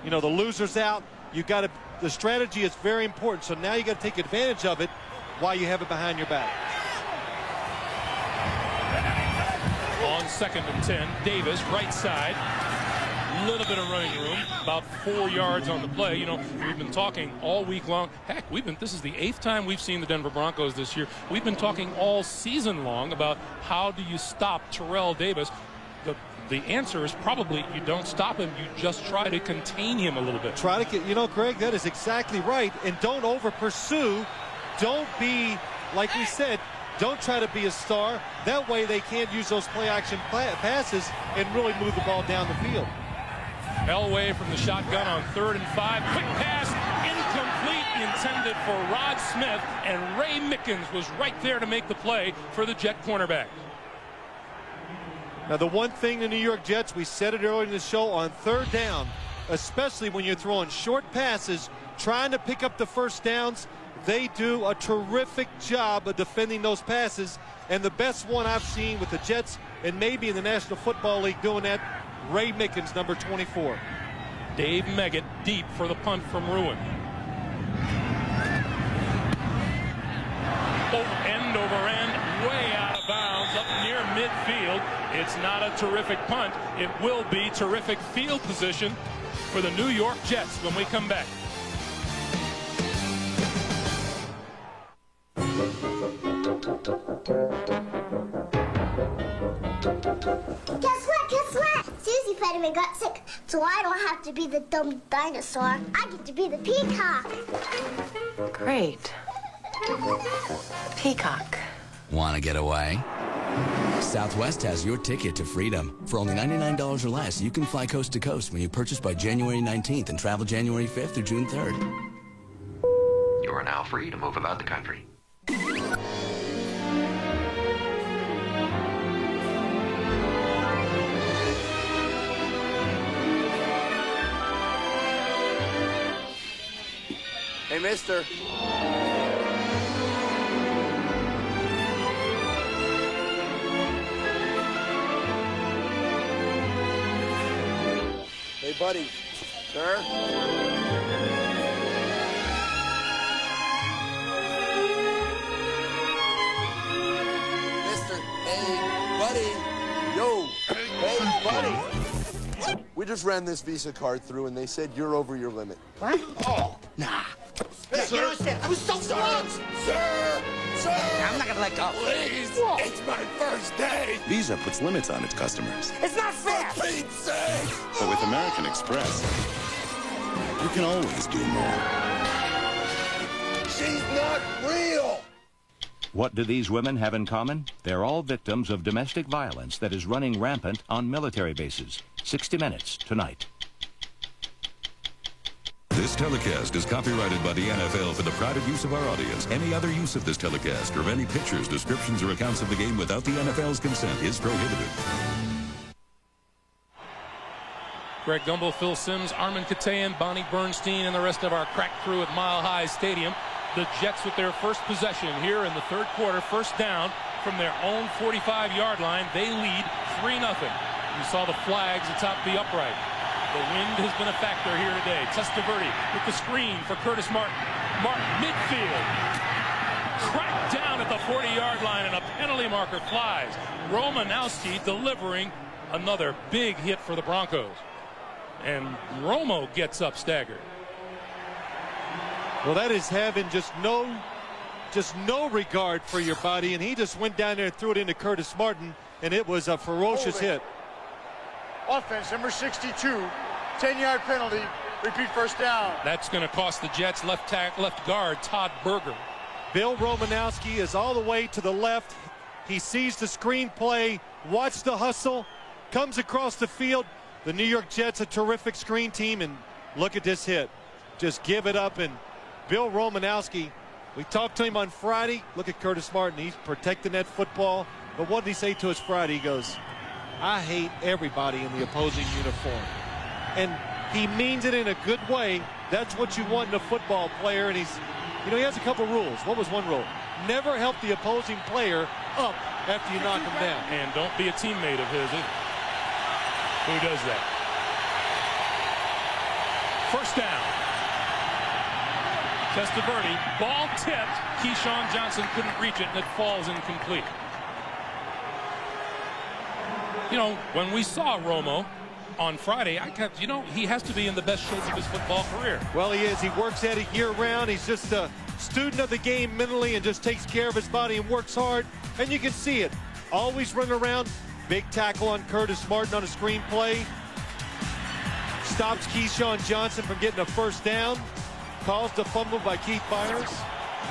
you know, the loser's out. The strategy is very important. So now you got to take advantage of it while you have it behind your back. On 2nd and 10, Davis, right side. Little bit of running room, about 4 yards on the play. You know, we've been talking all week long. Heck, this is the 8th time we've seen the Denver Broncos this year. We've been talking all season long about how do you stop Terrell Davis. The answer is probably you don't stop him. You just try to contain him a little bit. Try to get, you know, Greg, that is exactly right. And don't over pursue. Don't be, like we said, don't try to be a star. That way they can't use those play action passes and really move the ball down the field. Elway from the shotgun on 3rd and 5. Quick pass, incomplete, intended for Rod Smith, and Ray Mickens was right there to make the play for the Jet cornerback. Now, the one thing the New York Jets, we said it earlier in the show, on 3rd down, especially when you're throwing short passes, trying to pick up the first downs. They do a terrific job of defending those passes. And the best one I've seen with the Jets, and maybe in the National Football League doing that, Ray Mickens, number 24. Dave Meggett deep for the punt from Ruin. End over end, way out of bounds, up near midfield. It's not a terrific punt. It will be terrific field position for the New York Jets when we come back. Guess what? Susie Fetterman got sick, so I don't have to be the dumb dinosaur. I get to be the peacock. Great. Peacock. Want to get away? Southwest has your ticket to freedom. For only $99 or less, you can fly coast to coast when you purchase by January 19th and travel January 5th through June 3rd. You are now free to move about the country. Hey, mister. Hey, buddy. Sir? Mister. Hey, buddy. Yo. Hey, buddy. We just ran this Visa card through, and they said you're over your limit. What? Oh. Nah. Hey, You don't understand. I was so close. Sir! Sir! I'm not gonna let go. Please! What? It's my first day! Visa puts limits on its customers. It's not fair. For Pete's sake! But with American Express, you can always do more. She's not real! What do these women have in common? They're all victims of domestic violence that is running rampant on military bases. 60 Minutes tonight. This telecast is copyrighted by the NFL for the private use of our audience. Any other use of this telecast or any pictures, descriptions, or accounts of the game without the NFL's consent is prohibited. Greg Gumbel, Phil Simms, Armin Katayan, Bonnie Bernstein, and the rest of our crack crew at Mile High Stadium. The Jets with their first possession here in the third quarter. First down from their own 45-yard line. They lead 3-0. You saw the flags atop the upright. The wind has been a factor here today. Testaverde with the screen for Curtis Martin. Martin midfield. Cracked down at the 40-yard line, and a penalty marker flies. Romanowski delivering another big hit for the Broncos. And Romo gets up staggered. Well, that is having just no regard for your body, and he just went down there and threw it into Curtis Martin, and it was a ferocious hit. Offense, number 62, 10-yard penalty, repeat first down. That's going to cost the Jets left guard Todd Berger. Bill Romanowski is all the way to the left. He sees the screen play, watch the hustle, comes across the field. The New York Jets, a terrific screen team, and look at this hit. Just give it up, and Bill Romanowski, we talked to him on Friday. Look at Curtis Martin. He's protecting that football. But what did he say to us Friday? He goes, I hate everybody in the opposing uniform. And he means it in a good way. That's what you want in a football player. And he's, you know, he has a couple rules. What was one rule? Never help the opposing player up after you knock him down. And don't be a teammate of his either. Who does that? First down. Testaverde, ball tipped. Keyshawn Johnson couldn't reach it, and it falls incomplete. You know, when we saw Romo on Friday, I kept, you know, he has to be in the best shape of his football career. Well, he is. He works at it year-round. He's just a student of the game mentally and just takes care of his body and works hard. And you can see it. Always running around. Big tackle on Curtis Martin on a screen play. Stops Keyshawn Johnson from getting a first down. Caused a fumble by Keith Byers.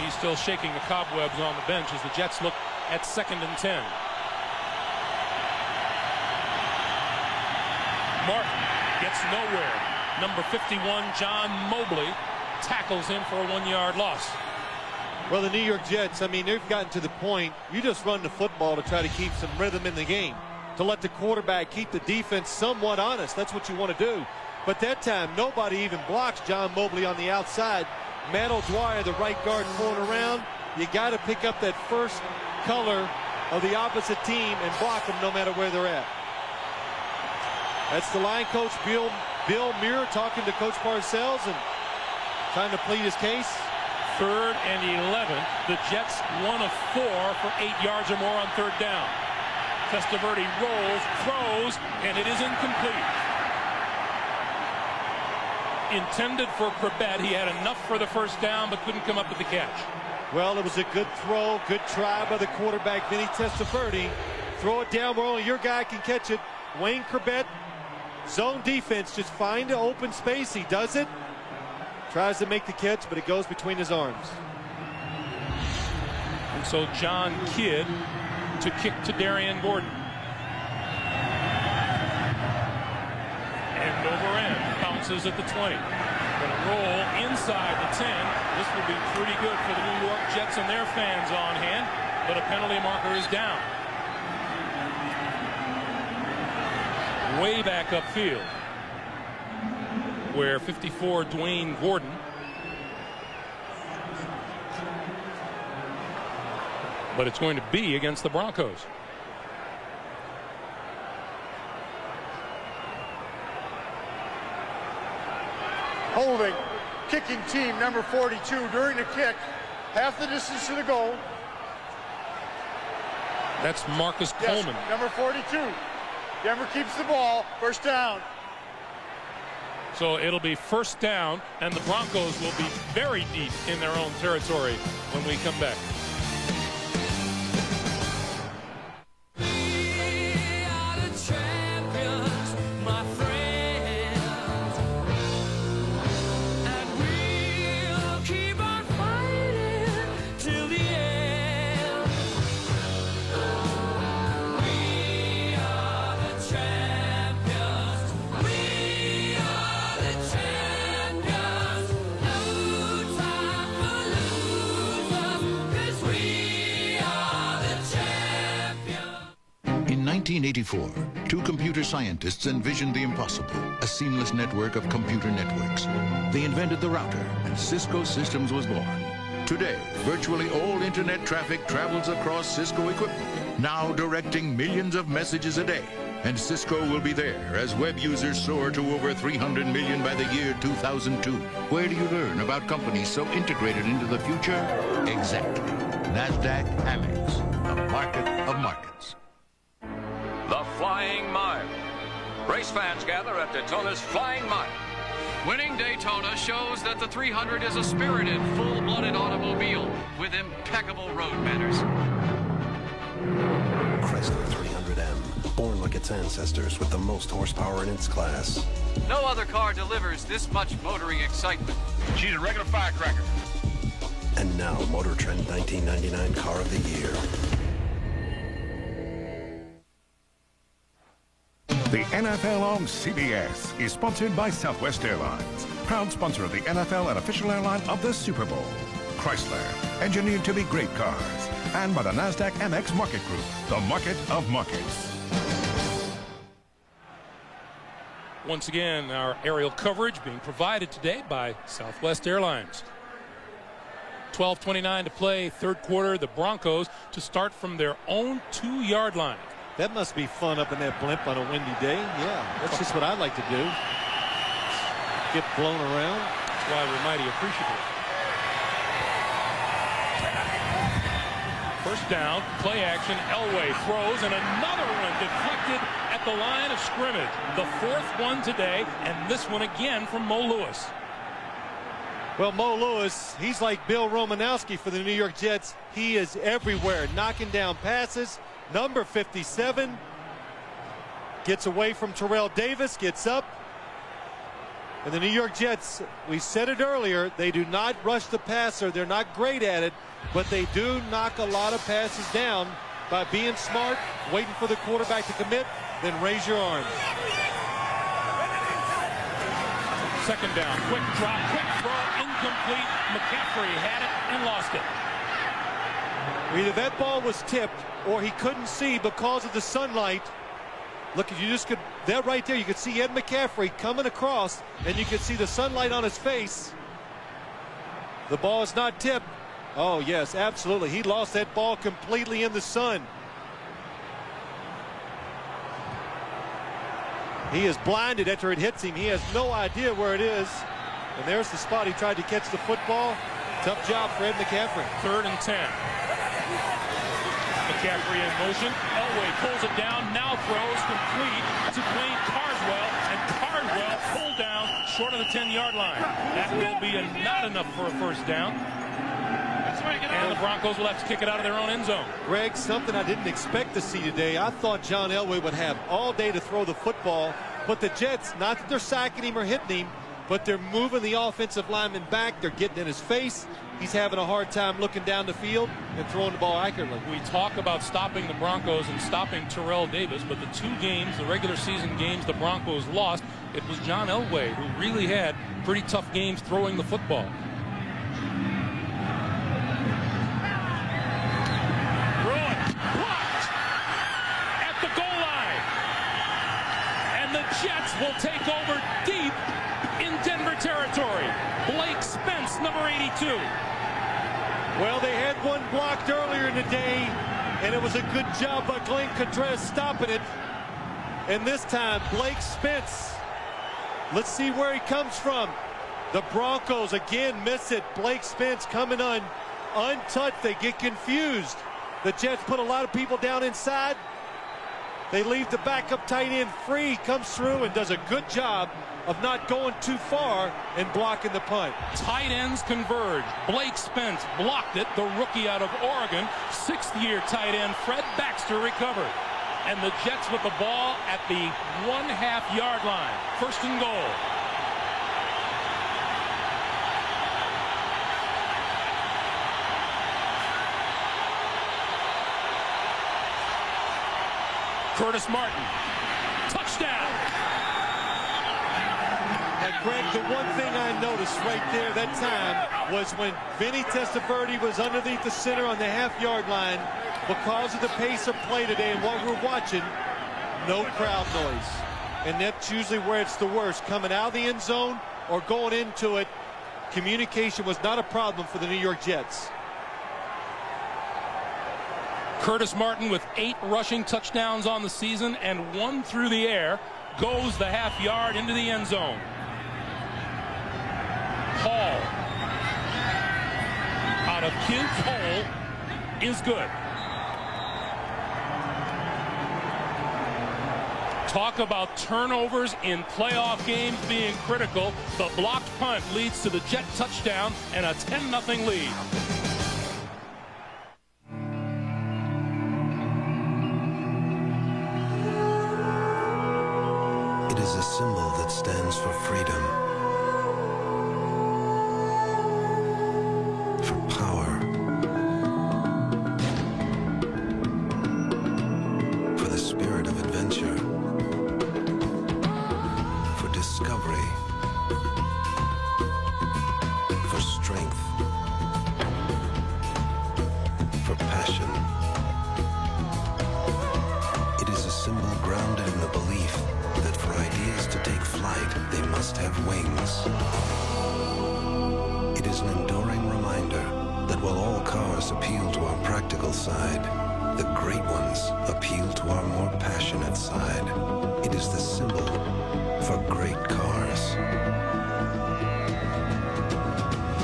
He's still shaking the cobwebs on the bench as the Jets look at 2nd and 10. Martin gets nowhere. Number 51, John Mobley, tackles him for a 1-yard loss. Well, the New York Jets, I mean, they've gotten to the point, you just run the football to try to keep some rhythm in the game, to let the quarterback keep the defense somewhat honest. That's what you want to do. But that time, nobody even blocks John Mobley on the outside. Matt O'Dwyer, the right guard, pulling around. You got to pick up that first color of the opposite team and block them no matter where they're at. That's the line coach, Bill Muir, talking to Coach Parcells and trying to plead his case. 3rd and 11. The Jets 1 of 4 for 8 yards or more on 3rd down. Testaverde rolls, throws, and it is incomplete. Intended for Corbett. He had enough for the first down, but couldn't come up with the catch. Well, it was a good throw, good try by the quarterback, Vinny Testaverde. Throw it down where only your guy can catch it. Wayne Corbett, zone defense, just find an open space. He does it. Tries to make the catch, but it goes between his arms. And so John Kidd to kick to Darian Gordon. End over end. Bounces at the 20. Gonna roll inside the 10. This will be pretty good for the New York Jets and their fans on hand, but a penalty marker is down. Way back upfield, where 54 Dwayne Gordon but it's going to be against the Broncos. Holding, kicking team number 42 during the kick, half the distance to the goal. That's Marcus Coleman. Number 42. Denver keeps the ball, first down. So it'll be first down, and the Broncos will be very deep in their own territory when we come back. In 1984, two computer scientists envisioned the impossible, a seamless network of computer networks. They invented the router, and Cisco Systems was born. Today, virtually all internet traffic travels across Cisco equipment, now directing millions of messages a day. And Cisco will be there as web users soar to over 300 million by the year 2002. Where do you learn about companies so integrated into the future? Exactly. NASDAQ Amex, the market of markets. The Flying Mile. Race fans gather at Daytona's Flying Mile. Winning Daytona shows that the 300 is a spirited, full-blooded automobile with impeccable road manners. Chrysler 300M, born like its ancestors with the most horsepower in its class. No other car delivers this much motoring excitement. She's a regular firecracker. And now, Motor Trend 1999 Car of the Year. The NFL on CBS is sponsored by Southwest Airlines, proud sponsor of the NFL and official airline of the Super Bowl. Chrysler, engineered to be great cars. And by the NASDAQ Amex Market Group, the market of markets. Once again, our aerial coverage being provided today by Southwest Airlines. 12:29 to play, third quarter. The Broncos to start from their own 2-yard line. That must be fun up in that blimp on a windy day. Yeah, that's just what I like to do. Get blown around. That's why we're mighty appreciative. First down, play action, Elway throws, and another one deflected at the line of scrimmage. The fourth one today, and this one again from Mo Lewis. Well, Mo Lewis, he's like Bill Romanowski for the New York Jets. He is everywhere, knocking down passes. Number 57 gets away from Terrell Davis, gets up. And the New York Jets, we said it earlier, they do not rush the passer. They're not great at it, but they do knock a lot of passes down by being smart, waiting for the quarterback to commit, then raise your arms. Second down, quick drop, quick throw, incomplete. McCaffrey had it and lost it. Either that ball was tipped or he couldn't see because of the sunlight. Look, you just could, there right there, you could see Ed McCaffrey coming across, and you could see the sunlight on his face. The ball is not tipped. Oh, yes, absolutely. He lost that ball completely in the sun. He is blinded after it hits him. He has no idea where it is. And there's the spot he tried to catch the football. Tough job for Ed McCaffrey. 3rd and 10. McCaffrey in motion. Elway pulls it down. Now throws complete to Blaine Carswell. And Carswell pulled down short of the 10-yard line. That will be not enough for a first down. And the Broncos will have to kick it out of their own end zone. Greg, something I didn't expect to see today. I thought John Elway would have all day to throw the football. But the Jets, not that they're sacking him or hitting him, but they're moving the offensive lineman back. They're getting in his face. He's having a hard time looking down the field and throwing the ball accurately. We talk about stopping the Broncos and stopping Terrell Davis, but the 2 games, the regular season games the Broncos lost, it was John Elway who really had pretty tough games throwing the football. Blocked at the goal line. And the Jets will take over deep in Denver territory. Blake Spence, number 82. Well, they had one blocked earlier in the day, and it was a good job by Glenn Cadres stopping it. And this time, Blake Spence. Let's see where he comes from. The Broncos again miss it. Blake Spence coming untouched. They get confused. The Jets put a lot of people down inside. They leave the backup tight end free. Comes through and does a good job of not going too far and blocking the punt. Tight ends converge. Blake Spence blocked it. The rookie out of Oregon. 6th-year tight end Fred Baxter recovered. And the Jets with the ball at the 1/2-yard line. 1st and goal. Curtis Martin. Touchdown. And Greg, the one thing I noticed right there that time was when Vinny Testaverde was underneath the center on the 1/2-yard line, because of the pace of play today and what we're watching, no crowd noise. And that's usually where it's the worst. Coming out of the end zone or going into it, communication was not a problem for the New York Jets. Curtis Martin with 8 rushing touchdowns on the season and 1 through the air. Goes the 1/2 yard into the end zone. Hall out of his hole is good. Talk about turnovers in playoff games being critical. The blocked punt leads to the Jet touchdown and a 10-0 lead. It is a symbol that stands for freedom, for power, for the spirit of adventure, for discovery, for strength, for passion. It is a symbol grounded in the belief that for ideas to take flight, they must have wings. It is an enduring reminder that while all cars appeal to our practical side, the great ones appeal to our more passionate side. It is the symbol for great cars.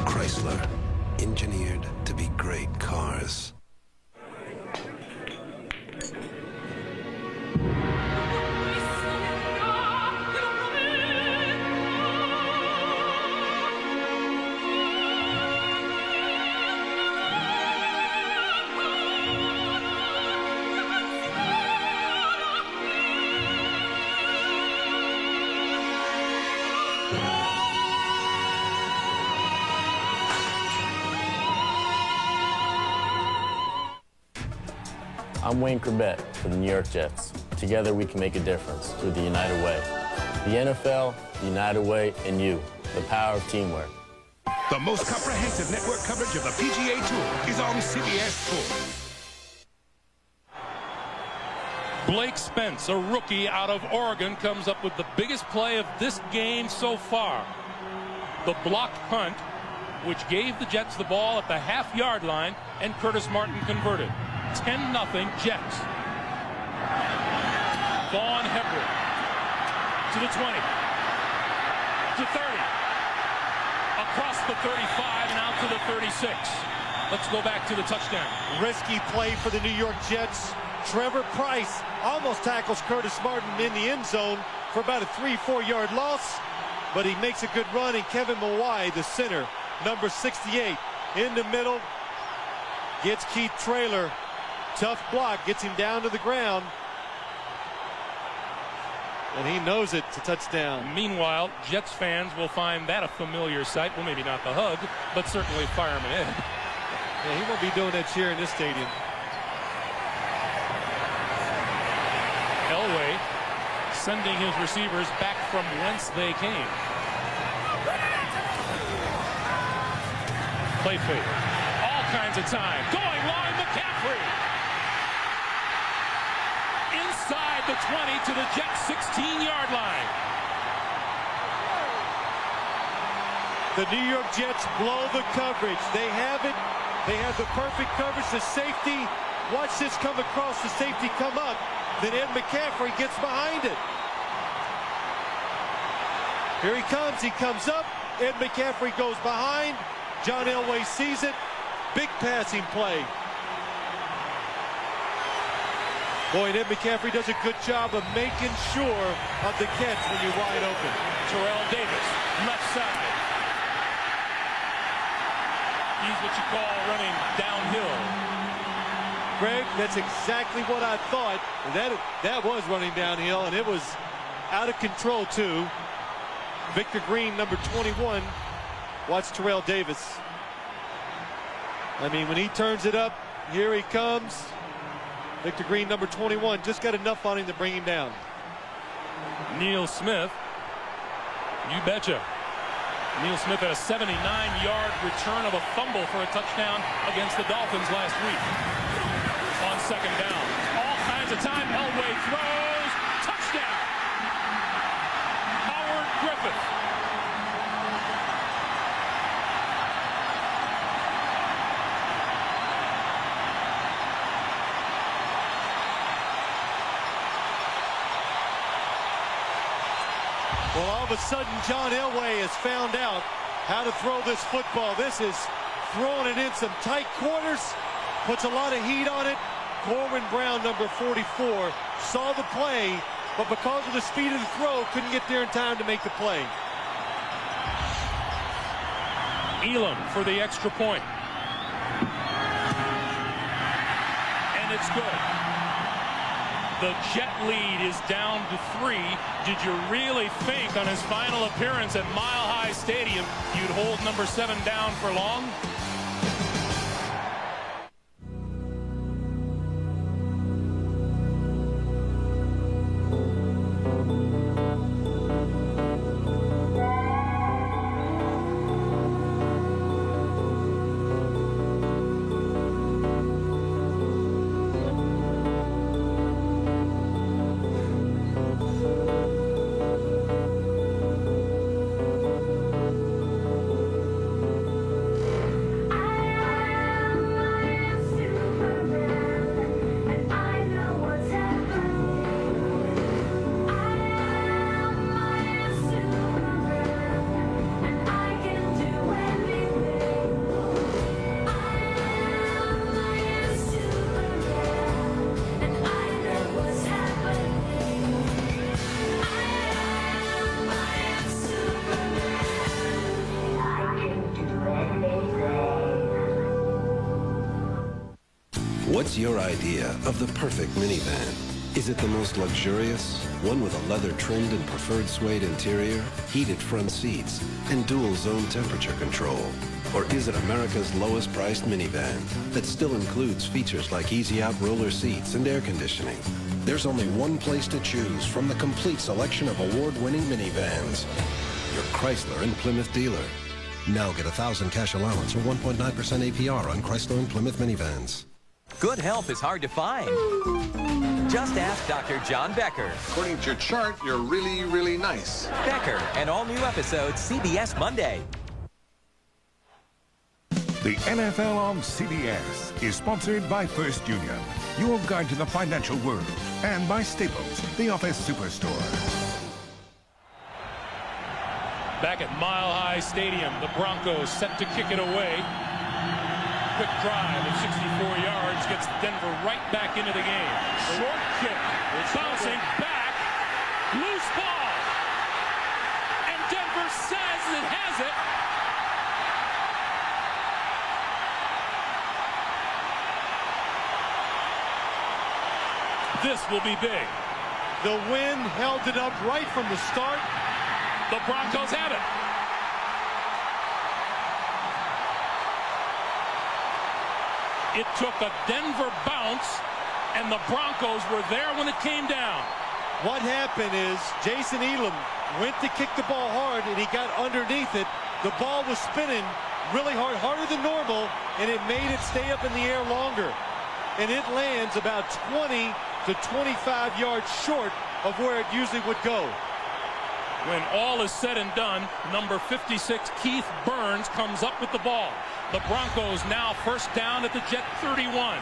Chrysler, engineered to be great cars. I'm Wayne Corbett for the New York Jets. Together we can make a difference through the United Way. The NFL, the United Way, and you, the power of teamwork. The most comprehensive network coverage of the PGA Tour is on CBS Sports. Blake Spence, a rookie out of Oregon, comes up with the biggest play of this game so far. The blocked punt, which gave the Jets the ball at the half-yard line, and Curtis Martin converted. 10-0 Jets. Vaughn Hebron to the 20, to 30, across the 35 and out to the 36. Let's go back to the touchdown. Risky play for the New York Jets. Trevor Price almost tackles Curtis Martin in the end zone for about a 3-4 yard loss, but he makes a good run, and Kevin Mawai, the center, number 68, in the middle, gets Keith Traylor. Tough block, gets him down to the ground, and he knows it. It's a touchdown. Meanwhile, Jets fans will find that a familiar sight. Well, maybe not the hug, but certainly Fireman Ed. Yeah, he won't be doing that cheer in this stadium. Elway sending his receivers back from whence they came. Play fake. All kinds of time. Going long, McCaffrey. Inside the 20 to the Jets' 16-yard line. The New York Jets blow the coverage. They have it. They have the perfect coverage. The safety. Watch this come across. The safety come up. Then Ed McCaffrey gets behind it. Here he comes. He comes up. Ed McCaffrey goes behind. John Elway sees it. Big passing play. Boy, Ed McCaffrey does a good job of making sure of the catch when you're wide open. Terrell Davis, left side. He's what you call running downhill. Greg, that's exactly what I thought. That was running downhill, and it was out of control, too. Victor Green, number 21. Watch Terrell Davis. I mean, when he turns it up, here he comes. Victor Green, number 21, just got enough on him to bring him down. Neil Smith. You betcha. Neil Smith had a 79-yard return of a fumble for a touchdown against the Dolphins last week. On second down. All kinds of time. Elway throws. Touchdown. Howard Griffith. Well, all of a sudden, John Elway has found out how to throw this football. This is throwing it in some tight quarters, puts a lot of heat on it. Corwin Brown, number 44, saw the play, but because of the speed of the throw, couldn't get there in time to make the play. Elam for the extra point. And it's good. The Jet lead is down to 3. Did you really think on his final appearance at Mile High Stadium you'd hold number 7 down for long? What's your idea of the perfect minivan? Is it the most luxurious? One with a leather-trimmed and preferred suede interior, heated front seats, and dual zone temperature control? Or is it America's lowest priced minivan that still includes features like easy-out roller seats and air conditioning? There's only one place to choose from the complete selection of award-winning minivans. Your Chrysler and Plymouth dealer. Now get $1,000 cash allowance or 1.9% APR on Chrysler and Plymouth minivans. Good help is hard to find. Just ask Dr. John Becker. According to your chart, you're really, really nice. Becker, an all-new episode, CBS Monday. The NFL on CBS is sponsored by First Union, your guide to the financial world, and by Staples, the office superstore. Back at Mile High Stadium, the Broncos set to kick it away. Quick drive of 64 yards gets Denver right back into the game. Short kick, bouncing back, loose ball, and Denver says it has it. This will be big. The wind held it up right from the start. The Broncos have it. It took a Denver bounce, and the Broncos were there when it came down. What happened is Jason Elam went to kick the ball hard, and he got underneath it. The ball was spinning really hard, harder than normal, and it made it stay up in the air longer. And it lands about 20 to 25 yards short of where it usually would go. When all is said and done, number 56, Keith Burns, comes up with the ball. The Broncos now first down at the Jet 31.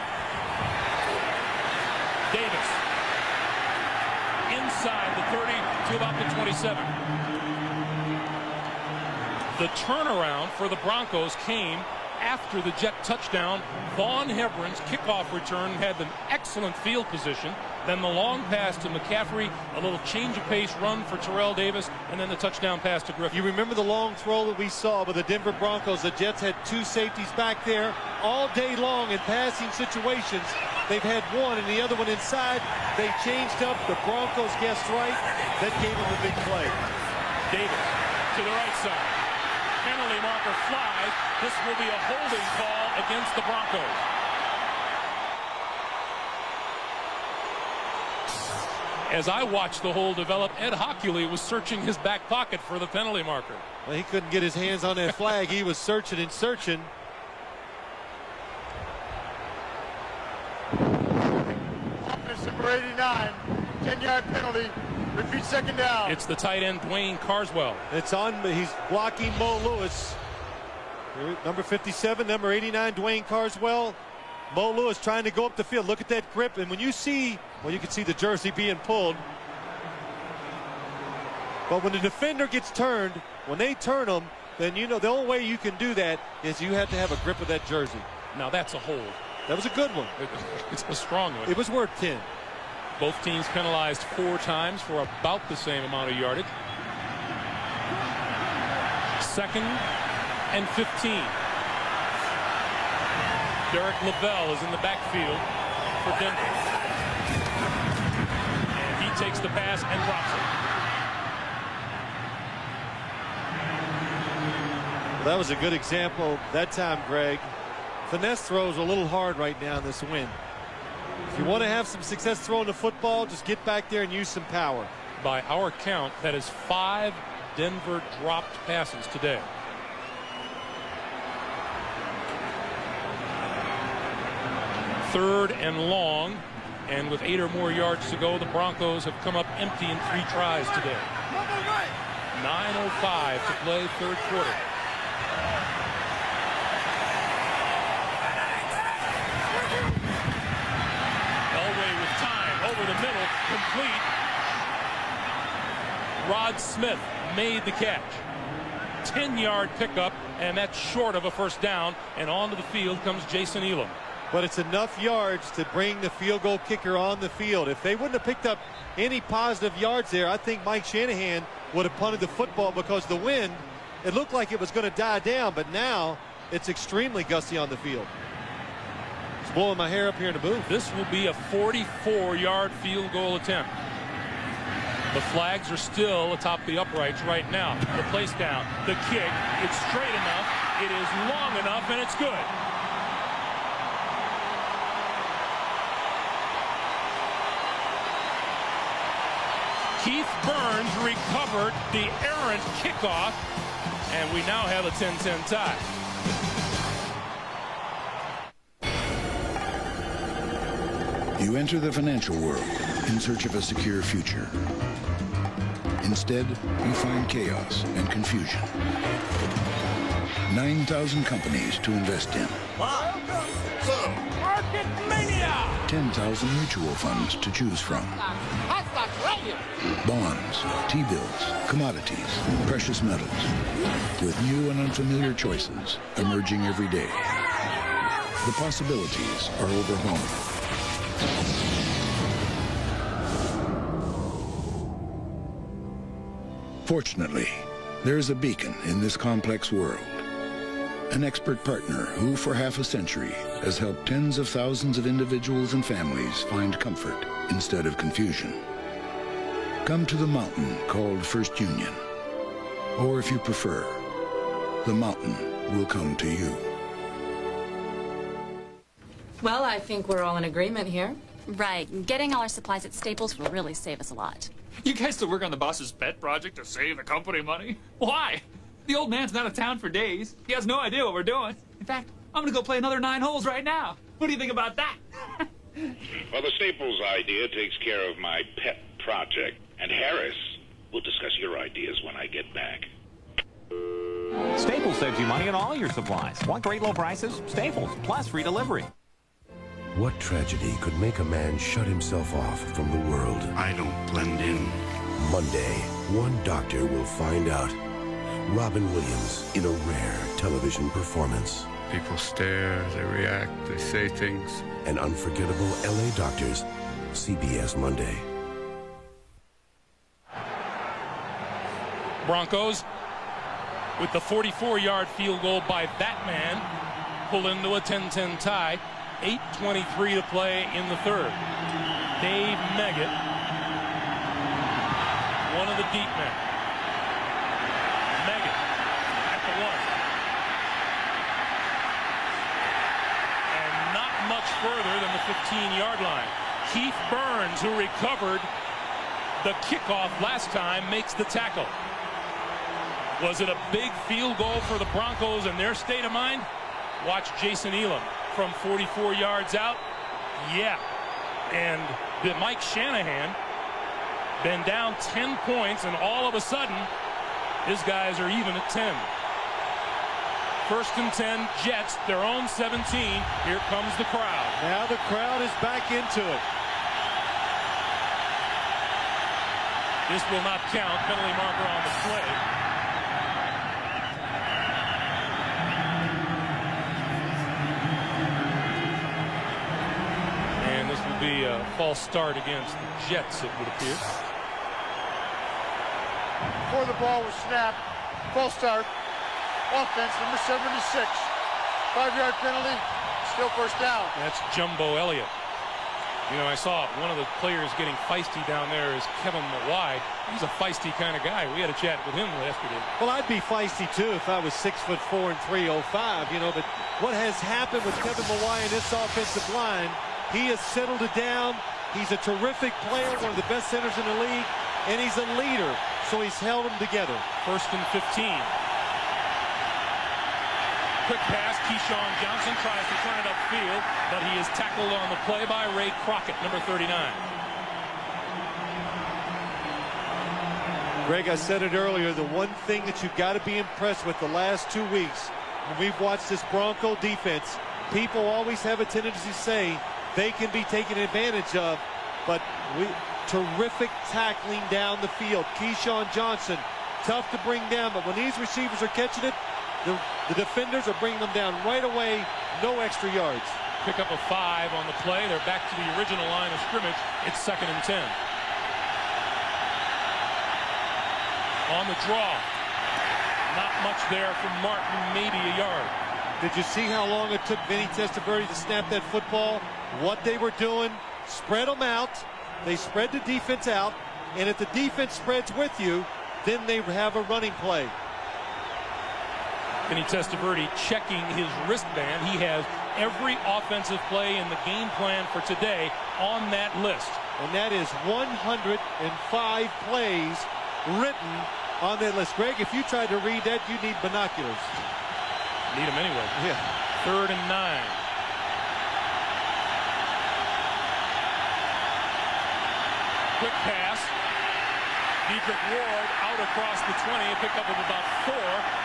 Davis inside the 30 to about the 27. The turnaround for the Broncos came after the Jet touchdown. Vaughn Hebron's kickoff return had an excellent field position. Then the long pass to McCaffrey, a little change of pace run for Terrell Davis, and then the touchdown pass to Griffin. You remember the long throw that we saw with the Denver Broncos? The Jets had two safeties back there all day long in passing situations. They've had one and the other one inside. They changed up. The Broncos guessed right. That gave them a big play. Davis to the right side. Penalty marker flies. This will be a holding call against the Broncos. As I watched the hold develop, Ed Hockley was searching his back pocket for the penalty marker. Well, he couldn't get his hands on that flag. He was searching and searching. Offense number 89, 10-yard penalty. Repeat second down. It's the tight end, Dwayne Carswell. It's on. He's blocking Mo Lewis. Number 57, number 89, Dwayne Carswell. Mo Lewis trying to go up the field. Look at that grip. And when you see, well, you can see the jersey being pulled. But when the defender gets turned, when they turn him, then you know the only way you can do that is you have to have a grip of that jersey. Now that's a hold. That was a good one. It's a strong one. It was worth 10. Both teams penalized 4 times for about the same amount of yardage. 2nd and 15. Derek Lavelle is in the backfield for Denver. And he takes the pass and drops it. Well, that was a good example that time, Greg. Finesse throws a little hard right now in this win. If you want to have some success throwing the football, just get back there and use some power. By our count, that is 5 Denver dropped passes today. Third and long, and with 8 or more yards to go, the Broncos have come up empty in 3 tries today. 9:05 to play, 3rd quarter. Elway with time over the middle, complete. Rod Smith made the catch. 10-yard pickup, and that's short of a first down, and onto the field comes Jason Elam. But it's enough yards to bring the field goal kicker on the field. If they wouldn't have picked up any positive yards there, I think Mike Shanahan would have punted the football because the wind, it looked like it was going to die down, but now it's extremely gusty on the field. It's blowing my hair up here in the booth. This will be a 44-yard field goal attempt. The flags are still atop the uprights right now. The place down, the kick, it's straight enough, it is long enough, and it's good. Keith Burns recovered the errant kickoff, and we now have a 10-10 tie. You enter the financial world in search of a secure future. Instead, you find chaos and confusion. 9,000 companies to invest in. Market mania! 10,000 mutual funds to choose from. Bonds, T-bills, commodities, precious metals. With new and unfamiliar choices emerging every day. The possibilities are overwhelming. Fortunately, there is a beacon in this complex world. An expert partner who, for half a century, has helped tens of thousands of individuals and families find comfort instead of confusion. Come to the mountain called First Union. Or if you prefer, the mountain will come to you. Well, I think we're all in agreement here. Right. Getting all our supplies at Staples will really save us a lot. You guys still work on the boss's pet project to save the company money? Why? The old man's not in town for days. He has no idea what we're doing. In fact, I'm gonna go play another 9 holes right now. What do you think about that? Well, the Staples idea takes care of my pet project. And Harris, we'll discuss your ideas when I get back. Staples saves you money on all your supplies. Want great low prices? Staples, plus free delivery. What tragedy could make a man shut himself off from the world? I don't blend in. Monday, one doctor will find out. Robin Williams in a rare television performance. People stare, they react, they say things. An unforgettable LA Doctors, CBS Monday. Broncos, with the 44-yard field goal by that man, pull into a 10-10 tie. 8:23 to play in the third. Dave Meggett, one of the deep men. Meggett at the 1. And not much further than the 15-yard line. Keith Burns, who recovered the kickoff last time, makes the tackle. Was it a big field goal for the Broncos in their state of mind? Watch Jason Elam from 44 yards out. Yeah. And Mike Shanahan been down 10 points, and all of a sudden, his guys are even at 10. First and 10, Jets, their own 17. Here comes the crowd. Now the crowd is back into it. This will not count. Penalty marker on the play. Be a false start against the Jets, it would appear. Before the ball was snapped, false start, offense, number 76. 5-yard penalty, still first down. That's Jumbo Elliott. You know, I saw one of the players getting feisty down there is Kevin Mawai. He's a feisty kind of guy. We had a chat with him yesterday. Well, I'd be feisty too if I was 6'4" and 305, you know, but what has happened with Kevin Mawai and this offensive line, he has settled it down. He's a terrific player, one of the best centers in the league, and he's a leader, so he's held them together. First and 15. Quick pass, Keyshawn Johnson tries to turn it upfield, but he is tackled on the play by Ray Crockett, number 39. Greg, I said it earlier, the one thing that you've got to be impressed with the last 2 weeks, when we've watched this Bronco defense, people always have a tendency to say, they can be taken advantage of, but terrific tackling down the field. Keyshawn Johnson, tough to bring down, but when these receivers are catching it, the defenders are bringing them down right away, no extra yards. Pick up a 5 on the play. They're back to the original line of scrimmage. It's 2nd and 10. On the draw. Not much there from Martin, maybe a yard. Did you see how long it took Vinny Testaverde to snap that football? What they were doing, spread them out. They spread the defense out, and if the defense spreads with you, then they have a running play. Vinny Testaverde checking his wristband. He has every offensive play in the game plan for today on that list. And that is 105 plays written on that list. Greg, if you tried to read that, you need binoculars. Need them anyway. Yeah. 3rd and 9. quick pass. Dedrick Ward out across the 20, a pickup of about 4.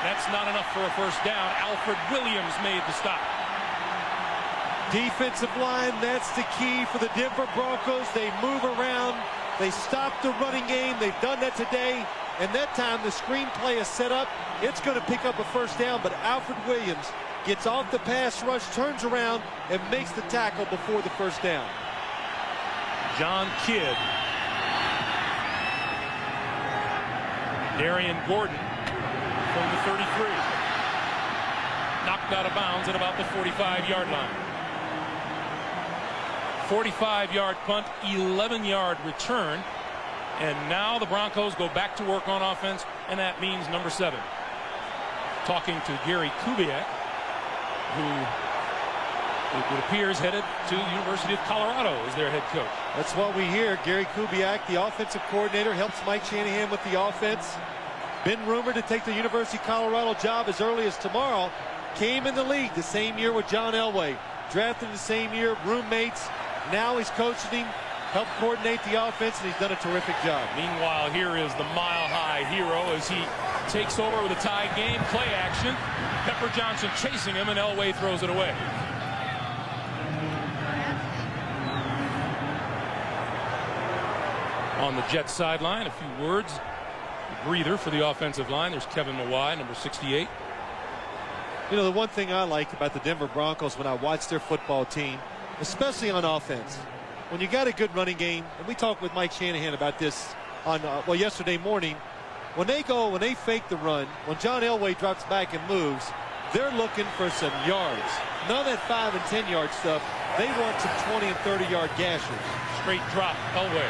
That's not enough for a first down. Alfred Williams made the stop. Defensive line, that's the key for the Denver Broncos. They move around. They stop the running game. They've done that today. And that time the screenplay is set up. It's going to pick up a first down, but Alfred Williams gets off the pass rush, turns around, and makes the tackle before the first down. John Kidd. Darian Gordon from the 33. Knocked out of bounds at about the 45-yard line. 45-yard punt, 11-yard return. And now the Broncos go back to work on offense, and that means number 7. Talking to Gary Kubiak, who it appears headed to the University of Colorado as their head coach. That's what we hear. Gary Kubiak, the offensive coordinator, helps Mike Shanahan with the offense. Been rumored to take the University of Colorado job as early as tomorrow. Came in the league the same year with John Elway. Drafted the same year, roommates. Now he's coaching him, helped coordinate the offense, and he's done a terrific job. Meanwhile, here is the mile-high hero as he takes over with a tie game. Play action. Pepper Johnson chasing him, and Elway throws it away. On the Jets sideline, a few words. A breather for the offensive line. There's Kevin Mawai, number 68. You know, the one thing I like about the Denver Broncos when I watch their football team, especially on offense, when you got a good running game, and we talked with Mike Shanahan about this on yesterday morning, when they fake the run, when John Elway drops back and moves, they're looking for some yards. None of that 5 and 10 yard stuff. They want some 20 and 30 yard gashes. Straight drop. Elway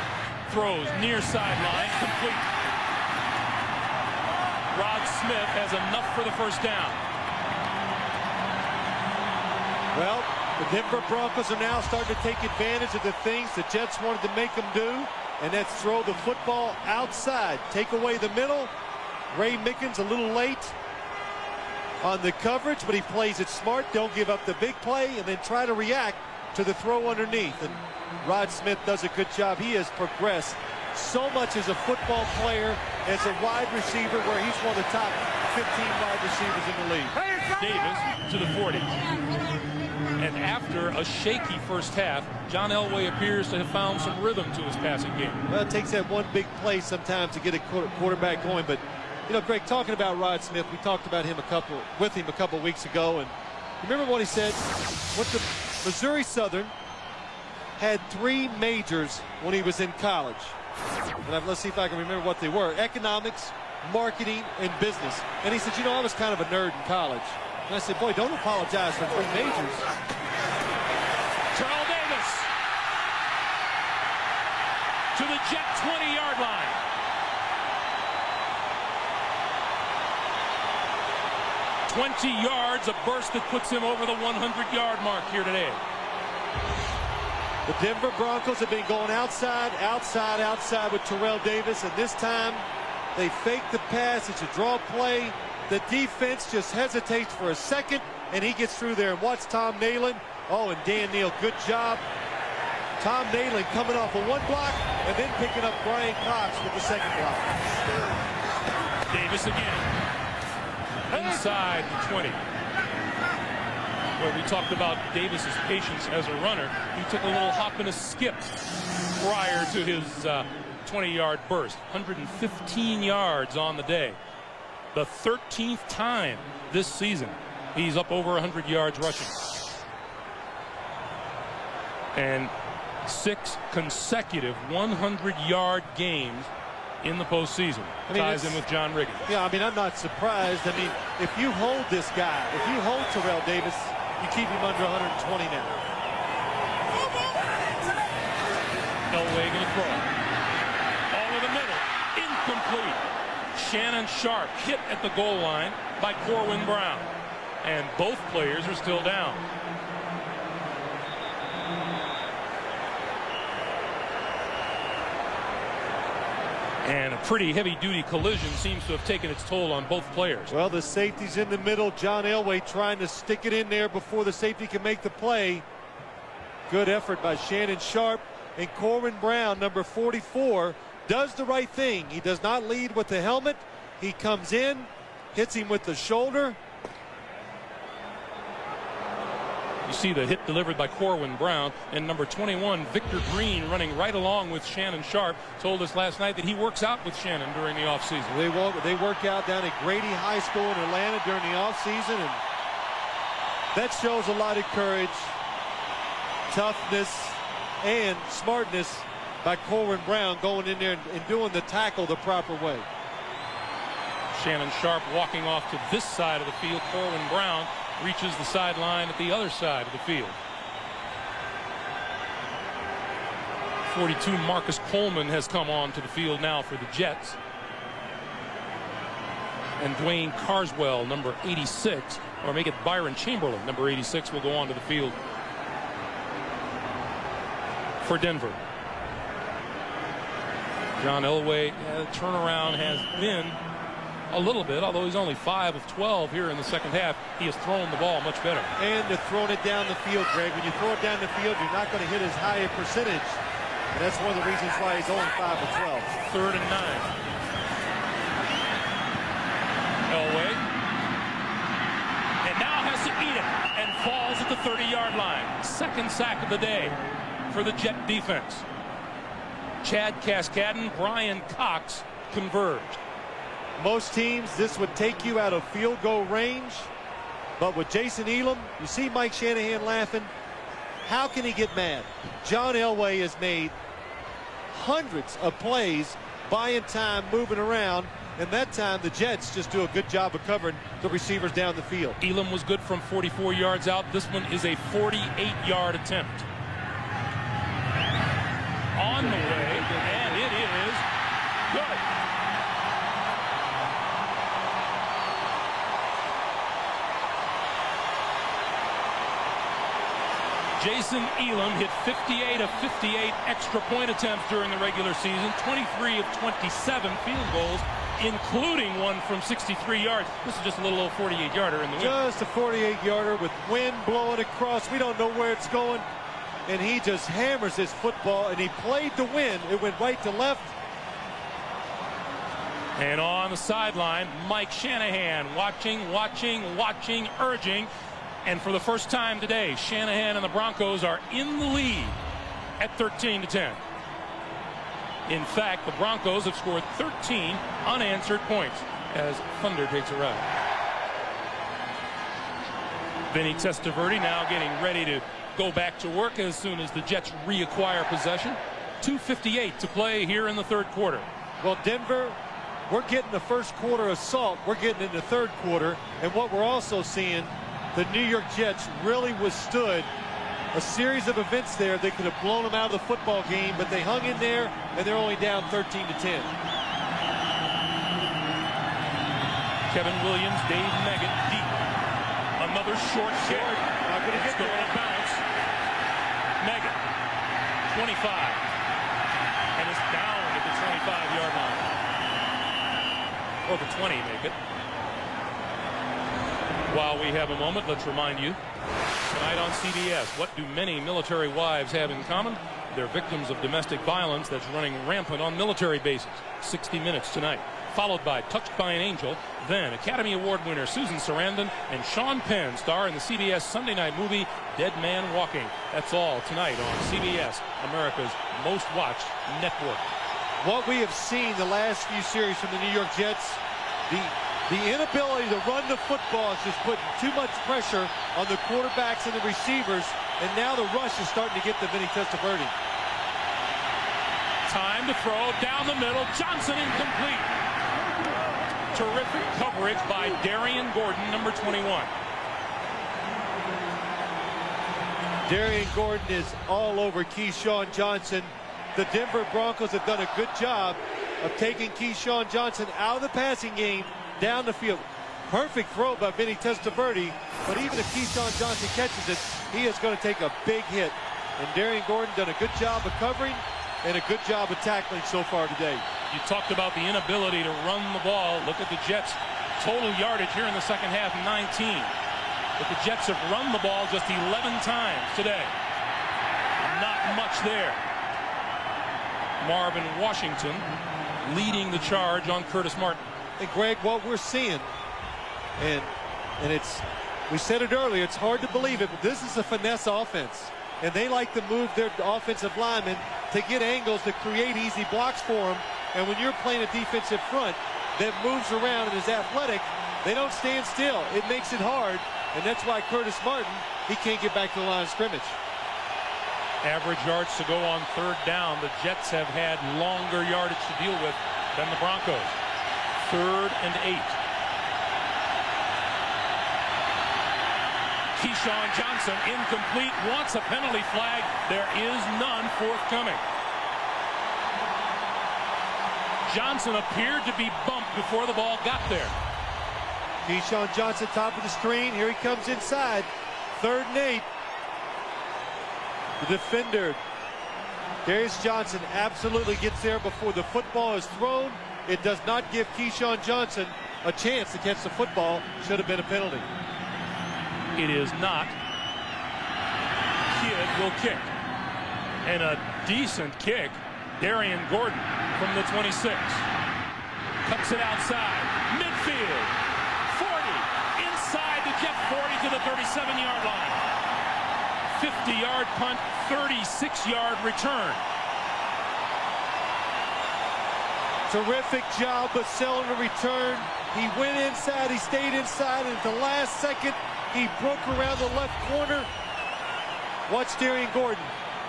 throws near sideline, complete. Rod Smith has enough for the first down. Well, the Denver Broncos are now starting to take advantage of the things the Jets wanted to make them do, and that's throw the football outside. Take away the middle. Ray Mickens a little late on the coverage, but he plays it smart. Don't give up the big play, and then try to react to the throw underneath. And Rod Smith does a good job. He has progressed so much as a football player, as a wide receiver, where he's one of the top 15 wide receivers in the league. Davis to the 40. And after a shaky first half, John Elway appears to have found some rhythm to his passing game. Well, it takes that one big play sometimes to get a quarterback going. But, you know, Greg, talking about Rod Smith, we talked about him with him a couple weeks ago. And remember what he said? What the Missouri Southern had 3 majors when he was in college. And let's see if I can remember what they were. Economics, marketing, and business. And he said, you know, I was kind of a nerd in college. And I said, boy, don't apologize for 3 majors. Terrell Davis to the Jet 20-yard line. "20 yards, a burst that puts him over the 100-yard mark here today. The Denver Broncos have been going outside with Terrell Davis, and this time they fake the pass. It's a draw play. The defense just hesitates for a second, and he gets through there. And watch Tom Nalen. Oh, and Dan Neal, good job. Tom Nalen coming off of 1 block and then picking up Brian Cox with the 2nd block. Davis again. Inside the 20. Well, we talked about Davis's patience as a runner. He took a little hop and a skip prior to his 20-yard burst. 115 yards on the day. The 13th time this season he's up over 100 yards rushing. And 6 consecutive 100-yard games in the postseason. Ties in with John Riggins. Yeah, I mean, I'm not surprised. I mean, if you hold this guy, if you hold Terrell Davis, you keep him under 120 now. Elway going to throw. All in the middle. Incomplete. Shannon Sharp hit at the goal line by Corwin Brown. And both players are still down. And a pretty heavy-duty collision seems to have taken its toll on both players. Well, the safety's in the middle. John Elway trying to stick it in there before the safety can make the play. Good effort by Shannon Sharp. And Corwin Brown, number 44, does the right thing. He does not lead with the helmet. He comes in, hits him with the shoulder. You see the hit delivered by Corwin Brown, and number 21, Victor Green, running right along with Shannon Sharp, told us last night that he works out with Shannon during the offseason. They work out down at Grady High School in Atlanta during the offseason, and that shows a lot of courage, toughness, and smartness by Corwin Brown going in there and doing the tackle the proper way. Shannon Sharp walking off to this side of the field. Corwin Brown reaches the sideline at the other side of the field. 42, Marcus Coleman has come on to the field now for the Jets. And Dwayne Carswell, number 86, or make it Byron Chamberlain, number 86, will go on to the field for Denver. John Elway, the turnaround has been a little bit, although he's only 5 of 12 here in the second half. He has thrown the ball much better. And they're throwing it down the field, Greg. When you throw it down the field, you're not going to hit as high a percentage. And that's one of the reasons why he's only 5 of 12. 3rd and 9. Elway. And now has to eat it and falls at the 30-yard line. Second sack of the day for the Jet defense. Chad Cascadden, Brian Cox converged. Most teams, this would take you out of field goal range. But with Jason Elam, you see Mike Shanahan laughing. How can he get mad? John Elway has made hundreds of plays, buying time, moving around. And that time, the Jets just do a good job of covering the receivers down the field. Elam was good from 44 yards out. This one is a 48-yard attempt. On the way, and it is good. Jason Elam hit 58 of 58 extra point attempts during the regular season, 23 of 27 field goals, including one from 63 yards. This is just a little old 48-yarder in the wind. Just a 48-yarder with wind blowing across. We don't know where it's going. And he just hammers his football, and he played to win. It went right to left. And on the sideline, Mike Shanahan watching, urging. And for the first time today, Shanahan and the Broncos are in the lead at 13-10. In fact, the Broncos have scored 13 unanswered points as Thunder takes a ride. Vinny Testaverde now getting ready to go back to work as soon as the Jets reacquire possession. 2:58 to play here in the third quarter. Well, Denver, we're getting the first quarter assault. We're getting in the third quarter. And what we're also seeing, the New York Jets really withstood a series of events there that could have blown them out of the football game, but they hung in there, and they're only down 13-10. Kevin Williams, Dave Meggett deep. Another short kick. Not going to get going to bounce. Meggett, 25. And is down at the 25-yard line. Or the 20, make it. While we have a moment, let's remind you, tonight on CBS, what do many military wives have in common? They're victims of domestic violence that's running rampant on military bases. 60 Minutes tonight, followed by Touched by an Angel. Then Academy Award winner Susan Sarandon and Sean Penn star in the CBS Sunday night movie Dead Man Walking. That's all tonight on CBS, America's most watched network. What we have seen the last few series from the New York Jets, the inability to run the football is just putting too much pressure on the quarterbacks and the receivers, and now the rush is starting to get to Vinny Testaverde. Time to throw down the middle. Johnson incomplete. Terrific coverage by Darian Gordon, number 21. Darian Gordon is all over Keyshawn Johnson. The Denver Broncos have done a good job of taking Keyshawn Johnson out of the passing game down the field. Perfect throw by Vinny Testaverde, but even if Keyshawn Johnson catches it, he is going to take a big hit. And Darian Gordon done a good job of covering and a good job of tackling so far today. You talked about the inability to run the ball. Look at the Jets' total yardage here in the second half, 19. But the Jets have run the ball just 11 times today. Not much there. Marvin Washington leading the charge on Curtis Martin. And Greg, what we're seeing, and it's, we said it earlier, it's hard to believe it, but this is a finesse offense. And they like to move their offensive linemen to get angles to create easy blocks for them. And when you're playing a defensive front that moves around and is athletic, they don't stand still. It makes it hard, and that's why Curtis Martin, he can't get back to the line of scrimmage. Average yards to go on third down. The Jets have had longer yardage to deal with than the Broncos. 3rd and 8. Keyshawn Johnson incomplete, wants a penalty flag. There is none forthcoming. Johnson appeared to be bumped before the ball got there. Keyshawn Johnson, top of the screen. Here he comes inside. 3rd and 8. The defender, Darius Johnson, absolutely gets there before the football is thrown. It does not give Keyshawn Johnson a chance to catch the football. Should have been a penalty. It is not. Kidd will kick. And a decent kick. Darian Gordon from the 26. Cuts it outside. Midfield. 40. Inside the Jet 40 to the 37-yard line. 50-yard punt, 36-yard return. Terrific job of selling the return. He went inside, he stayed inside, and at the last second, he broke around the left corner. Watch Darian Gordon.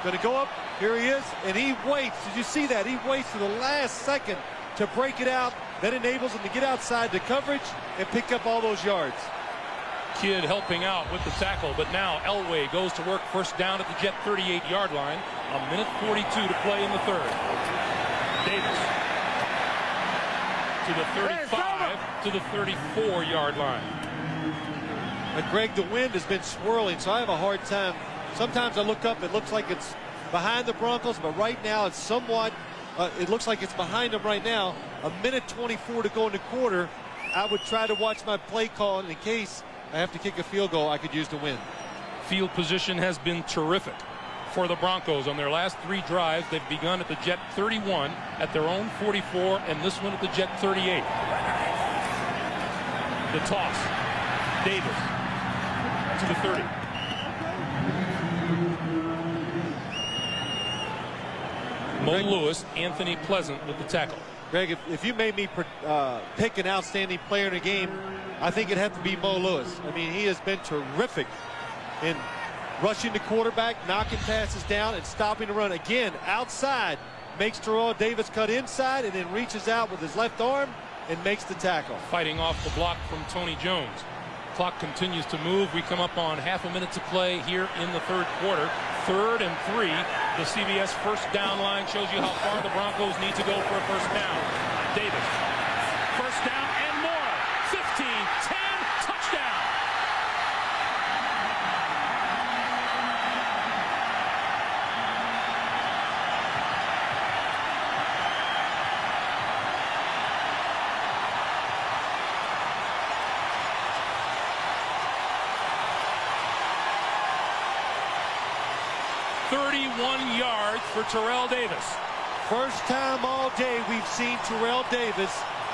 Gonna go up, here he is, and he waits. Did you see that? He waits to the last second to break it out. That enables him to get outside the coverage and pick up all those yards. Kidd helping out with the tackle, but now Elway goes to work first down at the Jet 38-yard line. 1:42 to play in the 3rd. Davis to the 35 to the 34-yard line. But Greg, the wind has been swirling, so I have a hard time. Sometimes I look up, it looks like it's behind the Broncos, but right now it's somewhat, it looks like it's behind them right now. 1:24 to go in the quarter. I would try to watch my play call in case I have to kick a field goal I could use to win. Field position has been terrific for the Broncos. On their last 3 drives, they've begun at the Jet 31, at their own 44, and this one at the Jet 38. The toss. Davis to the 30. Mo Lewis, Anthony Pleasant with the tackle. Greg, if you made me pick an outstanding player in a game, I think it'd have to be Mo Lewis. I mean, he has been terrific in rushing the quarterback, knocking passes down, and stopping the run. Again, outside, makes Terrell Davis cut inside, and then reaches out with his left arm and makes the tackle. Fighting off the block from Tony Jones. Clock continues to move. We come up on half a minute to play here in the 3rd quarter. 3rd and 3. The CBS first down line shows you how far the Broncos need to go for a first down. Davis. First down and more. 15, 10, touchdown. Yards for Terrell Davis. First time all day we've seen Terrell Davis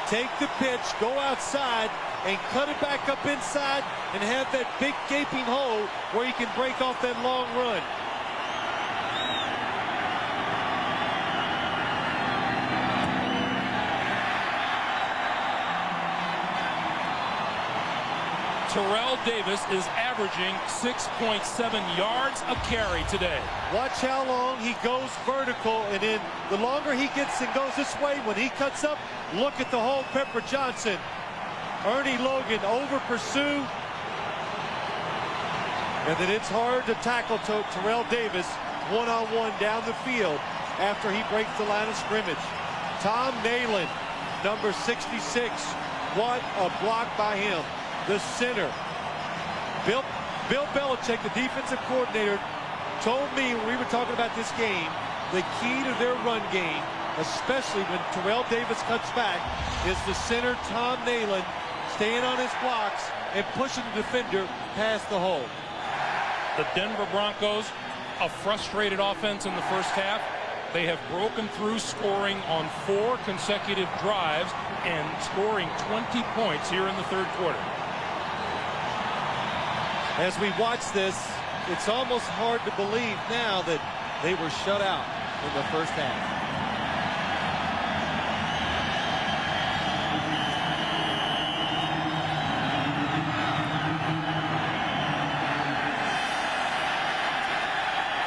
take the pitch, go outside, and cut it back up inside and have that big gaping hole where he can break off that long run. Terrell Davis is averaging 6.7 yards a carry today. Watch how long he goes vertical, and then the longer he gets and goes this way, when he cuts up, look at the hole. Pepper Johnson, Ernie Logan over pursue, and then it's hard to tackle Terrell Davis one-on-one down the field after he breaks the line of scrimmage. Tom Nalen, number 66. What a block by him. The center. Bill Belichick, the defensive coordinator, told me when we were talking about this game, the key to their run game, especially when Terrell Davis cuts back, is the center, Tom Nalen, staying on his blocks and pushing the defender past the hole. The Denver Broncos, a frustrated offense in the first half, They have broken through, scoring on 4 consecutive drives and scoring 20 points here in the third quarter. As we watch this, it's almost hard to believe now that they were shut out in the first half.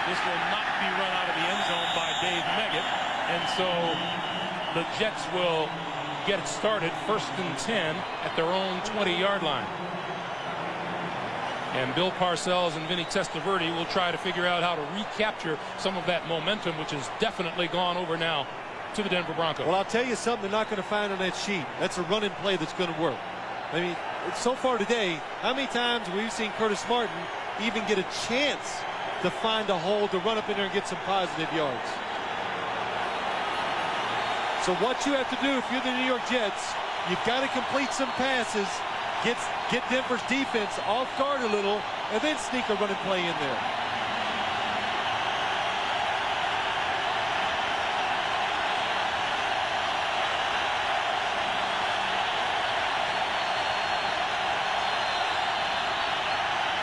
This will not be run out of the end zone by Dave Meggett, and so the Jets will get it started 1st and 10 at their own 20-yard line. And Bill Parcells and Vinny Testaverde will try to figure out how to recapture some of that momentum, which has definitely gone over now to the Denver Broncos. Well, I'll tell you something they're not going to find on that sheet. That's a running play that's going to work. I mean, so far today, how many times we've seen Curtis Martin even get a chance to find a hole to run up in there and get some positive yards? So what you have to do if you're the New York Jets, you've got to complete some passes, get Denver's defense off guard a little, and then sneak a running play in there.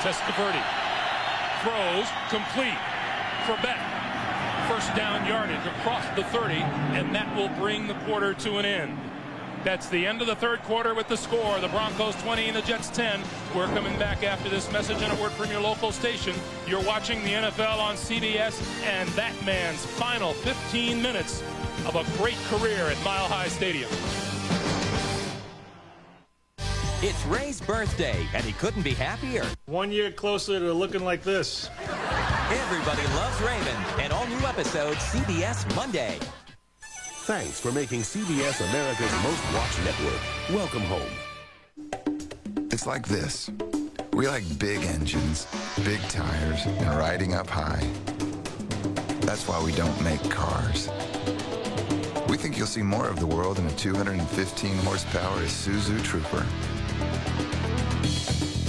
Testaverde throws complete. Corbett, first down yardage across the 30, and that will bring the quarter to an end. That's the end of the third quarter with the score. The Broncos 20 and the Jets 10. We're coming back after this message and a word from your local station. You're watching the NFL on CBS, and that man's final 15 minutes of a great career at Mile High Stadium. It's Ray's birthday, and he couldn't be happier. 1 year closer to looking like this. Everybody loves Raymond. An all-new episode, CBS Monday. Thanks for making CBS America's most watched network. Welcome home. It's like this. We like big engines, big tires, and riding up high. That's why we don't make cars. We think you'll see more of the world in a 215 horsepower Isuzu Trooper.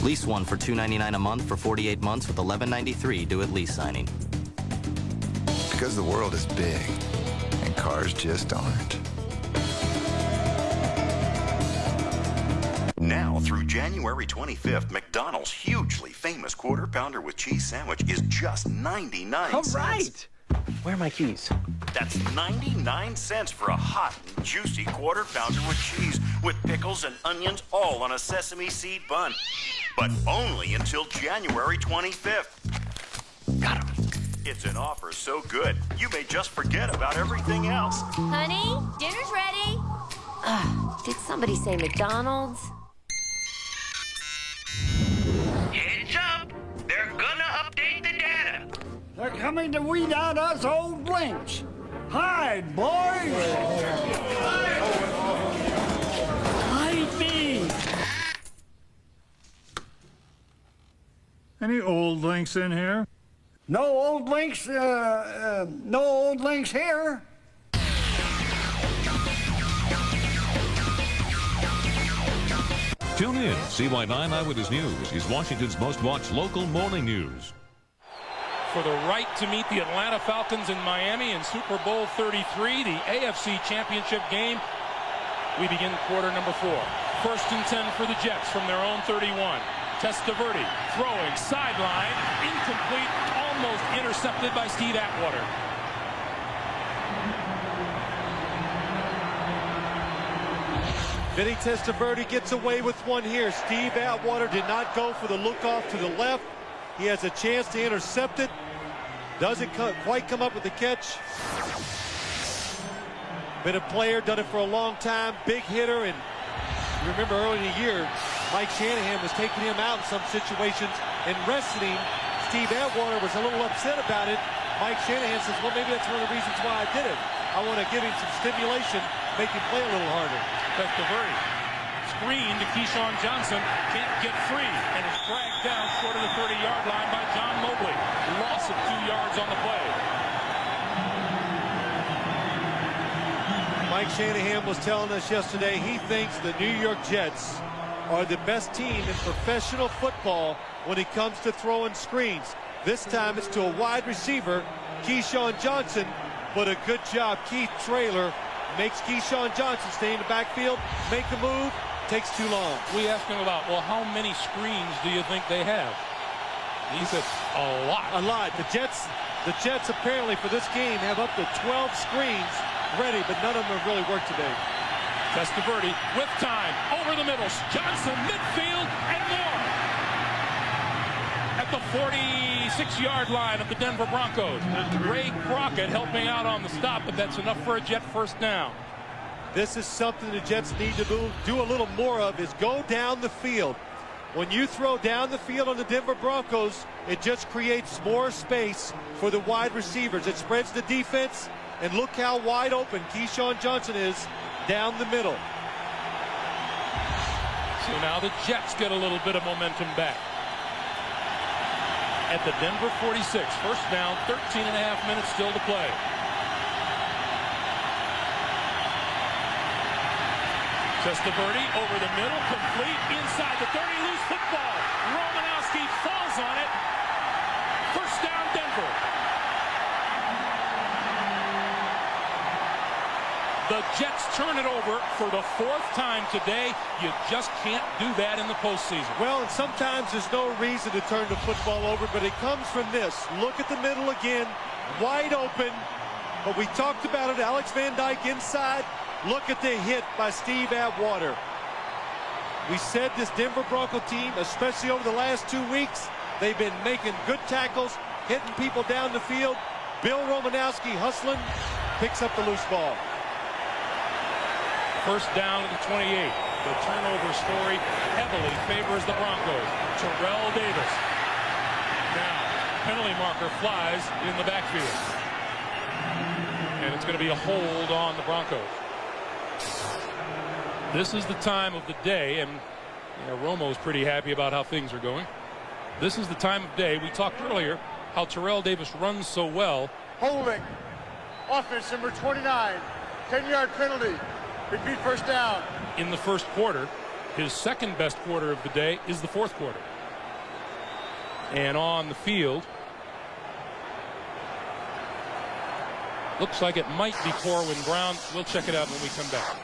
Lease one for $299 a month for 48 months with $11.93 due at lease signing. Because the world is big, and cars just aren't. Now through January 25th, McDonald's hugely famous Quarter Pounder with Cheese sandwich is just 99 cents. All right. Where are my keys? That's 99 cents for a hot and juicy Quarter Pounder with cheese with pickles and onions all on a sesame seed bun. But only until January 25th. Got him. It's an offer so good, you may just forget about everything else. Honey, dinner's ready. Did somebody say McDonald's? Heads up! They're gonna update the data. They're coming to weed out us old links. Hide, boys! Hide me! Any old links in here? No old links, no old links here. Tune in. CY9 Eyewitness News is Washington's most watched local morning news. For the right to meet the Atlanta Falcons in Miami in Super Bowl 33, the AFC Championship game, we begin quarter number 4. 1st and 10 for the Jets from their own 31. Testaverde throwing sideline, incomplete, almost intercepted by Steve Atwater. Vinny Testaverde gets away with one here. Steve Atwater did not go for the look off to the left. He has a chance to intercept it. Doesn't quite come up with the catch. Been a player, done it for a long time, big hitter, and you remember early in the year, Mike Shanahan was taking him out in some situations and resting him. Steve Atwater was a little upset about it. Mike Shanahan says, well, maybe that's one of the reasons why I did it. I want to give him some stimulation, make him play a little harder. Testaverde screen to Keyshawn Johnson, can't get free, and is dragged down short of the 30-yard line by John Mobley. Loss of 2 yards on the play. Mike Shanahan was telling us yesterday he thinks the New York Jets are the best team in professional football when it comes to throwing screens. This time it's to a wide receiver, Keyshawn Johnson, but a good job. Keith Traylor makes Keyshawn Johnson stay in the backfield, make a move, takes too long. We asked him about, well, how many screens do you think they have? He said a lot. A lot. The Jets apparently for this game have up to 12 screens ready, but none of them have really worked today. Testaverde with time, over the middle, Johnson midfield, and more. At the 46-yard line of the Denver Broncos. Ray Crockett helping out on the stop, but that's enough for a Jet first down. This is something the Jets need to do a little more of, is go down the field. When you throw down the field on the Denver Broncos, it just creates more space for the wide receivers. It spreads the defense, and look how wide open Keyshawn Johnson is down the middle. So now the Jets get a little bit of momentum back. At the Denver 46, first down, 13 and a half minutes still to play. Testaverde over the middle, complete, inside the 30, loose football. Romanowski falls on it. First down, Denver. The Jets turn it over for the fourth time today. You just can't do that in the postseason. Well, and sometimes there's no reason to turn the football over, but it comes from this. Look at the middle again, wide open. But we talked about it, Alex Van Dyke inside. Look at the hit by Steve Atwater. We said this Denver Bronco team, especially over the last 2 weeks, they've been making good tackles, hitting people down the field. Bill Romanowski hustling, picks up the loose ball. First down at the 28. The turnover story heavily favors the Broncos. Terrell Davis. Now, penalty marker flies in the backfield. And it's going to be a hold on the Broncos. This is the time of the day, and Romo's pretty happy about how things are going. This is the time of day. We talked earlier how Terrell Davis runs so well. Holding. Offense number 29. 10-yard penalty. Big beat first down. In the first quarter, his second best quarter of the day is the fourth quarter. And on the field, looks like it might be Corwin Brown. We'll check it out when we come back.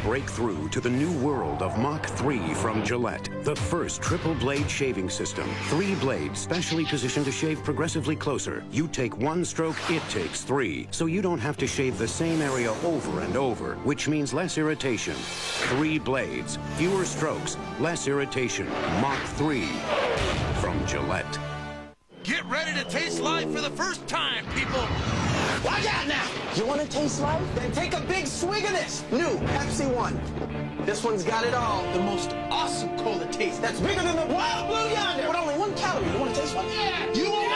Break through to the new world of Mach 3 from Gillette. The first triple blade shaving system. 3 blades specially positioned to shave progressively closer. You take 1 stroke, it takes 3. So you don't have to shave the same area over and over, which means less irritation. 3 blades, fewer strokes, less irritation. Mach 3 from Gillette. Get ready to taste life for the first time, people. Watch out now! You want to taste life? Then take a big swig of this new Pepsi One. This one's got it all. The most awesome cola taste that's bigger than the wild blue yonder. With only 1 calorie. You want to taste one? Yeah! You will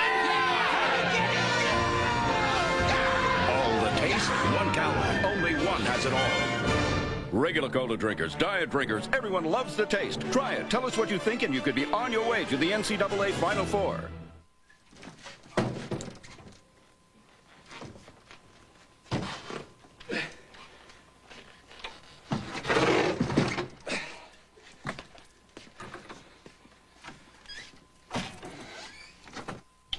All the taste, 1 calorie. Only one has it all. Regular cola drinkers, diet drinkers, everyone loves the taste. Try it. Tell us what you think, and you could be on your way to the NCAA Final Four.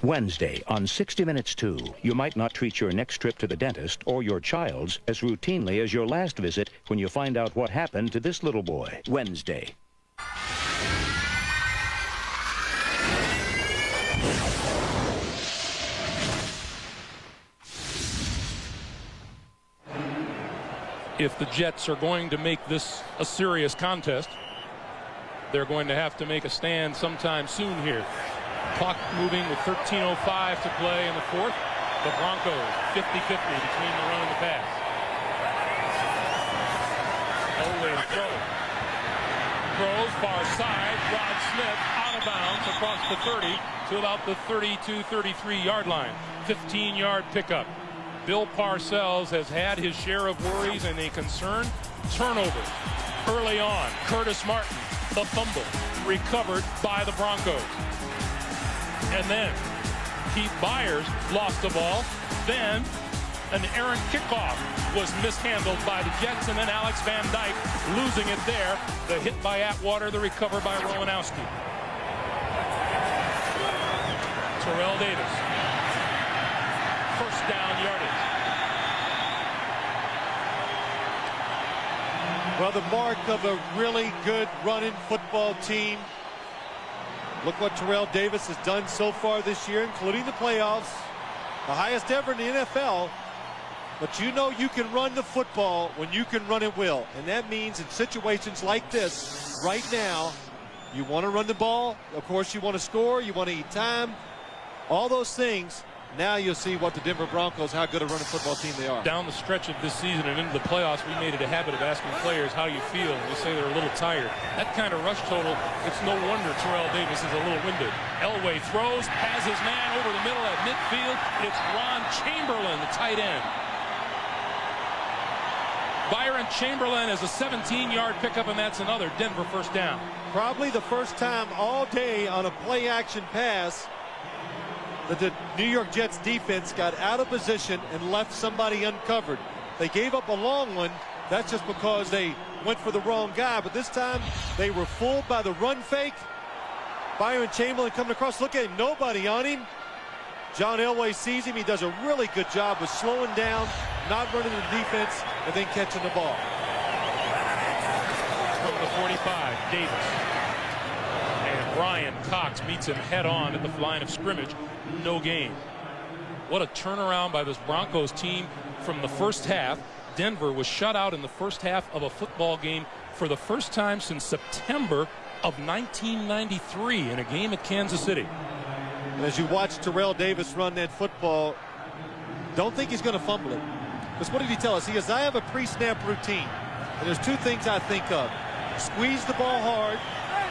Wednesday on 60 Minutes 2, you might not treat your next trip to the dentist or your child's as routinely as your last visit when you find out what happened to this little boy. Wednesday. If the Jets are going to make this a serious contest, they're going to have to make a stand sometime soon here. Clock moving with 13:05 to play in the fourth. The Broncos 50-50 between the run and the pass. Olay to throw. Throws far side. Rod Smith out of bounds across the 30 to about the 32-33 yard line. 15-yard pickup. Bill Parcells has had his share of worries and a concern. Turnover. Early on, Curtis Martin, the fumble, recovered by the Broncos. And then Keith Byers lost the ball. Then an errant kickoff was mishandled by the Jets, and then Alex Van Dyke losing it there. The hit by Atwater, the recover by Rowanowski. Terrell Davis. First down yardage. Well, the mark of a really good running football team. Look what Terrell Davis has done so far this year, including the playoffs. The highest ever in the NFL. But you know you can run the football when you can run it well. And that means in situations like this, right now, you want to run the ball. Of course, you want to score. You want to eat time. All those things. Now you'll see what the Denver Broncos, how good a running football team they are. Down the stretch of this season and into the playoffs, we made it a habit of asking players how you feel. We say they're a little tired. That kind of rush total, it's no wonder Terrell Davis is a little winded. Elway throws, has his man over the middle at midfield. It's Ron Chamberlain, the tight end. Byron Chamberlain is a 17-yard pickup, and that's another Denver first down. Probably the first time all day on a play-action pass that the New York Jets defense got out of position and left somebody uncovered. They gave up a long one. That's just because they went for the wrong guy. But this time they were fooled by the run fake. Byron Chamberlain coming across. Look at him. Nobody on him. John Elway sees him. He does a really good job of slowing down, not running the defense, and then catching the ball. From the 45, Davis. And Ryan Cox meets him head on at the line of scrimmage. No gain. What a turnaround by this Broncos team from the first half. Denver was shut out in the first half of a football game for the first time since September of 1993 in a game at Kansas City. And as you watch Terrell Davis run that football, don't think he's going to fumble it. Because what did he tell us? He goes, I have a pre-snap routine. And there's two things I think of. Squeeze the ball hard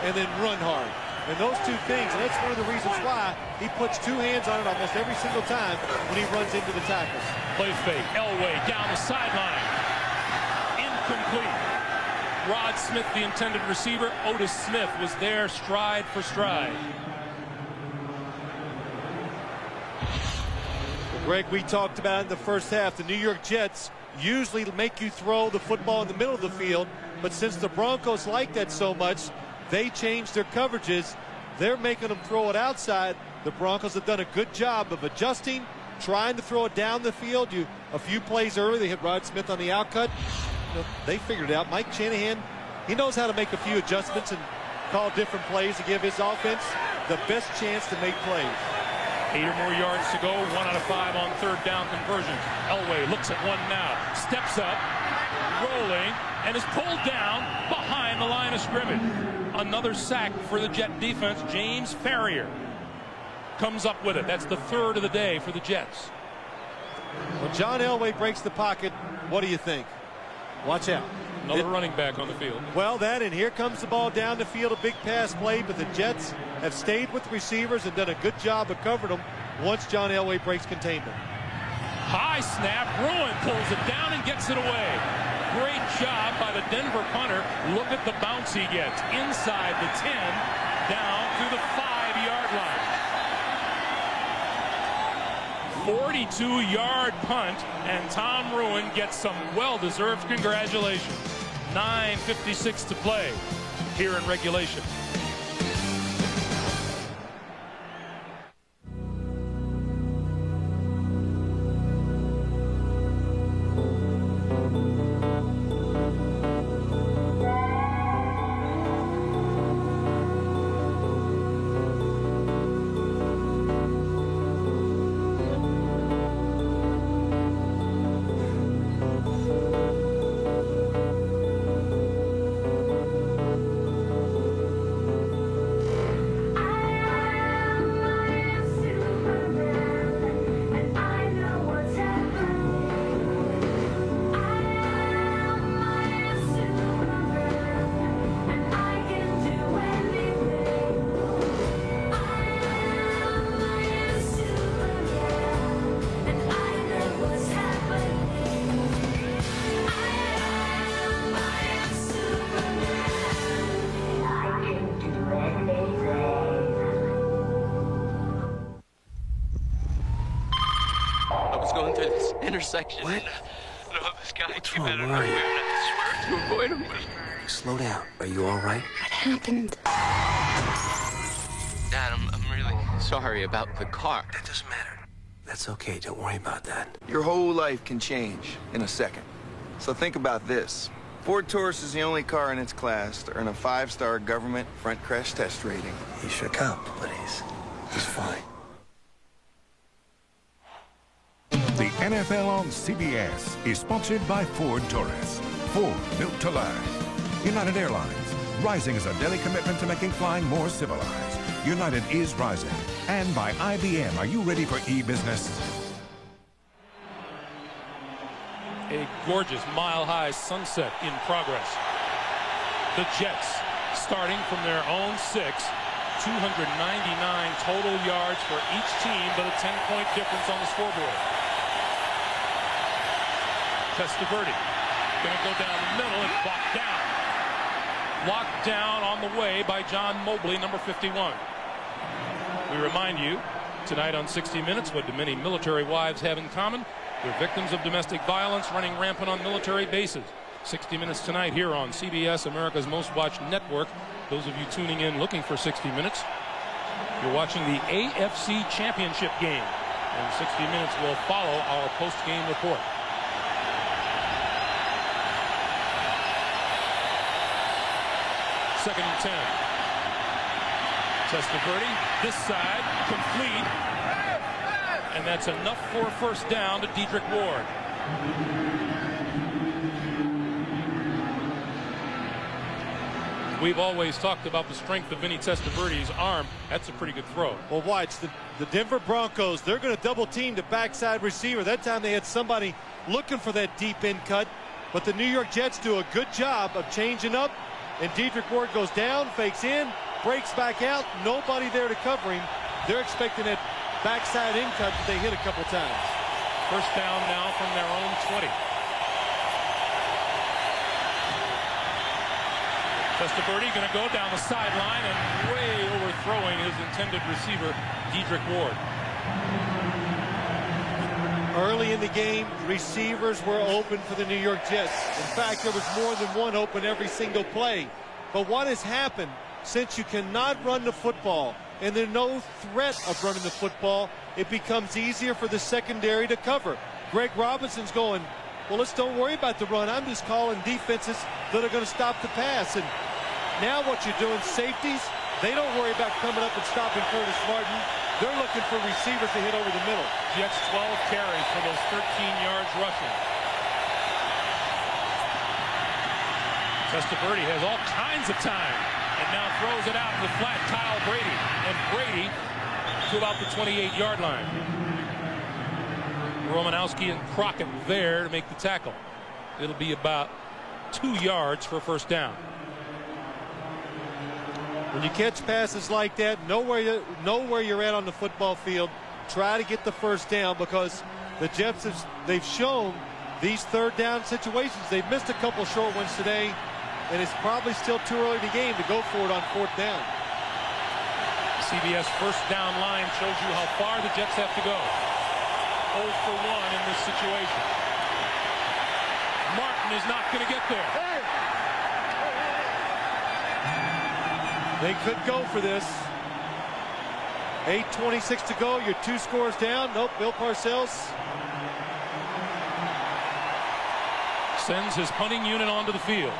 and then run hard. And those two things, and that's one of the reasons why he puts two hands on it almost every single time when he runs into the tackles. Play fake. Elway down the sideline. Incomplete. Rod Smith, the intended receiver. Otis Smith was there stride for stride. Greg, we talked about in the first half, the New York Jets usually make you throw the football in the middle of the field, but since the Broncos like that so much, they changed their coverages. They're making them throw it outside. The Broncos have done a good job of adjusting, trying to throw it down the field. A few plays early, they hit Rod Smith on the outcut. They figured it out. Mike Shanahan, he knows how to make a few adjustments and call different plays to give his offense the best chance to make plays. 8 or more yards to go. 1 out of 5 on third down conversion. Elway looks at one now. Steps up, rolling, and is pulled down behind the line of scrimmage. Another sack for the Jet defense. James Farrior comes up with it. That's the third of the day for the Jets. When John Elway breaks the pocket, what do you think? Watch out. Another running back on the field. Well, and here comes the ball down the field, a big pass play, but the Jets have stayed with receivers and done a good job of covering them once John Elway breaks containment. High snap. Ruin pulls it down and gets it away. Great job by the Denver punter. Look at the bounce he gets. Inside the 10, down to the 5-yard line. 42-yard punt, and Tom Ruin gets some well-deserved congratulations. 9:56 to play here in regulation. intersection. What? No, this guy came wrong? out of Where are you? nowhere and I swear to avoid him. Slow down. Are you all right? What happened? Dad, I'm really sorry about the car. That doesn't matter. That's okay. Don't worry about that. Your whole life can change in a second. So think about this. Ford Taurus is the only car in its class to earn a 5-star government front crash test rating. He shook up, but he's fine. The NFL on CBS is sponsored by Ford Taurus. Ford, built to last. United Airlines, rising as a daily commitment to making flying more civilized. United is rising. And by IBM, are you ready for e-business? A gorgeous mile-high sunset in progress. The Jets, starting from their own 6, 299 total yards for each team, but a 10-point difference on the scoreboard. Testaverde going to go down the middle and blocked down. Locked down on the way by John Mobley, number 51. We remind you, tonight on 60 Minutes, what do many military wives have in common? They're victims of domestic violence running rampant on military bases. 60 Minutes tonight here on CBS, America's most watched network. Those of you tuning in looking for 60 Minutes, you're watching the AFC Championship game. And 60 Minutes will follow our post-game report. Second and 10. Testaverde, this side, complete. And that's enough for a first down to Dedrick Ward. We've always talked about the strength of Vinny Testaverde's arm. That's a pretty good throw. Well, watch the Denver Broncos. They're going to double team the backside receiver. That time they had somebody looking for that deep end cut. But the New York Jets do a good job of changing up. And Dedrick Ward goes down, fakes in, breaks back out. Nobody there to cover him. They're expecting that backside in cut that they hit a couple times. First down now from their own 20. Testaverde going to go down the sideline and way overthrowing his intended receiver, Dedrick Ward. Early in the game, receivers were open for the New York Jets. In fact, there was more than one open every single play. But what has happened, since you cannot run the football and there's no threat of running the football, it becomes easier for the secondary to cover. Greg Robinson's going, well, let's don't worry about the run. I'm just calling defenses that are going to stop the pass. And now what you're doing, safeties, they don't worry about coming up and stopping Curtis Martin. They're looking for receivers to hit over the middle. Jets 12 carries for those 13 yards rushing. Testaverde has all kinds of time and now throws it out in the flat. Kyle Brady. And Brady to about the 28-yard line. Romanowski and Crockett there to make the tackle. It'll be about 2 yards for a first down. When you catch passes like that, know where you're at on the football field. Try to get the first down, because the Jets, they've shown these third down situations. They've missed a couple short ones today, and it's probably still too early in the game to go for it on fourth down. CBS first down line shows you how far the Jets have to go. 0 for 1 in this situation. Martin is not going to get there. They could go for this. 8:26 to go. You're 2 scores down. Nope, Bill Parcells sends his punting unit onto the field.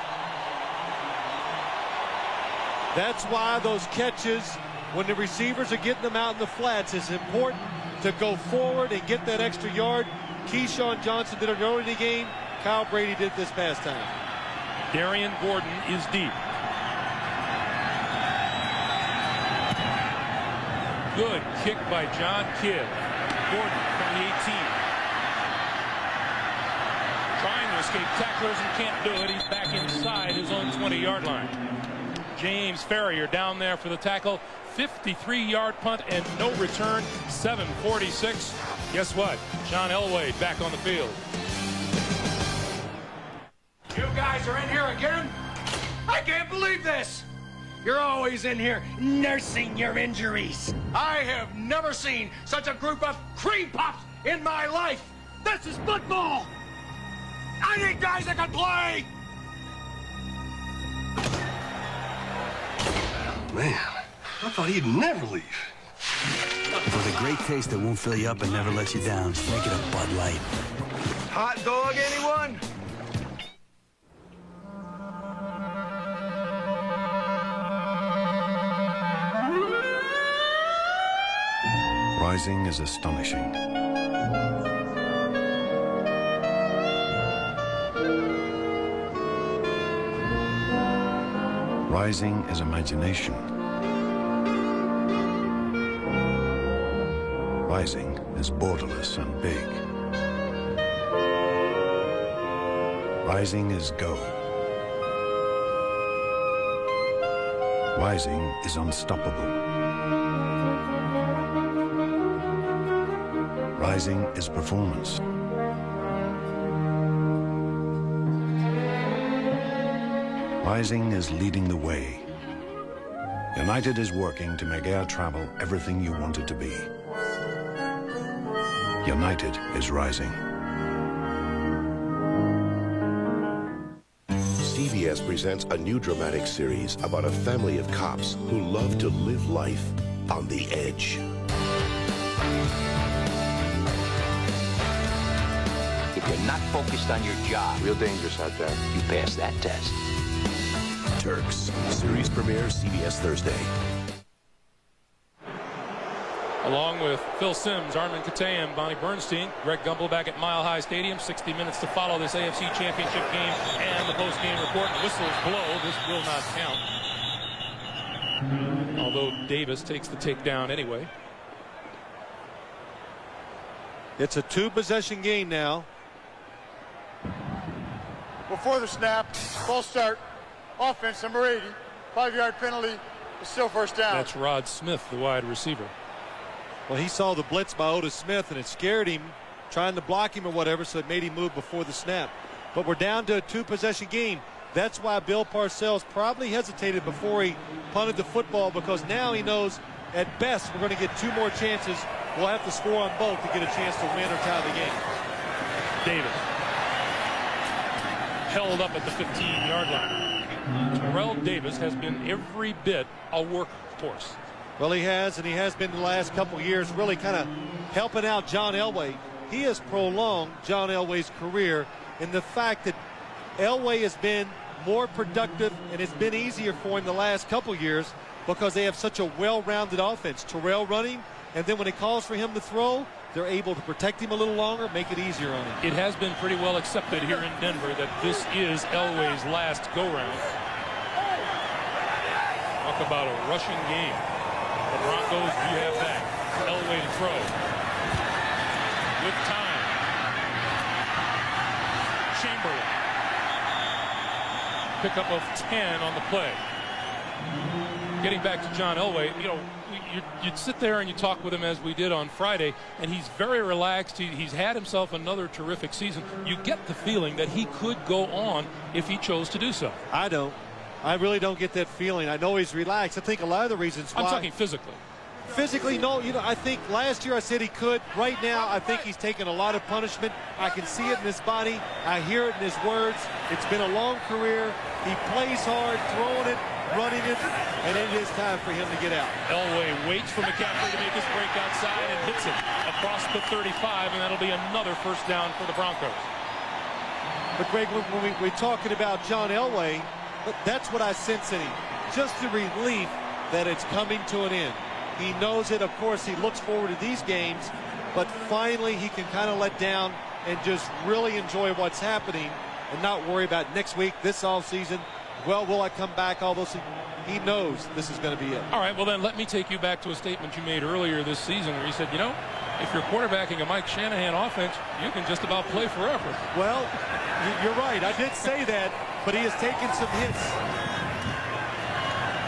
That's why those catches, when the receivers are getting them out in the flats, is important to go forward and get that extra yard. Keyshawn Johnson did it early in the game. Kyle Brady did this past time. Darian Gordon is deep. Good kick by John Kidd. Gordon from the 18. Trying to escape tacklers and can't do it. He's back inside his own 20-yard line. James Ferrier down there for the tackle. 53-yard punt and no return. 7:46. Guess what? John Elway back on the field. You guys are in here again? I can't believe this. You're always in here nursing your injuries. I have never seen such a group of cream puffs in my life. This is football! I need guys that can play! Man, I thought he'd never leave. For the great taste that won't fill you up and never let you down, make it a Bud Light. Hot dog, anyone? Rising is astonishing. Rising is imagination. Rising is borderless and big. Rising is go. Rising is unstoppable. Rising is performance. Rising is leading the way. United is working to make air travel everything you want it to be. United is rising. CBS presents a new dramatic series about a family of cops who love to live life on the edge. If you're not focused on your job, real dangerous out there, you pass that test. Turks. Series premiere CBS Thursday. Along with Phil Simms, Armin Katayan, Bonnie Bernstein, Greg Gumbel back at Mile High Stadium. 60 minutes to follow this AFC Championship game and the post-game report. Whistles blow. This will not count. Although Davis takes the takedown anyway. It's a two-possession game now. Before the snap, false start, offense, number 80, 5-yard penalty, it's still first down. That's Rod Smith, the wide receiver. Well, he saw the blitz by Otis Smith, and it scared him, trying to block him or whatever, so it made him move before the snap. But we're down to a two-possession game. That's why Bill Parcells probably hesitated before he punted the football, because now he knows at best we're going to get two more chances. We'll have to score on both to get a chance to win or tie the game. Davis held up at the 15-yard line. Terrell Davis has been every bit a workhorse. Well, he has, and he has been the last couple of years really kind of helping out John Elway. He has prolonged John Elway's career in the fact that Elway has been more productive, and it's been easier for him the last couple of years because they have such a well-rounded offense. Terrell running, and then when it calls for him to throw, they're able to protect him a little longer, make it easier on him. It has been pretty well accepted here in Denver that this is Elway's last go-round. Talk about a rushing game. The Broncos do have that. Elway to throw. With time. Chamberlain. Pickup of 10 on the play. Getting back to John Elway, you know, you'd sit there and you talk with him as we did on Friday, and he's very relaxed. He's had himself another terrific season. You get the feeling that he could go on if he chose to do so. I don't. I really don't get that feeling. I know he's relaxed. I think a lot of the reasons why. I'm talking physically. Physically, no. You know, I think last year I said he could. Right now, I think he's taken a lot of punishment. I can see it in his body. I hear it in his words. It's been a long career. He plays hard, throwing it, running it, and it is time for him to get out. Elway waits for McCaffrey to make his break outside and hits it across the 35, and that'll be another first down for the Broncos. But, Greg, when we're talking about John Elway, that's what I sense in him. Just the relief that it's coming to an end. He knows it. Of course, he looks forward to these games, but finally he can kind of let down and just really enjoy what's happening and not worry about next week, this offseason. Well, will I come back? All those things. He knows this is going to be it. All right, well, then let me take you back to a statement you made earlier this season where you said, you know, if you're quarterbacking a Mike Shanahan offense, you can just about play forever. Well, you're right. I did say that, but he has taken some hits.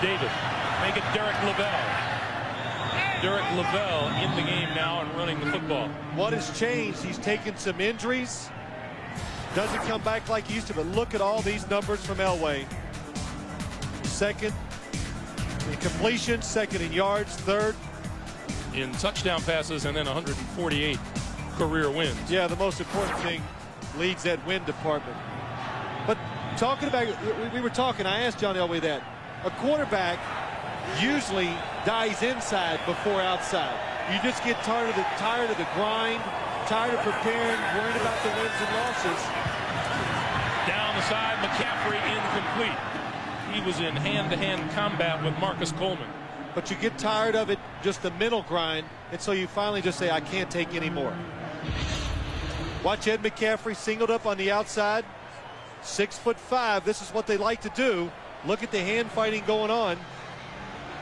David, make it Derek Lavelle. Derek Lavelle in the game now and running the football. What has changed? He's taken some injuries. Doesn't come back like he used to, but look at all these numbers from Elway. Second in completion, second in yards, third in touchdown passes, and then 148 career wins. Yeah, the most important thing leads that win department. But talking about, we were talking, I asked John Elway that. A quarterback usually dies inside before outside. You just get tired of the grind, tired of preparing, worrying about the wins and losses. Down the side, McCaffrey incomplete. He was in hand-to-hand combat with Marcus Coleman. But you get tired of it, just the mental grind, and so you finally just say, I can't take any more. Watch Ed McCaffrey singled up on the outside. 6'5". This is what they like to do. Look at the hand fighting going on,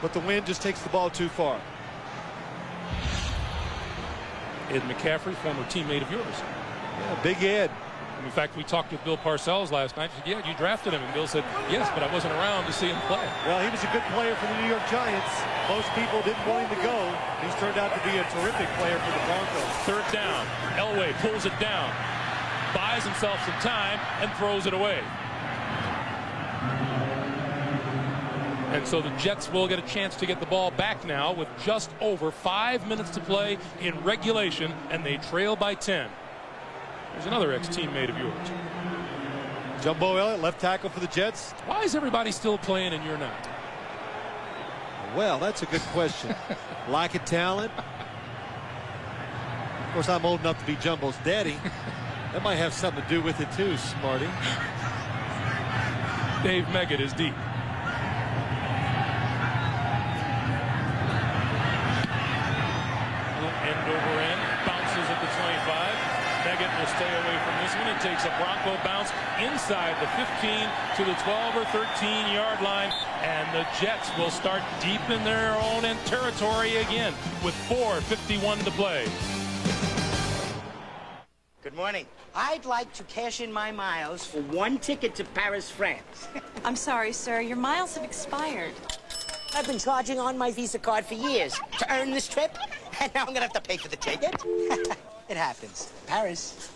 but the wind just takes the ball too far. Ed McCaffrey, former teammate of yours. Yeah, Big Ed. In fact, we talked with Bill Parcells last night. He said, yeah, you drafted him. And Bill said, yes, but I wasn't around to see him play. Well, he was a good player for the New York Giants. Most people didn't want him to go. He's turned out to be a terrific player for the Broncos. Third down. Elway pulls it down, buys himself some time, and throws it away. And so the Jets will get a chance to get the ball back now with just over 5 minutes to play in regulation, and they trail by 10. There's another ex-teammate of yours. Jumbo Elliott, left tackle for the Jets. Why is everybody still playing and you're not? Well, that's a good question. Lack of talent. Of course, I'm old enough to be Jumbo's daddy. That might have something to do with it too, Smarty. Dave Meggett is deep. End over end, bounces at the 25. Meggett will stay away from this one. It takes a Bronco bounce inside the 15 to the 12 or 13-yard line, and the Jets will start deep in their own end territory again with 4:51 to play. Good morning. I'd like to cash in my miles for 1 ticket to Paris, France. I'm sorry, sir. Your miles have expired. I've been charging on my Visa card for years to earn this trip, and now I'm gonna have to pay for the ticket. It happens. Paris.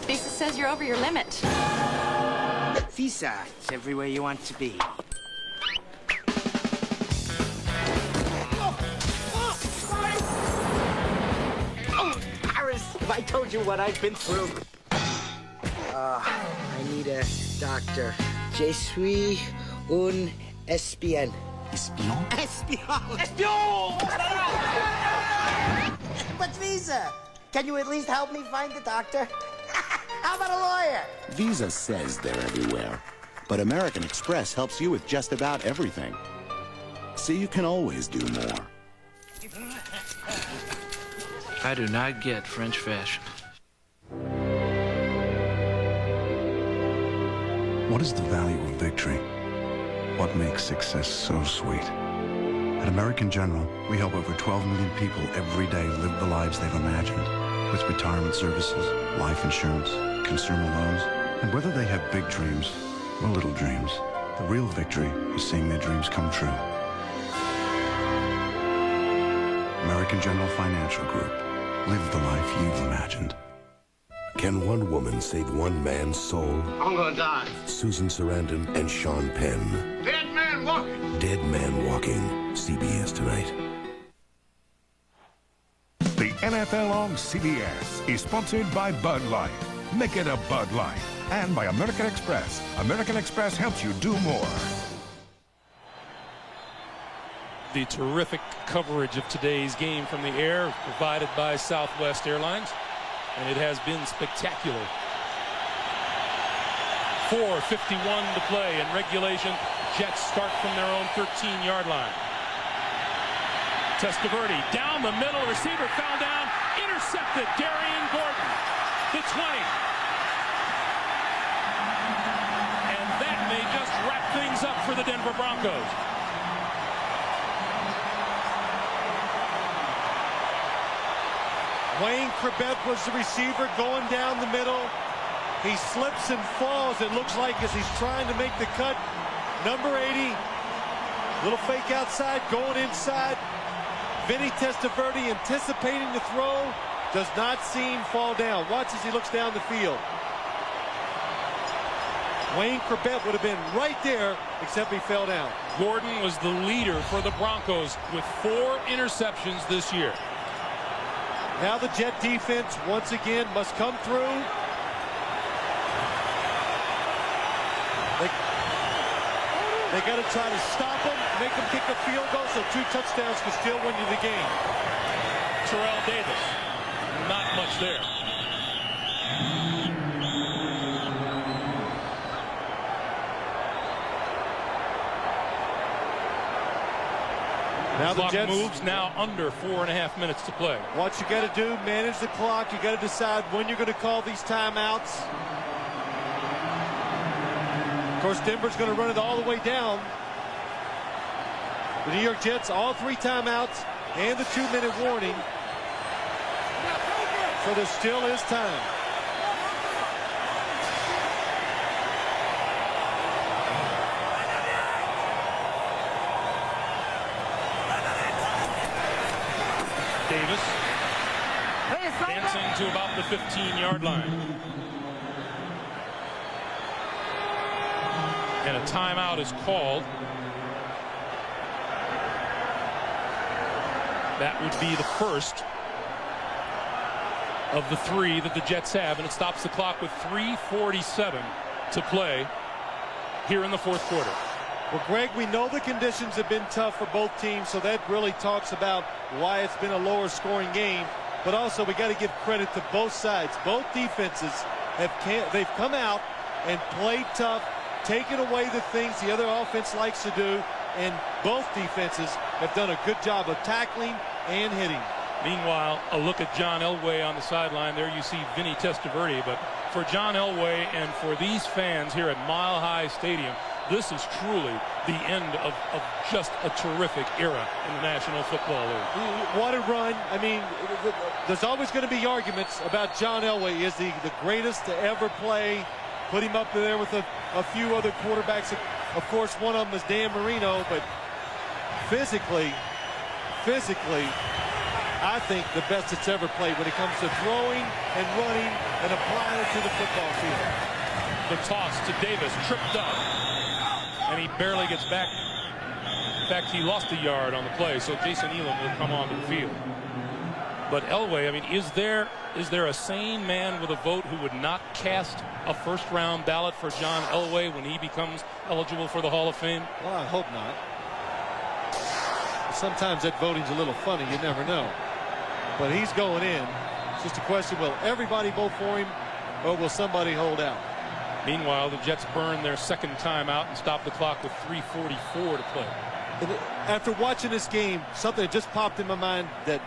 Visa says you're over your limit. Visa, it's everywhere you want to be. Oh, Paris, if I told you what I've been through. I need a doctor. Je suis un espion. Espion? Espion! Espion! But Visa, can you at least help me find the doctor? How about a lawyer? Visa says they're everywhere, but American Express helps you with just about everything. So you can always do more. I do not get French fashion. What is the value of victory? What makes success so sweet? At American General, we help over 12 million people every day live the lives they've imagined. With retirement services, life insurance, consumer loans, and whether they have big dreams or little dreams, the real victory is seeing their dreams come true. American General Financial Group. Live the life you've imagined. Can one woman save one man's soul? I'm gonna die. Susan Sarandon and Sean Penn. Dead man walking. Dead Man Walking. CBS tonight. The NFL on CBS is sponsored by Bud Light. Make it a Bud Light. And by American Express. American Express helps you do more. The terrific coverage of today's game from the air is provided by Southwest Airlines, and it has been spectacular. 4:51 to play in regulation. Jets start from their own 13-yard line. Testaverde down the middle, receiver foul down, intercepted. Darian Gordon, the 20. And that may just wrap things up for the Denver Broncos. Wayne Krebet was the receiver going down the middle. He slips and falls, it looks like, as he's trying to make the cut. Number 80, little fake outside, going inside. Vinny Testaverde anticipating the throw, does not see him fall down. Watch as he looks down the field. Wayne Krebet would have been right there, except he fell down. Gordon was the leader for the Broncos with 4 interceptions this year. Now the Jet defense, once again, must come through. They got to try to stop them, make them kick a field goal, so 2 touchdowns can still win you the game. Terrell Davis, not much there. Now the clock the Jets moves now under 4.5 minutes to play. What you got to do, manage the clock. You got to decide when you're going to call these timeouts. Of course, Denver's going to run it all the way down. The New York Jets, all 3 timeouts and the 2-minute warning. So there still is time. Davis dancing to about the 15-yard line. And a timeout is called. That would be the first of the 3 that the Jets have, and it stops the clock with 3:47 to play here in the 4th quarter. Well, Greg, we know the conditions have been tough for both teams, so that really talks about why it's been a lower scoring game. But also, we got to give credit to both sides. Both defenses they've come out and played tough, taken away the things the other offense likes to do, and both defenses have done a good job of tackling and hitting. Meanwhile, a look at John Elway on the sideline. There you see Vinny Testaverde, but for John Elway and for these fans here at Mile High Stadium, this is truly the end of just a terrific era in the National Football League. What a run. I mean, there's always going to be arguments about John Elway. Is he the greatest to ever play? Put him up there with a few other quarterbacks. Of course, one of them is Dan Marino, but physically, I think the best that's ever played when it comes to throwing and running and applying it to the football field. The toss to Davis, tripped up, and he barely gets back. In fact, he lost a yard on the play, so Jason Elam will come onto the field. But Elway, I mean, is there a sane man with a vote who would not cast a first-round ballot for John Elway when he becomes eligible for the Hall of Fame? Well, I hope not. Sometimes that voting's a little funny. You never know. But he's going in. It's just a question, will everybody vote for him, or will somebody hold out? Meanwhile, the Jets burn their second timeout and stop the clock with 3:44 to play. After watching this game, something that just popped in my mind that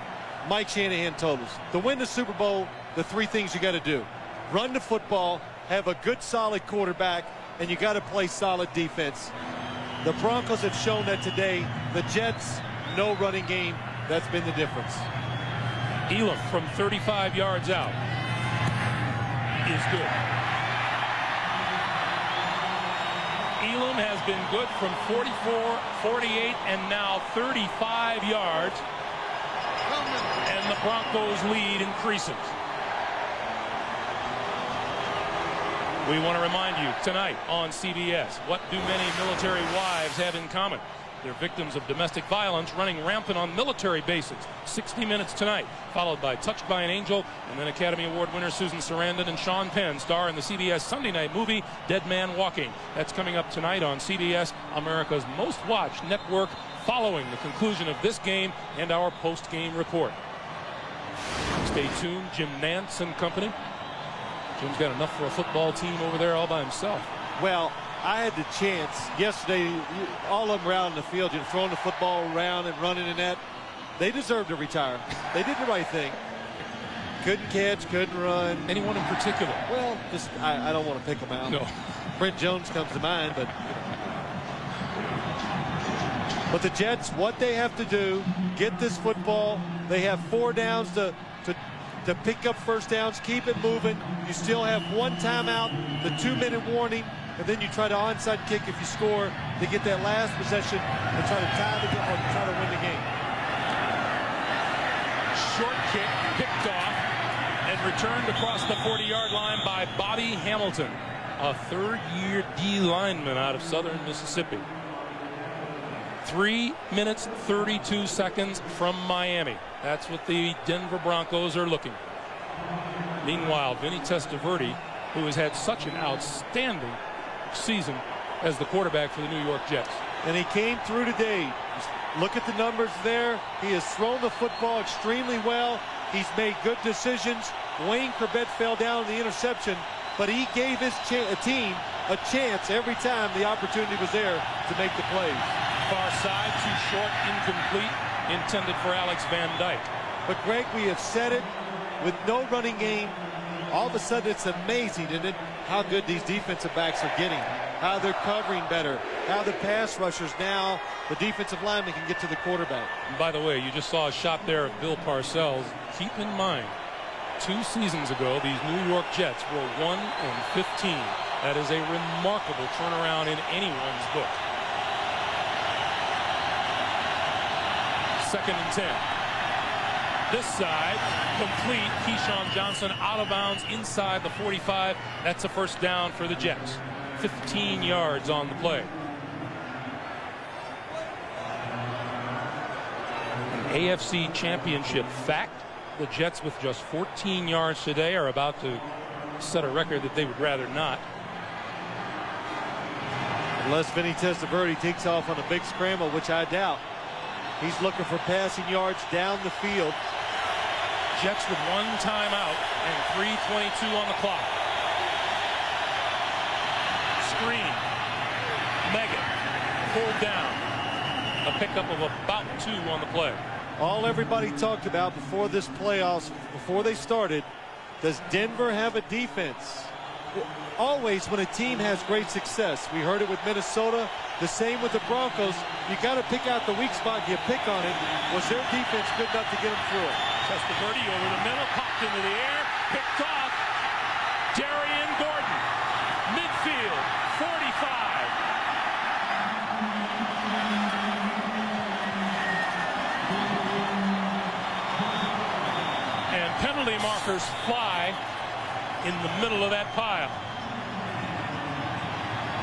Mike Shanahan told us. To win the Super Bowl, the 3 things you got to do. Run the football, have a good, solid quarterback, and you got to play solid defense. The Broncos have shown that today. The Jets, no running game. That's been the difference. Elam from 35 yards out is good. Elam has been good from 44, 48, and now 35 yards. And the Broncos lead increases. We want to remind you tonight on CBS, what do many military wives have in common? They're victims of domestic violence running rampant on military bases. 60 Minutes tonight, followed by Touched by an Angel, and then Academy Award winner Susan Sarandon and Sean Penn star in the CBS Sunday night movie Dead Man Walking. That's coming up tonight on CBS, America's most watched network, following the conclusion of this game and our post-game report. Stay tuned. Jim Nantz and company. Jim's got enough for a football team over there all by himself. Well, I had the chance yesterday. All of them were out in the field, throwing the football around and running in that. They deserve to retire. They did the right thing. Couldn't catch, couldn't run. Anyone in particular? Well, just I don't want to pick them out. No. Brent Jones comes to mind, but the Jets, what they have to do, get this football. They have 4 downs to pick up first downs, keep it moving. You still have 1 timeout, the 2-minute warning, and then you try to onside kick if you score to get that last possession and try to tie the game or try to win the game. Short kick picked off and returned across the 40-yard line by Bobby Hamilton, a third-year D lineman out of Southern Mississippi. 3 minutes, 32 seconds from Miami. That's what the Denver Broncos are looking for. Meanwhile, Vinny Testaverde, who has had such an outstanding season as the quarterback for the New York Jets. And he came through today. Look at the numbers there. He has thrown the football extremely well. He's made good decisions. Wayne Corbett fell down on the interception, but he gave his team a chance every time the opportunity was there to make the plays. Far side, too short, incomplete, intended for Alex Van Dyke. But Greg, we have said it, with no running game, all of a sudden it's amazing, isn't it, how good these defensive backs are getting, how they're covering better, how the pass rushers now, the defensive linemen can get to the quarterback. And by the way, you just saw a shot there of Bill Parcells. Keep in mind, 2 seasons ago, these New York Jets were 1-15. That is a remarkable turnaround in anyone's book. 2nd and 10. This side, complete. Keyshawn Johnson out of bounds inside the 45. That's a first down for the Jets. 15 yards on the play. An AFC championship fact. The Jets, with just 14 yards today, are about to set a record that they would rather not. Unless Vinny Testaverde takes off on a big scramble, which I doubt. He's looking for passing yards down the field. Jets with 1 timeout and 3:22 on the clock. Screen. Megan pulled down. A pickup of about 2 on the play. All everybody talked about before this playoffs, before they started, does Denver have a defense? Always when a team has great success. We heard it with Minnesota, the same with the Broncos. You got to pick out the weak spot, you pick on it. Was their defense good enough to get them through it? Testaverde over the middle, popped into the air, picked off. Darian Gordon, midfield, 45. And penalty markers fly in the middle of that pile.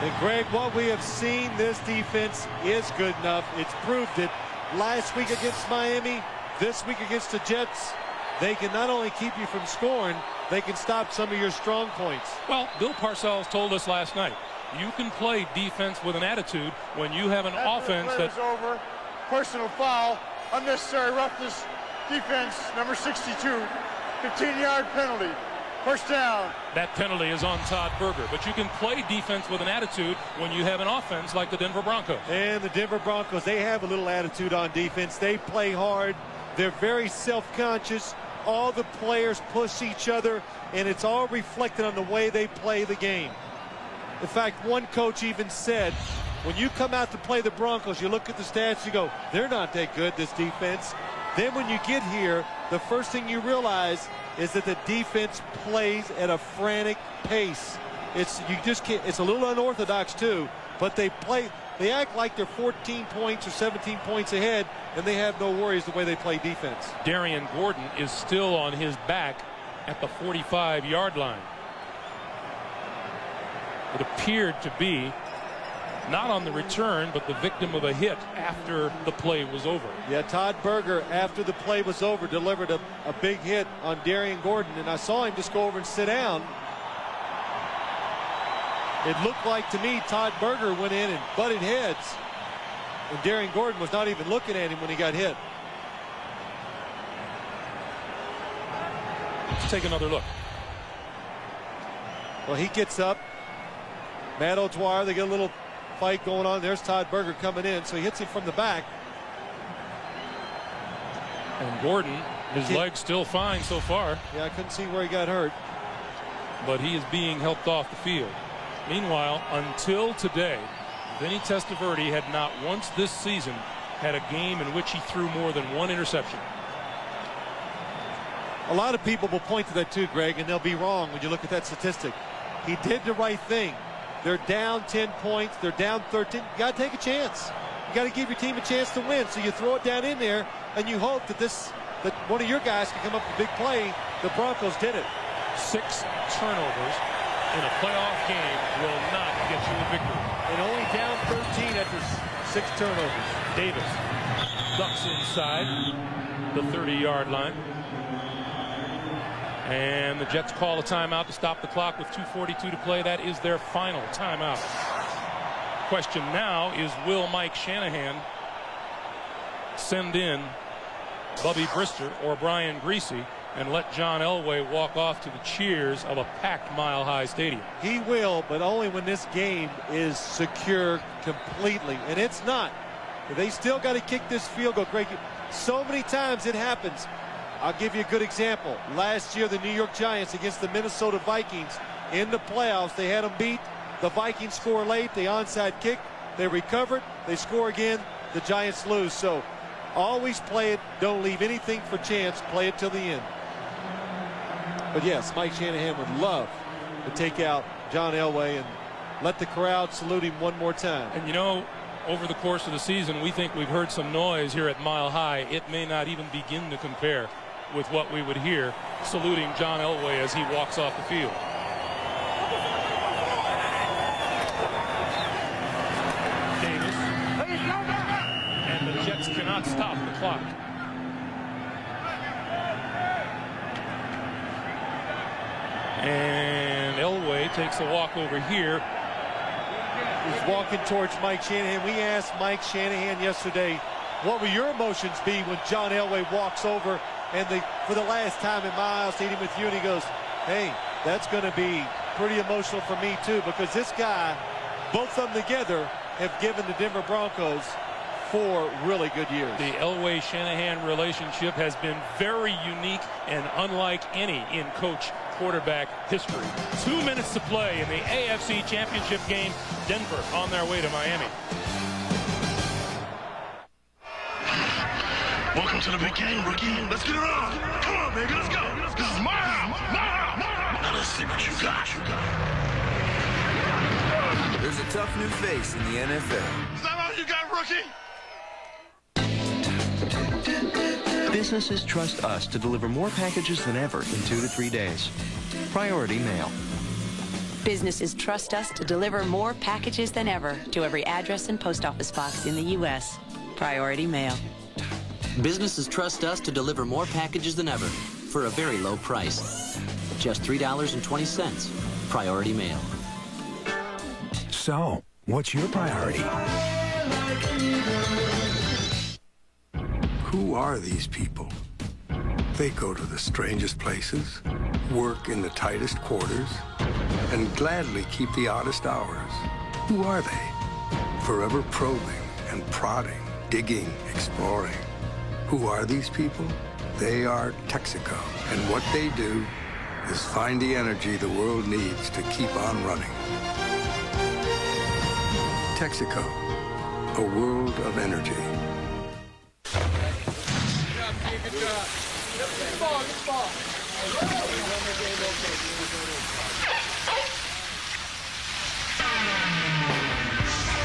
And Greg, what we have seen, this defense is good enough. It's proved it last week against Miami, this week against the Jets. They can not only keep you from scoring, they can stop some of your strong points. Well, Bill Parcells told us last night, you can play defense with an attitude when you have an offense that... over. Personal foul, unnecessary roughness, defense, number 62, 15-yard penalty. First down. That penalty is on Todd Berger, but you can play defense with an attitude when you have an offense like the Denver Broncos. And the Denver Broncos, they have a little attitude on defense. They play hard. They're very self-conscious. All the players push each other, and it's all reflected on the way they play the game. In fact, one coach even said, when you come out to play the Broncos, you look at the stats, you go, they're not that good, this defense. Then when you get here, the first thing you realize is that the defense plays at a frantic pace. You just can't. It's a little unorthodox too, but they act like they're 14 points or 17 points ahead, and they have no worries the way they play defense. Darian Gordon is still on his back at the 45-yard line. It appeared to be not on the return, but the victim of a hit after the play was over. Yeah, Todd Berger, after the play was over, delivered a big hit on Darian Gordon, and I saw him just go over and sit down. It looked like to me Todd Berger went in and butted heads, and Darian Gordon was not even looking at him when he got hit. Let's take another look. Well, he gets up. Matt O'Dwyer, they get a little fight going on. There's Todd Berger coming in, so he hits him from the back. And Gordon, his leg's still fine so far. Yeah, I couldn't see where he got hurt. But he is being helped off the field. Meanwhile, until today, Vinny Testaverde had not once this season had a game in which he threw more than 1 interception. A lot of people will point to that too, Greg, and they'll be wrong when you look at that statistic. He did the right thing. They're down 10 points. They're down 13. You got to take a chance. You got to give your team a chance to win. So you throw it down in there, and you hope that that one of your guys can come up with a big play. The Broncos did it. 6 turnovers in a playoff game will not get you a victory. And only down 13 after 6 turnovers. Davis ducks inside the 30-yard line. And the Jets call a timeout to stop the clock with 2:42 to play. That is their final timeout. Question now is, will Mike Shanahan send in Bubby Brister or Brian Greasy and let John Elway walk off to the cheers of a packed Mile High Stadium? He will, but only when this game is secure completely. And it's not. They still got to kick this field goal, Greg. So many times it happens. I'll give you a good example. Last year, the New York Giants against the Minnesota Vikings in the playoffs, they had them beat. The Vikings score late, the onside kick. They recovered. They score again. The Giants lose. So always play it. Don't leave anything for chance. Play it till the end. But yes, Mike Shanahan would love to take out John Elway and let the crowd salute him one more time. And you know, over the course of the season, we think we've heard some noise here at Mile High. It may not even begin to compare with what we would hear saluting John Elway as he walks off the field. Davis. And the Jets cannot stop the clock. And Elway takes a walk over here. He's walking towards Mike Shanahan. We asked Mike Shanahan yesterday, what will your emotions be when John Elway walks over and for the last time in my Stadium with you? And he goes, hey, that's going to be pretty emotional for me too, because this guy, both of them together, have given the Denver Broncos 4 really good years. The Elway-Shanahan relationship has been very unique and unlike any in coach-quarterback history. 2 minutes to play in the AFC Championship game. Denver on their way to Miami. Welcome to the big game, rookie. Let's get it on. Come on, baby, let's go. This is my house. Now let's see what you got. There's a tough new face in the NFL. Is that all you got, rookie? Businesses trust us to deliver more packages than ever in 2 to 3 days. Priority Mail. Businesses trust us to deliver more packages than ever to every address and post office box in the U.S. Priority Mail. Businesses trust us to deliver more packages than ever for a very low price. Just $3.20. Priority Mail. So, what's your priority? Who are these people? They go to the strangest places, work in the tightest quarters, and gladly keep the oddest hours. Who are they? Forever probing and prodding, digging, exploring. Who are these people? They are Texaco, and what they do is find the energy the world needs to keep on running. Texaco, a world of energy. Good job. Good ball.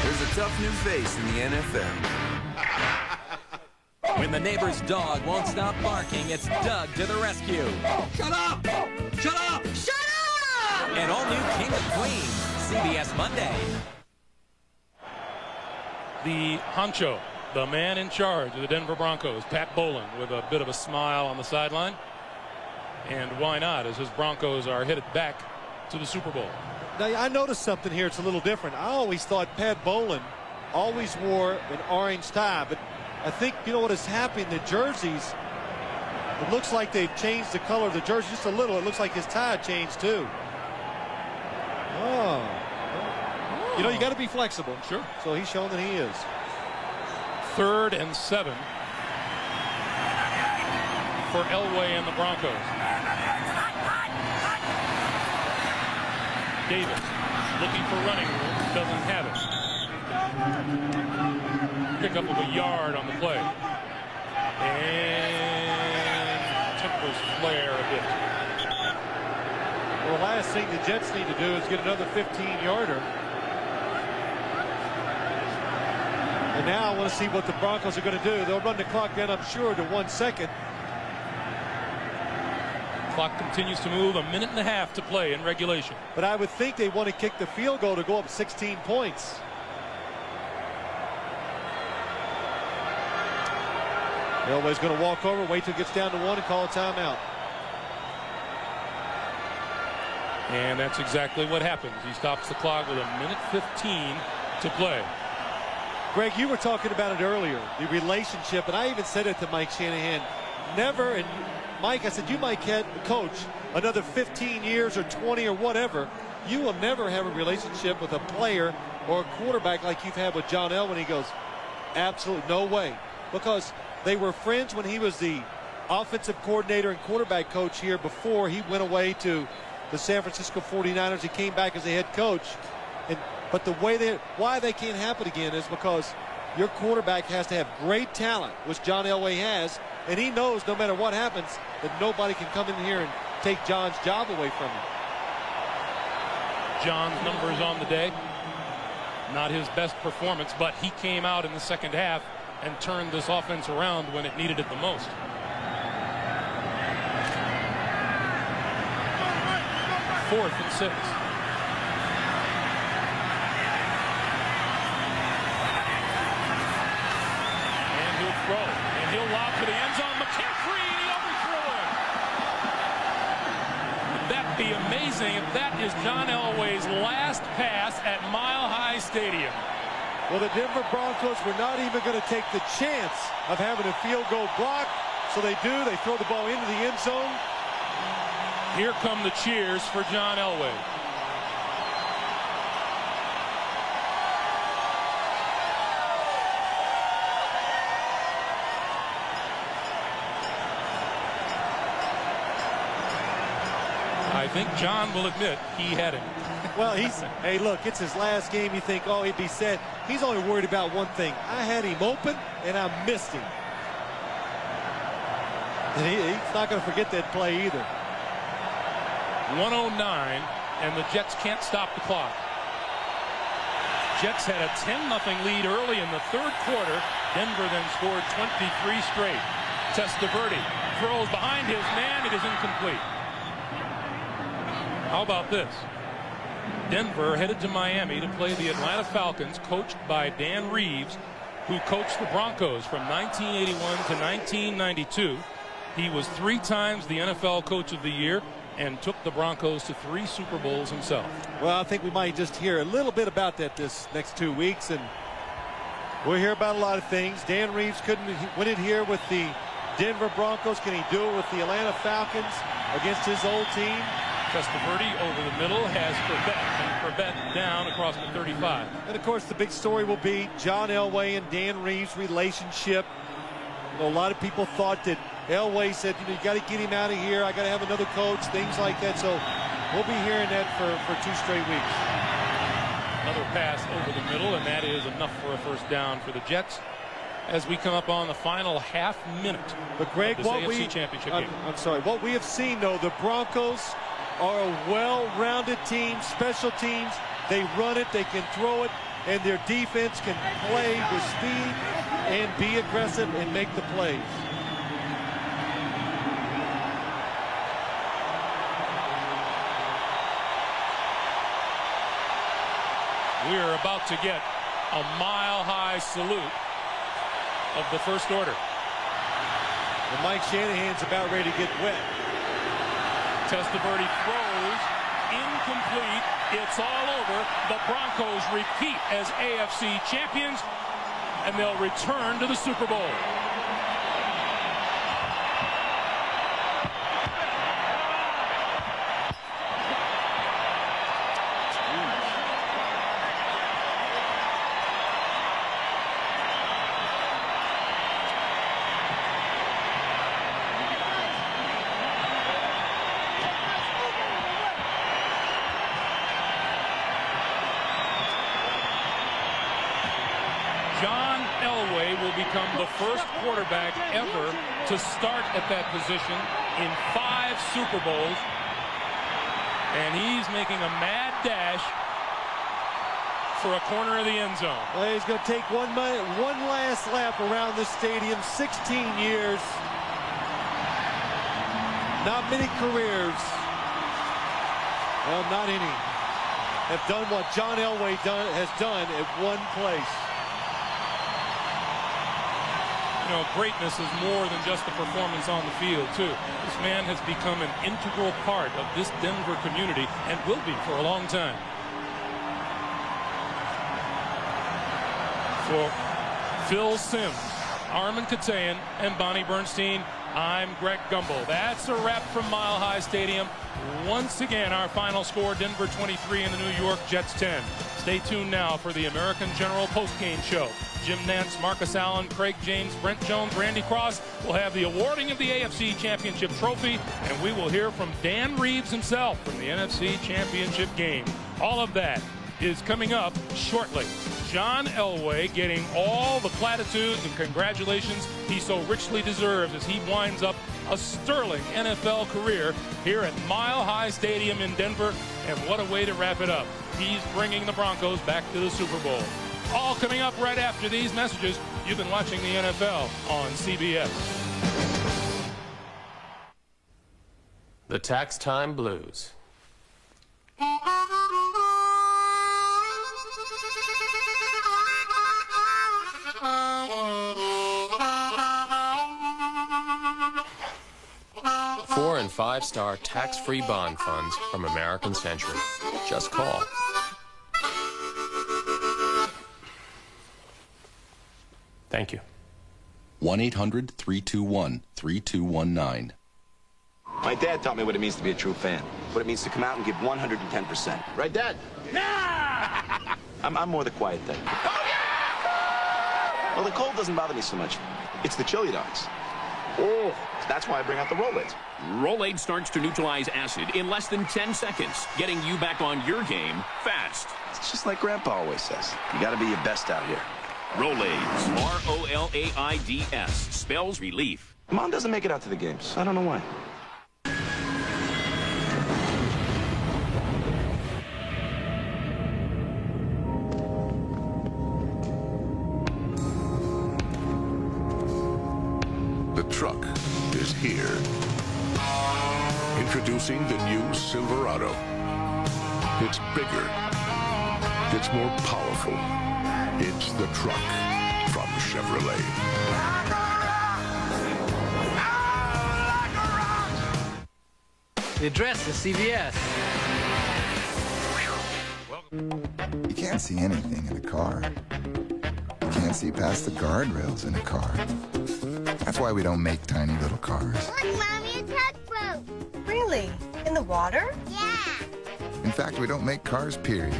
There's a tough new face in the NFL. When the neighbor's dog won't stop barking, it's Doug to the rescue. Shut up! Shut up! Shut up! An all-new King of Queens, CBS Monday. The honcho, the man in charge of the Denver Broncos, Pat Bowlen, with a bit of a smile on the sideline. And why not, as his Broncos are headed back to the Super Bowl. Now, I noticed something here. It's a little different. I always thought Pat Bowlen always wore an orange tie, but I think, you know what has happened, the jerseys, it looks like they've changed the color of the jersey just a little. It looks like his tie changed too. Oh. You know, you got to be flexible. Sure. So he's shown that he is. 3rd and 7 for Elway and the Broncos. Davis looking for running room, doesn't have it. Pickup of a yard on the play. And tempers flare a bit. Well, the last thing the Jets need to do is get another 15-yarder. And now I want to see what the Broncos are going to do. They'll run the clock down, I'm sure, to 1 second. Clock continues to move. 1.5 minutes to play in regulation. But I would think they want to kick the field goal to go up 16 points. Elway's going to walk over, wait till it gets down to 1 and call a timeout. And that's exactly what happens. He stops the clock with 1:15 to play. Greg, you were talking about it earlier, the relationship, and I even said it to Mike Shanahan. Never, and Mike, I said, you might coach another 15 years or 20 or whatever. You will never have a relationship with a player or a quarterback like you've had with John Elway. He goes, absolutely no way. Because they were friends when he was the offensive coordinator and quarterback coach here before he went away to the San Francisco 49ers. He came back as a head coach. But the way why they can't happen again is because your quarterback has to have great talent, which John Elway has, and he knows no matter what happens that nobody can come in here and take John's job away from him. John's numbers on the day, not his best performance, but he came out in the second half and turned this offense around when it needed it the most. Fourth and 6. Throw, and he'll lob to the end zone. McCaffrey, he overthrew him. Would that be amazing if that is John Elway's last pass at Mile High Stadium? Well, the Denver Broncos were not even going to take the chance of having a field goal block, so they do. They throw the ball into the end zone. Here come the cheers for John Elway. I think John will admit he had him. Well, hey, look, it's his last game. You think, oh, he'd be set. He's only worried about one thing. I had him open, and I missed him. And he's not going to forget that play either. 1:09, and the Jets can't stop the clock. Jets had a 10-0 lead early in the third quarter. Denver then scored 23 straight. Testaverde throws behind his man. It is incomplete. How about this? Denver headed to Miami to play the Atlanta Falcons, coached by Dan Reeves, who coached the Broncos from 1981 to 1992. He was 3 times the NFL Coach of the Year and took the Broncos to 3 Super Bowls himself. Well, I think we might just hear a little bit about that this next 2 weeks, and we'll hear about a lot of things. Dan Reeves couldn't win it here with the Denver Broncos. Can he do it with the Atlanta Falcons against his old team? Testaverde over the middle has Corbett down across the 35. And of course the big story will be John Elway and Dan Reeves' relationship. You know, a lot of people thought that Elway said, you got to get him out of here. I got to have another coach, things like that. So we'll be hearing that for 2 straight weeks. Another pass over the middle, and that is enough for a first down for the Jets as we come up on the final half minute. But Greg, of this AFC Championship game. I'm sorry. What we have seen, though, the Broncos are a well-rounded team, special teams. They run it, they can throw it, and their defense can play with speed and be aggressive and make the plays. We're about to get a mile-high salute of the first order. And Mike Shanahan's about ready to get wet. Testaverde throws, incomplete. It's all over. The Broncos repeat as AFC champions, and they'll return to the Super Bowl. John Elway will become the first quarterback ever to start at that position in 5 Super Bowls. And he's making a mad dash for a corner of the end zone. Well, he's going to take one last lap around the stadium. 16 years. Not many careers, well, not any, have done what John Elway has done at one place. You know, greatness is more than just the performance on the field, too. This man has become an integral part of this Denver community and will be for a long time. For Phil Simms, Armin Katayan, and Bonnie Bernstein, I'm Greg Gumbel. That's a wrap from Mile High Stadium. Once again, our final score, Denver 23 and the New York Jets 10. Stay tuned now for the American General postgame show. Jim Nantz, Marcus Allen, Craig James, Brent Jones, Randy Cross will have the awarding of the AFC Championship trophy, and we will hear from Dan Reeves himself from the NFC Championship game. All of that is coming up shortly. John Elway getting all the platitudes and congratulations he so richly deserves as he winds up a sterling NFL career here at Mile High Stadium in Denver. And what a way to wrap it up. He's bringing the Broncos back to the Super Bowl. All coming up right after these messages. You've been watching the NFL on CBS. The Tax Time Blues. Four- and five-star tax-free bond funds from American Century. Just call. Thank you. 1-800-321-3219. My dad taught me what it means to be a true fan. What it means to come out and give 110%. Right, Dad? Yeah! I'm more the quiet type. Oh, yeah! Well, the cold doesn't bother me so much. It's the chili dogs. Oh, that's why I bring out the Rolaids. Rolade starts to neutralize acid in less than 10 seconds, getting you back on your game fast. It's just like Grandpa always says. You got to be your best out here. Rolaids, R-O-L-A-I-D-S, spells relief. Mom doesn't make it out to the games. I don't know why. The truck is here. Introducing the new Silverado. It's bigger. It's more powerful. It's the truck from Chevrolet. The address is CVS. You can't see anything in a car. You can't see past the guardrails in a car. That's why we don't make tiny little cars. Look, Mommy, a tugboat. Really? In the water? Yeah. In fact, we don't make cars, period.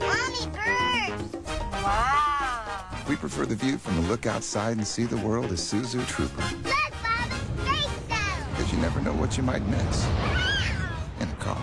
Mommy, birds. Wow. We prefer the view from the look outside and see the world as Suzu Trooper. Look, Bob, a space zone. Because you never know what you might miss in a car.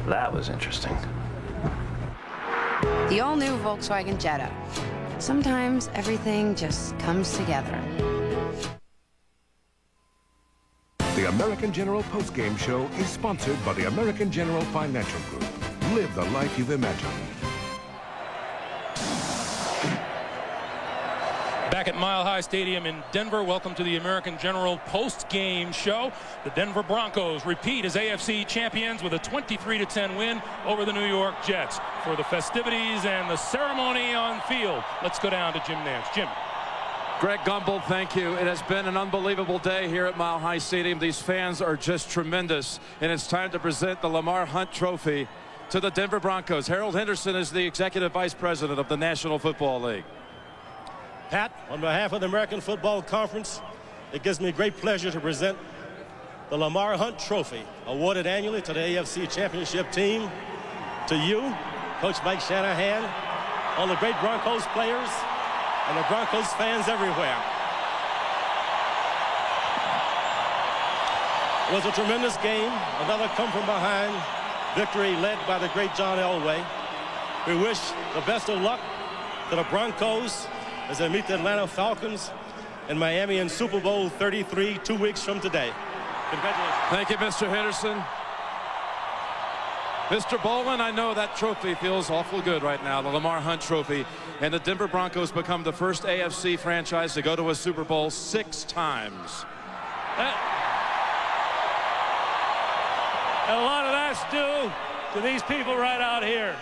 That was interesting. The all-new Volkswagen Jetta. Sometimes everything just comes together. The American General postgame show is sponsored by the American General Financial Group. Live the life you've imagined. Back at Mile High Stadium in Denver, welcome to the American General post-game show. The Denver Broncos repeat as AFC champions with a 23-10 win over the New York Jets. For the festivities and the ceremony on field, let's go down to Jim Nantz. Jim. Greg Gumbel, thank you. It has been an unbelievable day here at Mile High Stadium. These fans are just tremendous, and it's time to present the Lamar Hunt Trophy to the Denver Broncos. Harold Henderson is the Executive Vice President of the National Football League. Pat, on behalf of the American Football Conference, it gives me great pleasure to present the Lamar Hunt Trophy, awarded annually to the AFC Championship team, to you, Coach Mike Shanahan, all the great Broncos players, and the Broncos fans everywhere. It was a tremendous game, another come-from-behind victory led by the great John Elway. We wish the best of luck to the Broncos as they meet the Atlanta Falcons in Miami in Super Bowl 33 2 weeks from today. Congratulations. Thank you, Mr. Henderson. Mr. Bolin, I know that trophy feels awful good right now, the Lamar Hunt Trophy. And the Denver Broncos become the first AFC franchise to go to a Super Bowl 6 times. A lot of that's due to these people right out here.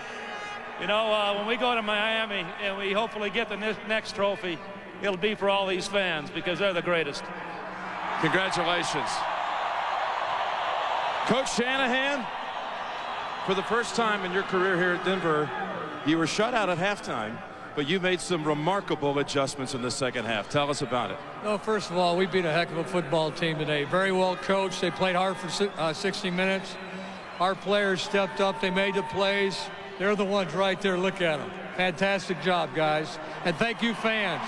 You know, when we go to Miami and we hopefully get the next trophy, it'll be for all these fans because they're the greatest. Congratulations. Coach Shanahan, for the first time in your career here at Denver, you were shut out at halftime, but you made some remarkable adjustments in the second half. Tell us about it. Well, first of all, we beat a heck of a football team today. Very well coached. They played hard for 60 minutes. Our players stepped up. They made the plays. They're the ones right there. Look at them. Fantastic job, guys. And thank you, fans.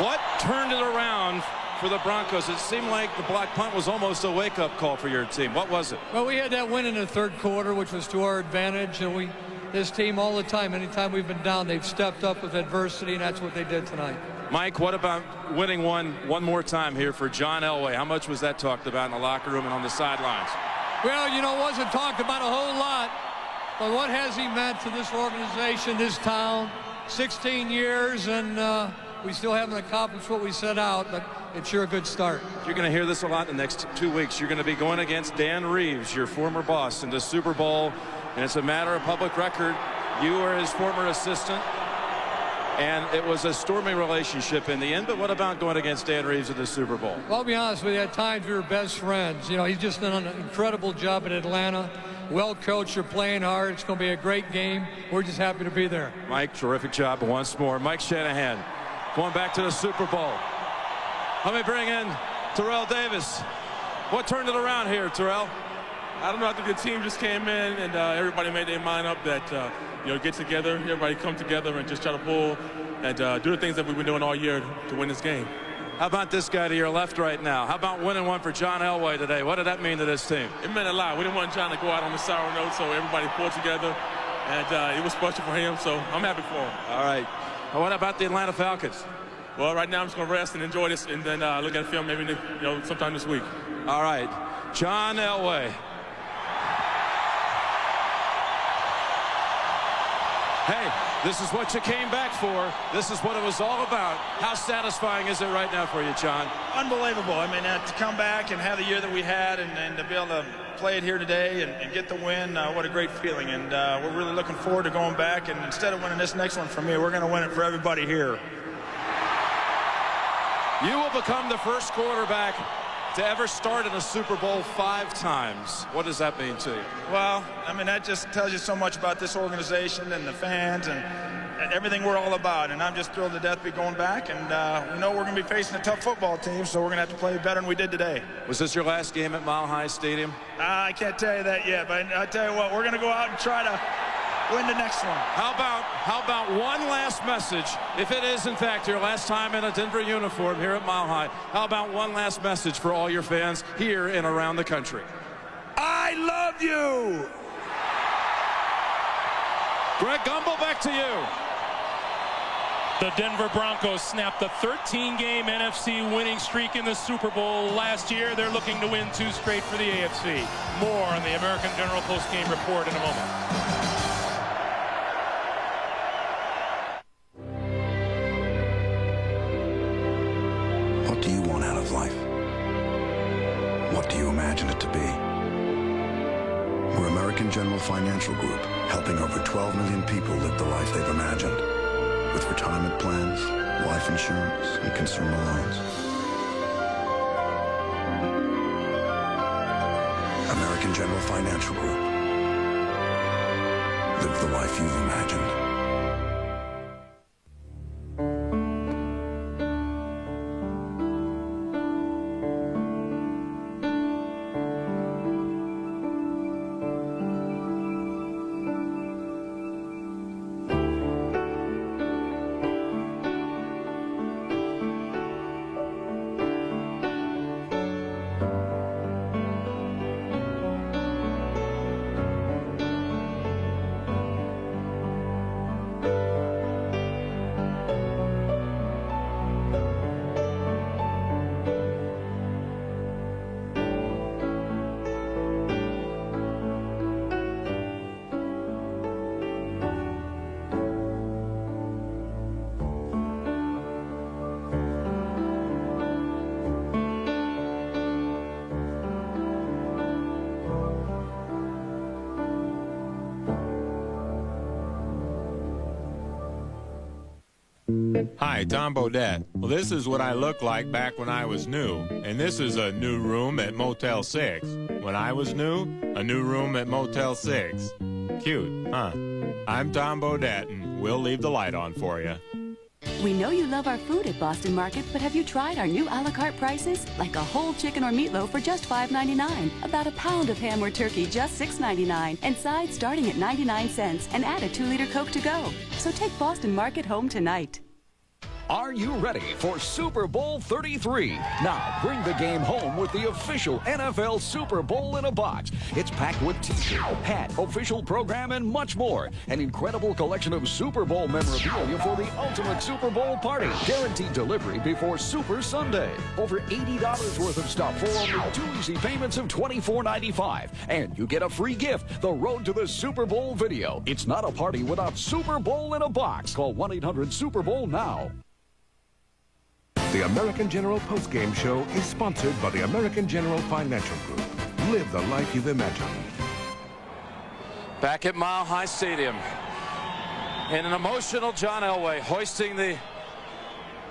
What turned it around for the Broncos? It seemed like the block punt was almost a wake-up call for your team. What was it? Well, we had that win in the third quarter, which was to our advantage. And this team all the time, anytime we've been down, they've stepped up with adversity, and that's what they did tonight. Mike, what about winning one more time here for John Elway? How much was that talked about in the locker room and on the sidelines? Well, you know, it wasn't talked about a whole lot. But what has he meant to this organization, this town? 16 years, and we still haven't accomplished what we set out, but it's sure a good start. You're going to hear this a lot in the next 2 weeks. You're going to be going against Dan Reeves, your former boss, in the Super Bowl, and it's a matter of public record. You were his former assistant, and it was a stormy relationship in the end, but what about going against Dan Reeves in the Super Bowl? Well, I'll be honest with you, at times we were best friends. You know, he's just done an incredible job at Atlanta. Well coached, you're playing hard. It's going to be a great game. We're just happy to be there. Mike, terrific job once more. Mike Shanahan going back to the Super Bowl. Let me bring in Terrell Davis. What turned it around here, Terrell? I don't know. I think the team just came in and everybody made their mind up that, you know, get together, everybody come together and just try to pull and do the things that we've been doing all year to win this game. How about this guy to your left right now? How about winning one for John Elway today? What did that mean to this team? It meant a lot. We didn't want John to go out on the sour note, so everybody pulled together, and it was special for him, so I'm happy for him. All right. Well, what about the Atlanta Falcons? Well, right now I'm just going to rest and enjoy this and then look at the film maybe sometime this week. All right. John Elway. Hey, this is what you came back for. This is what it was all about. How satisfying is it right now for you, John? Unbelievable. I mean, to come back and have the year that we had and to be able to play it here today and get the win, what a great feeling. And we're really looking forward to going back. And instead of winning this next one for me, we're going to win it for everybody here. You will become the first quarterback to ever start in a Super Bowl 5 times. What does that mean to you? Well, I mean, that just tells you so much about this organization and the fans and everything we're all about. And I'm just thrilled to death to be going back. And we know we're going to be facing a tough football team, so we're going to have to play better than we did today. Was this your last game at Mile High Stadium? I can't tell you that yet, but I tell you what, we're going to go out and try to win the next one. How about one last message? If it is, in fact, your last time in a Denver uniform here at Mile High, how about one last message for all your fans here and around the country? I love you! Greg Gumbel, back to you. The Denver Broncos snapped a 13-game NFC winning streak in the Super Bowl last year. They're looking to win 2 straight for the AFC. More on the American General post-game report in a moment. What do you want out of life? What do you imagine it to be? We're American General Financial Group, helping over 12 million people live the life they've imagined. With retirement plans, life insurance, and consumer loans. American General Financial Group. Live the life you've imagined. Hi, Tom Bodette. Well, this is what I looked like back when I was new. And this is a new room at Motel 6. When I was new, a new room at Motel 6. Cute, huh? I'm Tom Bodette, and we'll leave the light on for you. We know you love our food at Boston Market, but have you tried our new a la carte prices? Like a whole chicken or meatloaf for just $5.99, about a pound of ham or turkey just $6.99, and sides starting at 99 cents, and add a 2-liter Coke to go. So take Boston Market home tonight. Are you ready for Super Bowl 33? Now, bring the game home with the official NFL Super Bowl in a box. It's packed with t-shirt, hat, official program, and much more. An incredible collection of Super Bowl memorabilia for the ultimate Super Bowl party. Guaranteed delivery before Super Sunday. Over $80 worth of stuff for only 2 easy payments of $24.95. And you get a free gift, the Road to the Super Bowl video. It's not a party without Super Bowl in a box. Call 1-800-SUPER-BOWL now. The American General postgame show is sponsored by the American General Financial Group. Live the life you've imagined. Back at Mile High Stadium, in an emotional John Elway hoisting the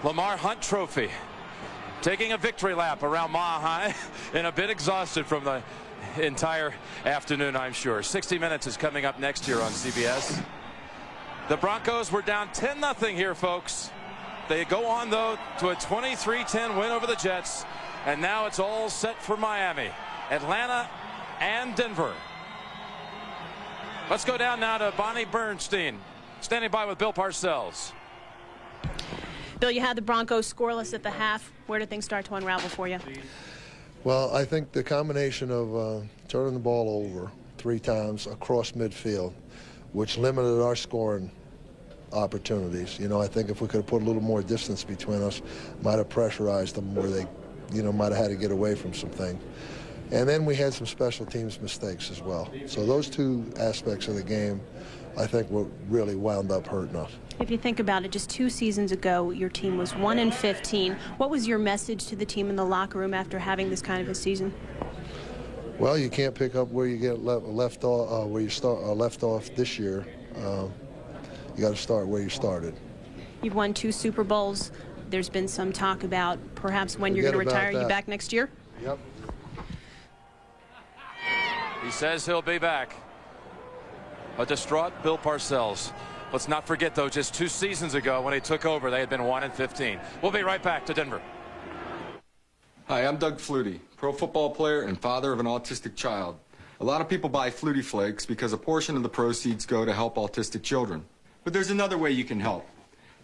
Lamar Hunt Trophy, taking a victory lap around Mile High, and a bit exhausted from the entire afternoon, I'm sure. 60 Minutes is coming up next year on CBS. The Broncos were down 10-0 here, folks. They go on, though, to a 23-10 win over the Jets, and now it's all set for Miami, Atlanta, and Denver. Let's go down now to Bonnie Bernstein, standing by with Bill Parcells. Bill, you had the Broncos scoreless at the half. Where did things start to unravel for you? Well, I think the combination of turning the ball over 3 times across midfield, which limited our scoring opportunities. You know, I think if we could have put a little more distance between us, might have pressurized them where they, you know, might have had to get away from some things. And then we had some special teams mistakes as well. So those 2 aspects of the game, I think, were really wound up hurting us. If you think about it, just 2 seasons ago, your team was 1-15. What was your message to the team in the locker room after having this kind of a season? Well, you can't pick up where you get left off, where you left off this year. You got to start where you started. You've won 2 Super Bowls. There's been some talk about perhaps when you're going to retire. Are you back next year? Yep. He says he'll be back. A distraught Bill Parcells. Let's not forget, though, just 2 seasons ago when he took over, they had been 1-15. We'll be right back to Denver. Hi, I'm Doug Flutie, pro football player and father of an autistic child. A lot of people buy Flutie Flakes because a portion of the proceeds go to help autistic children. But there's another way you can help.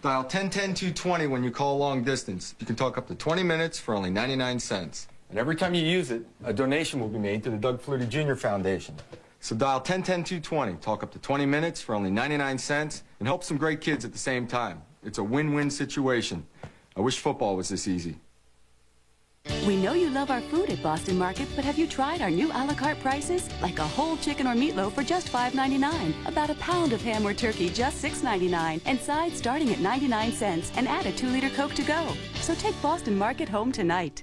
Dial 1010-220 when you call long distance. You can talk up to 20 minutes for only 99 cents. And every time you use it, a donation will be made to the Doug Flutie Jr. Foundation. So dial 1010-220, talk up to 20 minutes for only 99 cents, and help some great kids at the same time. It's a win-win situation. I wish football was this easy. We know you love our food at Boston Market, but have you tried our new a la carte prices? Like a whole chicken or meatloaf for just $5.99, about a pound of ham or turkey just $6.99, and sides starting at 99 cents, and add a 2-liter Coke to go. So take Boston Market home tonight.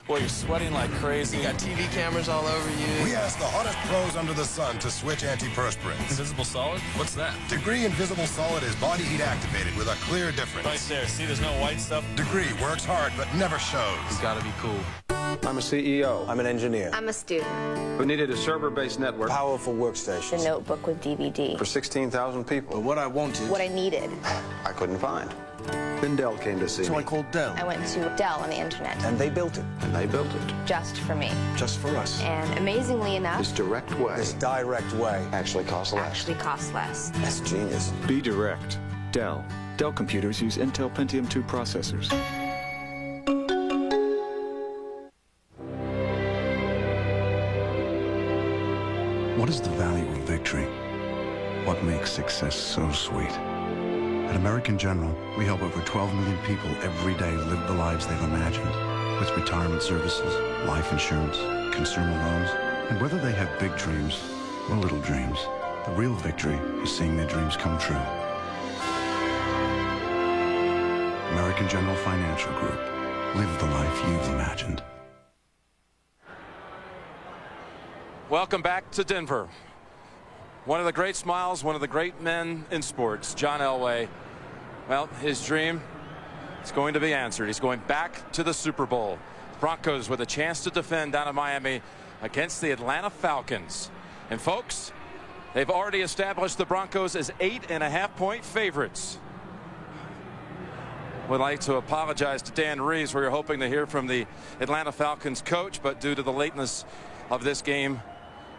Boy, you're sweating like crazy. You got TV cameras all over you. We asked the hottest pros under the sun to switch antiperspirants. Invisible Solid? What's that? Degree Invisible Solid is body heat activated with a clear difference. Right there. See, there's no white stuff. Degree works hard but never shows. It's gotta be cool. I'm a CEO. I'm an engineer. I'm a student. We needed a server-based network. Powerful workstations. A notebook with DVD. For 16,000 people. But what I wanted... What I needed. I couldn't find. Then Dell came to see me. So I called Dell. I went to Dell on the internet. And they built it. And they built it. Just for me. Just for us. And amazingly enough... This direct way actually costs less. Actually costs less. That's genius. Be direct. Dell. Dell computers use Intel Pentium 2 processors. What is the value of victory? What makes success so sweet? At American General, we help over 12 million people every day live the lives they've imagined. With retirement services, life insurance, consumer loans, and whether they have big dreams or little dreams, the real victory is seeing their dreams come true. American General Financial Group. Live the life you've imagined. Welcome back to Denver. One of the great smiles, one of the great men in sports, John Elway. Well, his dream It's going to be answered. He's going back to the Super Bowl. Broncos with a chance to defend down in Miami against the Atlanta Falcons. And folks, they've already established the Broncos as 8.5-point favorites. Would like to apologize to Dan Reeves. We were hoping to hear from the Atlanta Falcons coach, but due to the lateness of this game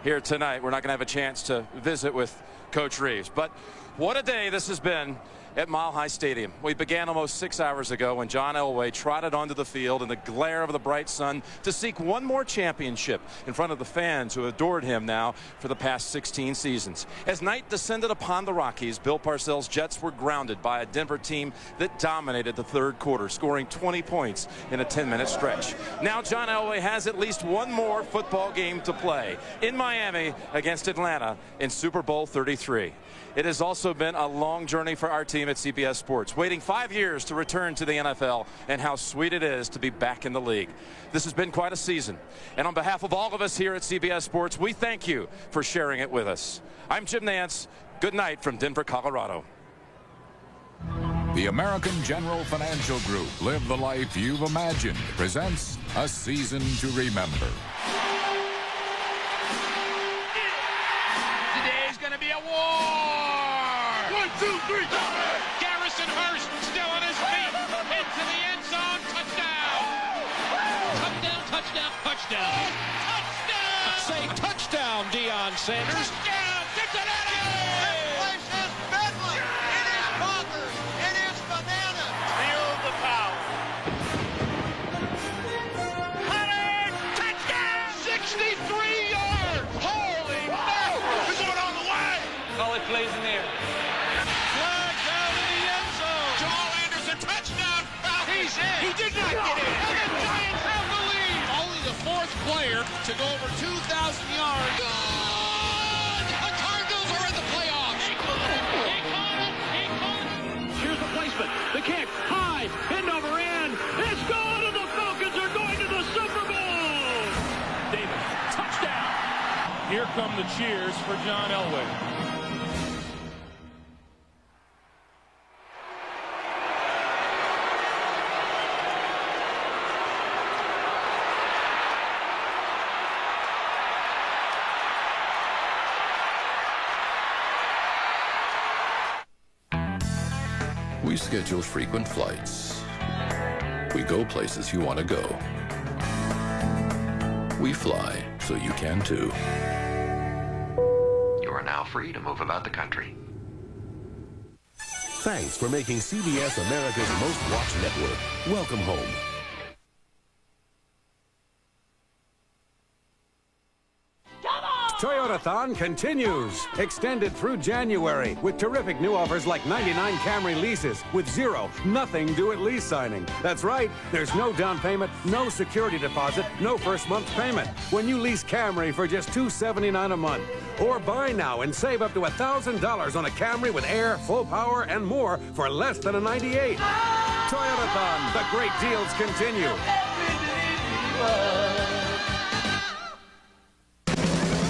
here tonight, we're not going to have a chance to visit with Coach Reeves. But what a day this has been at Mile High Stadium. We began almost 6 hours ago when John Elway trotted onto the field in the glare of the bright sun to seek one more championship in front of the fans who adored him now for the past 16 seasons. As night descended upon the Rockies, Bill Parcells' Jets were grounded by a Denver team that dominated the third quarter, scoring 20 points in a 10-minute stretch. Now John Elway has at least one more football game to play in Miami against Atlanta in Super Bowl 33. It has also been a long journey for our team at CBS Sports, waiting 5 years to return to the NFL, and how sweet it is to be back in the league. This has been quite a season, and on behalf of all of us here at CBS Sports, we thank you for sharing it with us. I'm Jim Nantz. Good night from Denver, Colorado. The American General Financial Group, Live the Life You've Imagined, presents A Season to Remember. Today's going to be a war! 1, 2, 3, Garrison Hurst still on his feet. Into the end zone. Touchdown. Touchdown, touchdown, touchdown. Touchdown. Say touchdown, Deion Sanders. Touchdown, Cincinnati. This place is Bedlam. It is bonkers. It is bananas. Feel the power. 100, touchdown. 63 yards. Holy moly. We're going all the way. Call it plays in there. He did not get in. And the Giants have the lead. Only the fourth player to go over 2,000 yards. Good! The Cardinals are in the playoffs. He caught it. Here's the placement. The kick. High. End over end. It's gone, and the Falcons are going to the Super Bowl. Davis, touchdown. Here come the cheers for John Elway. We schedule frequent flights. We go places you want to go. We fly so you can too. You are now free to move about the country. Thanks for making CBS America's most watched network. Welcome home. Toyotathon continues. Extended through January with terrific new offers like 99 Camry leases with nothing due at lease signing. That's right. There's no down payment, no security deposit, no first month payment when you lease Camry for just $279 a month. Or buy now and save up to $1,000 on a Camry with air, full power, and more for less than a 98. Toyotathon. The great deals continue.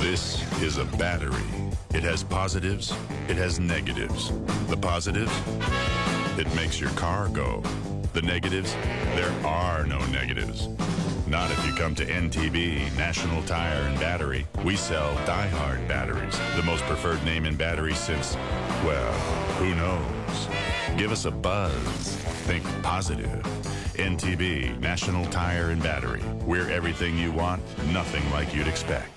This is a battery. It has positives, it has negatives. The positives, it makes your car go. The negatives, there are no negatives. Not if you come to NTB, National Tire and Battery. We sell Die-Hard batteries, the most preferred name in batteries since, well, who knows? Give us a buzz. Think positive. NTB, National Tire and Battery. We're everything you want, nothing like you'd expect.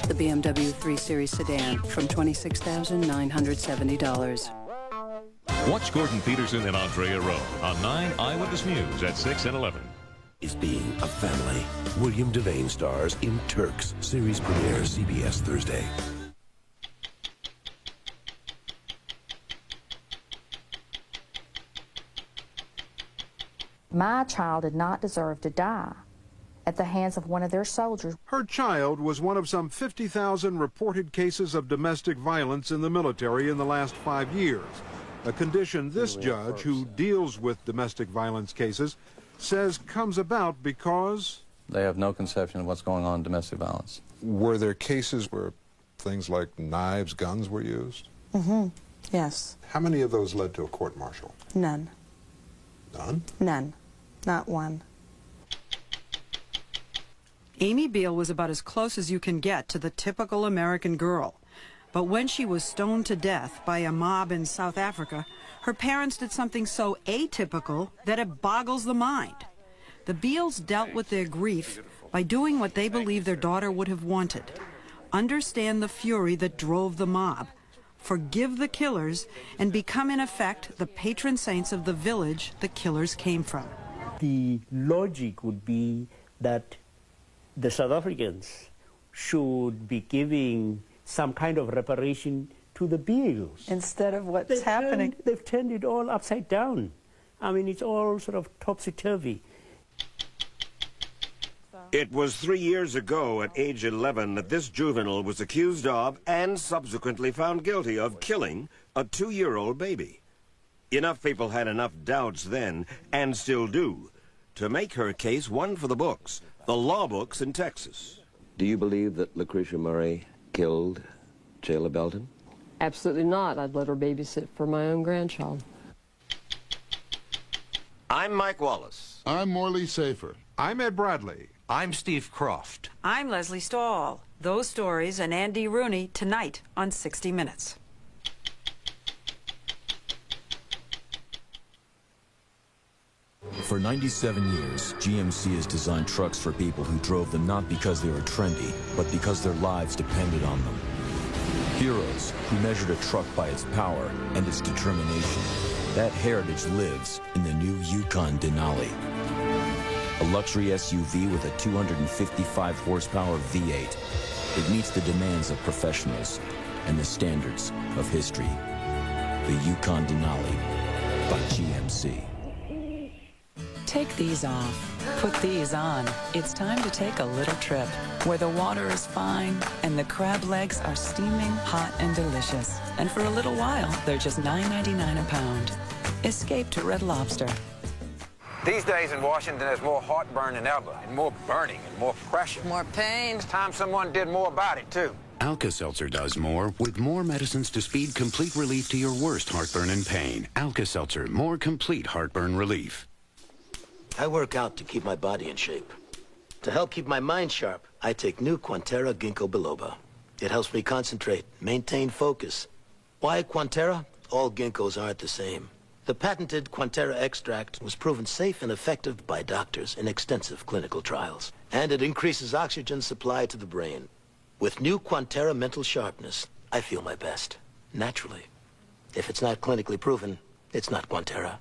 The BMW 3 Series sedan from $26,970. Watch Gordon Peterson and Andrea Rowe on 9 Eyewitness News at 6 and 11. Is being a family. William Devane stars in Turks. Series premiere CBS Thursday. My child did not deserve to die. at the hands of one of their soldiers. Her child was one of some 50,000 reported cases of domestic violence in the military in the last 5 years, a condition this judge, who deals with domestic violence cases, says comes about because they have no conception of what's going on in domestic violence. Were there cases where things like knives, guns were used? Mm-hmm. Yes. How many of those led to a court-martial? None. None? None. Not one. Amy Beale was about as close as you can get to the typical American girl. But when she was stoned to death by a mob in South Africa, her parents did something so atypical that it boggles the mind. The Beales dealt with their grief by doing what they believed their daughter would have wanted: understand the fury that drove the mob, forgive the killers, and become in effect the patron saints of the village the killers came from. The logic would be that the South Africans should be giving some kind of reparation to the Beales. Instead of what's happening. They've turned it all upside down. I mean, it's all sort of topsy-turvy. It was 3 years ago, at age 11, that this juvenile was accused of and subsequently found guilty of killing a 2-year-old baby. Enough people had enough doubts then, and still do, to make her case one for the books, the law books in Texas. Do you believe that Lucretia Murray killed Jayla Belton? Absolutely not. I'd let her babysit for my own grandchild. I'm Mike Wallace. I'm Morley Safer. I'm Ed Bradley. I'm Steve Croft. I'm Leslie Stahl. Those stories and Andy Rooney tonight on 60 Minutes. For 97 years, GMC has designed trucks for people who drove them not because they were trendy, but because their lives depended on them. Heroes who measured a truck by its power and its determination. That heritage lives in the new Yukon Denali. A luxury SUV with a 255 horsepower V8. It meets the demands of professionals and the standards of history. The Yukon Denali by GMC. Take these off, put these on. It's time to take a little trip where the water is fine and the crab legs are steaming hot and delicious. And for a little while, they're just $9.99 a pound. Escape to Red Lobster. These days in Washington, there's more heartburn than ever, and more burning, and more pressure. More pain. It's time someone did more about it, too. Alka-Seltzer does more, with more medicines to speed complete relief to your worst heartburn and pain. Alka-Seltzer, more complete heartburn relief. I work out to keep my body in shape. To help keep my mind sharp, I take new Quantera Ginkgo biloba. It helps me concentrate, maintain focus. Why Quantera? All ginkgos aren't the same. The patented Quantera extract was proven safe and effective by doctors in extensive clinical trials. And it increases oxygen supply to the brain. With new Quantera mental sharpness, I feel my best, naturally. If it's not clinically proven, it's not Quantera.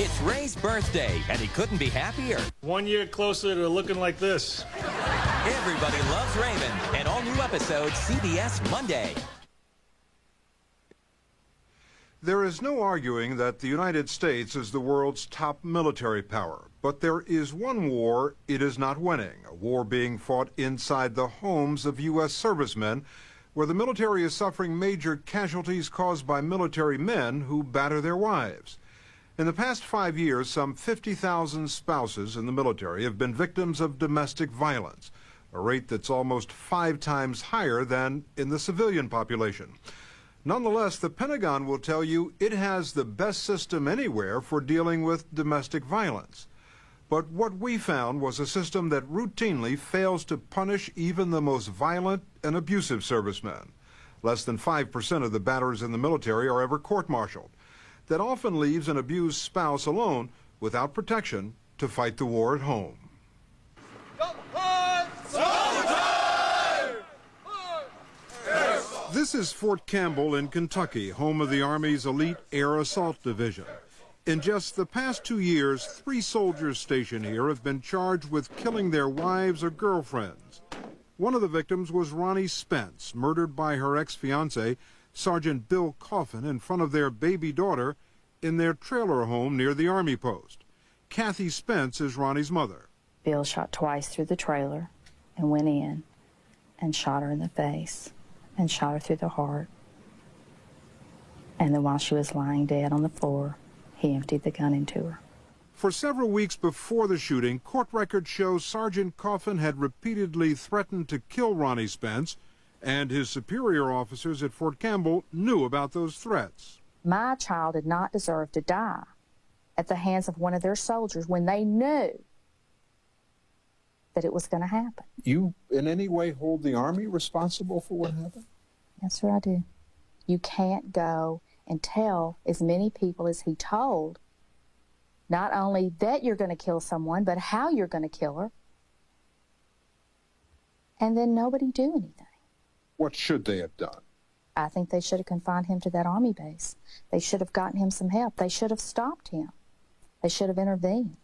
It's Ray's birthday, and he couldn't be happier. 1 year closer to looking like this. Everybody loves Raymond. An all-new episode, CBS Monday. There is no arguing that the United States is the world's top military power, but there is one war it is not winning, a war being fought inside the homes of U.S. servicemen, where the military is suffering major casualties caused by military men who batter their wives. In the past 5 years, some 50,000 spouses in the military have been victims of domestic violence, a rate that's almost 5 times higher than in the civilian population. Nonetheless, the Pentagon will tell you it has the best system anywhere for dealing with domestic violence. But what we found was a system that routinely fails to punish even the most violent and abusive servicemen. Less than 5% of the batterers in the military are ever court-martialed. That often leaves an abused spouse alone without protection to fight the war at home. This is Fort Campbell in Kentucky, home of the Army's elite Air Assault Division. In just the past 2 years, 3 soldiers stationed here have been charged with killing their wives or girlfriends. One of the victims was Ronnie Spence, murdered by her ex-fiancé, Sergeant Bill Coffin, in front of their baby daughter in their trailer home near the Army post. Kathy Spence is Ronnie's mother. Bill shot twice through the trailer and went in and shot her in the face and shot her through the heart. And then while she was lying dead on the floor, he emptied the gun into her. For several weeks before the shooting, court records show Sergeant Coffin had repeatedly threatened to kill Ronnie Spence, and his superior officers at Fort Campbell knew about those threats. My child did not deserve to die at the hands of one of their soldiers when they knew that it was going to happen. You in any way hold the Army responsible for what happened? Yes, sir, I do. You can't go and tell as many people as he told not only that you're going to kill someone, but how you're going to kill her, and then nobody do anything. What should they have done? I think they should have confined him to that Army base. They should have gotten him some help. They should have stopped him. They should have intervened.